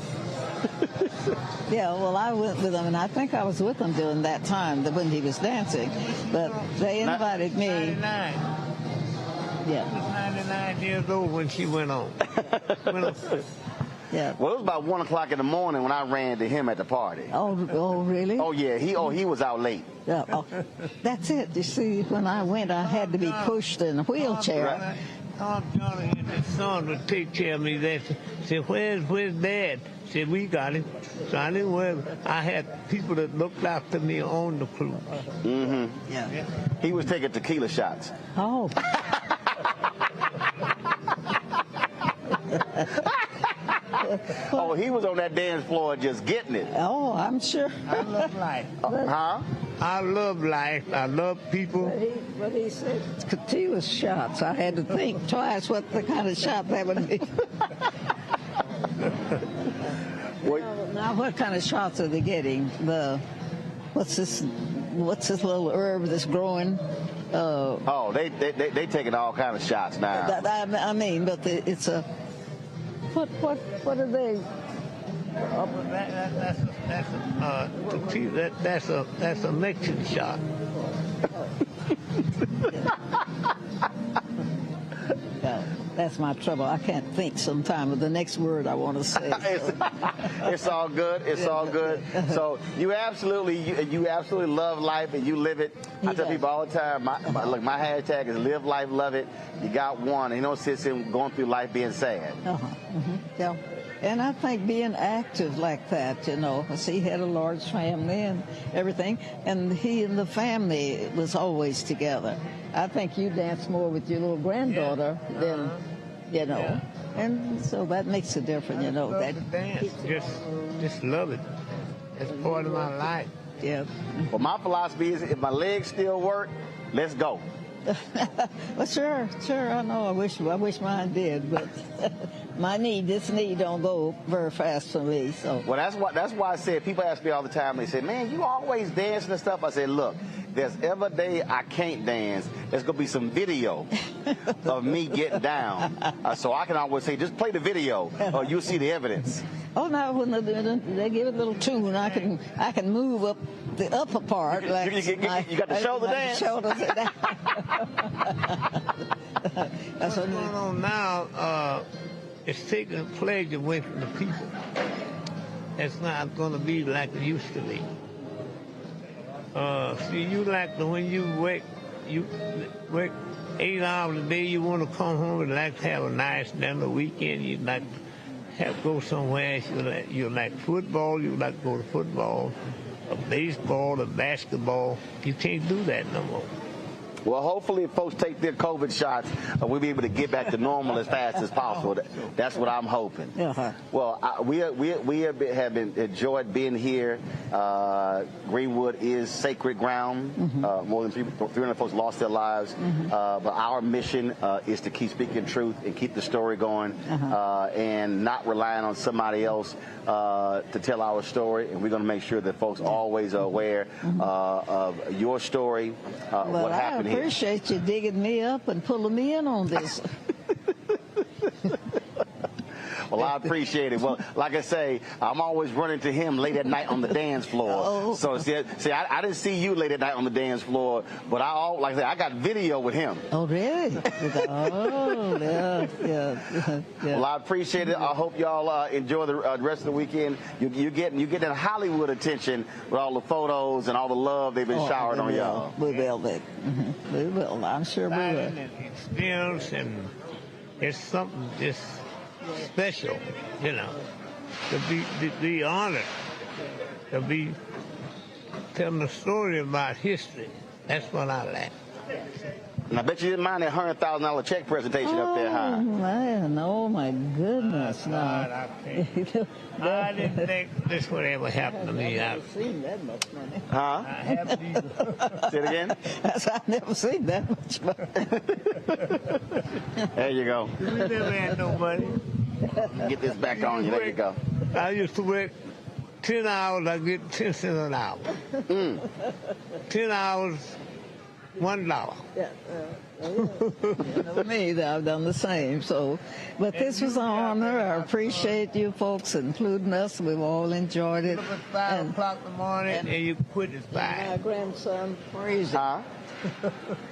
Yeah, well, I went with him, and I think I was with him during that time when he was dancing. But they invited me. 99. Yeah. She was 99 years old when she went on. Yeah. Well, it was about 1 o'clock in the morning when I ran to him at the party. Oh, really? Oh yeah, he was out late. Yeah. Oh, that's it. You see, when I went, I had to be pushed in a wheelchair. Right. Tom Joyner and his son would take care of me. They said, where's Dad? Said, we got him. So I didn't worry. I had people that looked after me on the cruise. Mm-hmm. Yeah. He was taking tequila shots. Oh. Oh, he was on that dance floor just getting it. Oh, I'm sure. I love life. Huh? I love life. I love people. But he said tequila shots. I had to think twice what the kind of shot that would be. Now, what kind of shots are they getting? What's this little herb that's growing? They taking all kind of shots now. I mean, but it's a what are they? That's a Mexican shot. That's my trouble. I can't think sometimes of the next word I want to say. It's all good. It's all good. So you absolutely love life and you live it. I tell people all the time, my hashtag is live life, love it. You got one. You don't sit going through life being sad. Yeah. And I think being active like that, he had a large family and everything, and he and the family was always together. I think you dance more with your little granddaughter than, and so that makes a difference, That dance, just love it. It's part of my life. Yeah. Well, my philosophy is if my legs still work, let's go. Well, sure. I know. I wish mine did, but this knee don't go very fast for me. So. Well, that's why I said people ask me all the time. They say, "Man, you always dancing and stuff." I said, "Look, if there's ever a day I can't dance, there's gonna be some video of me getting down, so I can always say, just play the video, or you'll see the evidence." Oh no! When they give it a little tune, I can move up the upper part. You got the shoulder dance. What's going on now? It's taking a plague away from the people. It's not going to be like it used to be. See, you like when you work 8 hours a day, you want to come home and like to have a nice dinner weekend. You like to go somewhere. You like football. You like to go to football, or baseball, or basketball. You can't do that no more. Well, hopefully, if folks take their COVID shots, we'll be able to get back to normal as fast as possible. That's what I'm hoping. Well, we have enjoyed being here. Greenwood is sacred ground. More than 300 folks lost their lives. But our mission is to keep speaking truth and keep the story going and not relying on somebody else to tell our story. And we're going to make sure that folks always are aware of your story, what happened here. I appreciate you digging me up and pulling me in on this. Well, I appreciate it. Well, like I say, I'm always running to him late at night on the dance floor. So see, I didn't see you late at night on the dance floor, but like I said, I got video with him. Oh, really? Oh, yeah. Well, I appreciate it. I hope y'all enjoy the rest of the weekend. You get that Hollywood attention with all the photos and all the love they've been showering on y'all. We will, we will. I'm sure we will. Experience, and it's something just special, you know, to be honored, to be telling a story about history. That's what I like. And I bet you didn't mind that $100,000 check presentation up there, huh? Man, oh my goodness, no. I didn't think this would ever happen to me. I've never seen that much money. Huh? Say it again? I've never seen that much money. There you go. We never had no money. Get this back on you. There you go. I used to work 10 hours, I get 10 cents an hour. 10 hours, $1. Yeah, you know me, I've done the same. So, but this was an honor. I appreciate you folks, including us. We've all enjoyed it. Up at 5 o'clock in the morning, and you quit at 5. My grandson, Freezy.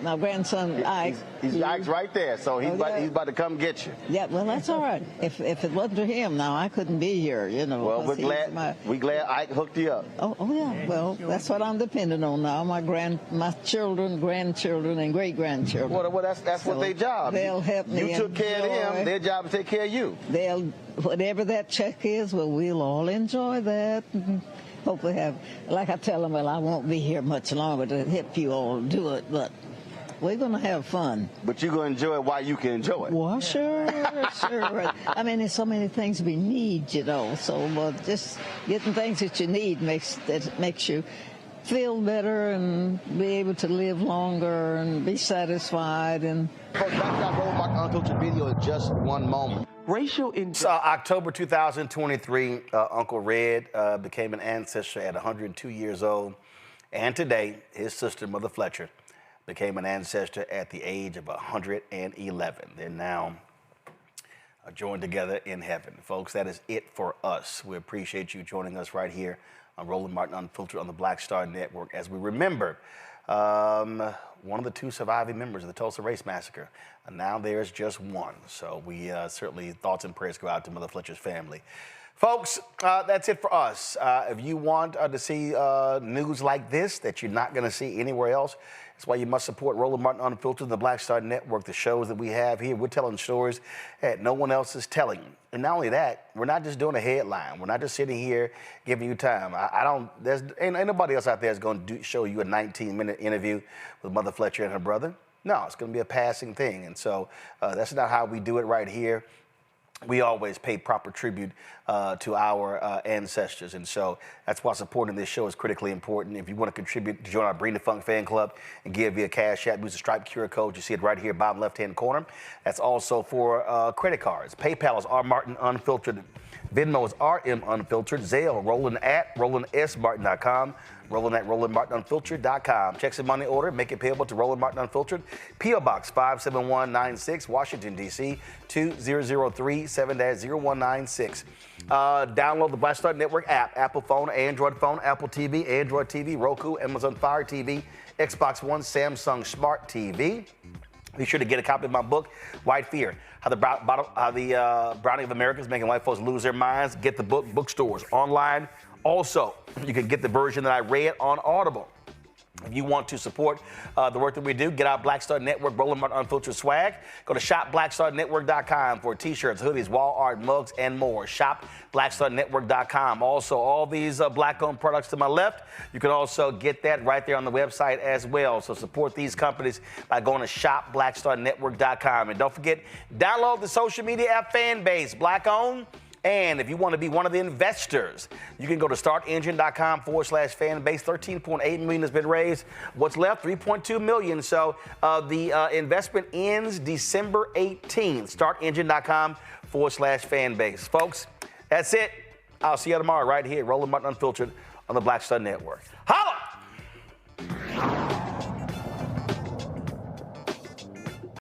My grandson, Ike. He's Ike's right there, so he's about to come get you. Yeah, well, that's all right. If it wasn't for him, now I couldn't be here, you know. Well, we're glad Ike hooked you up. Oh yeah. Well, that's what I'm depending on now. My children, grandchildren, and great-grandchildren. Well, that's what their job. They'll help me. You took care of them. Their job is to take care of you. Whatever that check is, well, we'll all enjoy that. Hopefully have, like I tell them, well, I won't be here much longer to help you all do it, but we're going to have fun. But you're going to enjoy it while you can enjoy it. Well, sure. I mean, there's so many things we need, you know, so just getting things that you need makes you feel better and be able to live longer and be satisfied. And Folks, back to our Roland Martin Unfiltered video in just one moment. October 2023, Uncle Red became an ancestor at 102 years old. And today, his sister, Mother Fletcher, became an ancestor at the age of 111. They're now joined together in heaven. Folks, that is it for us. We appreciate you joining us right here on Roland Martin Unfiltered on the Black Star Network as we remember one of the two surviving members of the Tulsa Race Massacre. And now there's just one. So we certainly, thoughts and prayers go out to Mother Fletcher's family. Folks, that's it for us. If you want to see news like this that you're not going to see anywhere else, that's why you must support Roland Martin Unfiltered, the Black Star Network, the shows that we have here. We're telling stories that no one else is telling. And not only that, we're not just doing a headline. We're not just sitting here giving you time. Ain't nobody else out there is going to show you a 19-minute interview with Mother Fletcher and her brother. No, it's going to be a passing thing. And so that's not how we do it right here. We always pay proper tribute to our ancestors. And so that's why supporting this show is critically important. If you want to contribute to join our Bring the Funk fan club and give via Cash App, use the Stripe QR code. You see it right here, bottom left-hand corner. That's also for credit cards. PayPal is R Martin Unfiltered. Venmo is RM Unfiltered. Zelle, Roland at RolandSMartin.com. Roland at RolandMartinUnfiltered.com. Checks and money order, make it payable to Roland Martin Unfiltered. P.O. Box 57196, Washington, D.C. 2003 7-0196. Download the Black Star Network app, Apple phone, Android phone, Apple TV, Android TV, Roku, Amazon Fire TV, Xbox One, Samsung Smart TV. Be sure to get a copy of my book, White Fear, How the Browning of America is Making White Folks Lose Their Minds. Get the book, bookstores, online. Also, you can get the version that I read on Audible. If you want to support the work that we do, get our Black Star Network Roland Martin Unfiltered swag. Go to shopblackstarnetwork.com for t-shirts, hoodies, wall art, mugs, and more. Shopblackstarnetwork.com. Also, all these black-owned products to my left, you can also get that right there on the website as well. So support these companies by going to shopblackstarnetwork.com. And don't forget, download the social media app Fanbase, black-owned. And if you want to be one of the investors, you can go to startengine.com/fanbase. 13.8 million has been raised. What's left? 3.2 million. So the investment ends December 18th. Startengine.com/fanbase. Folks, that's it. I'll see you tomorrow right here, Roland Martin Unfiltered on the Black Star Network.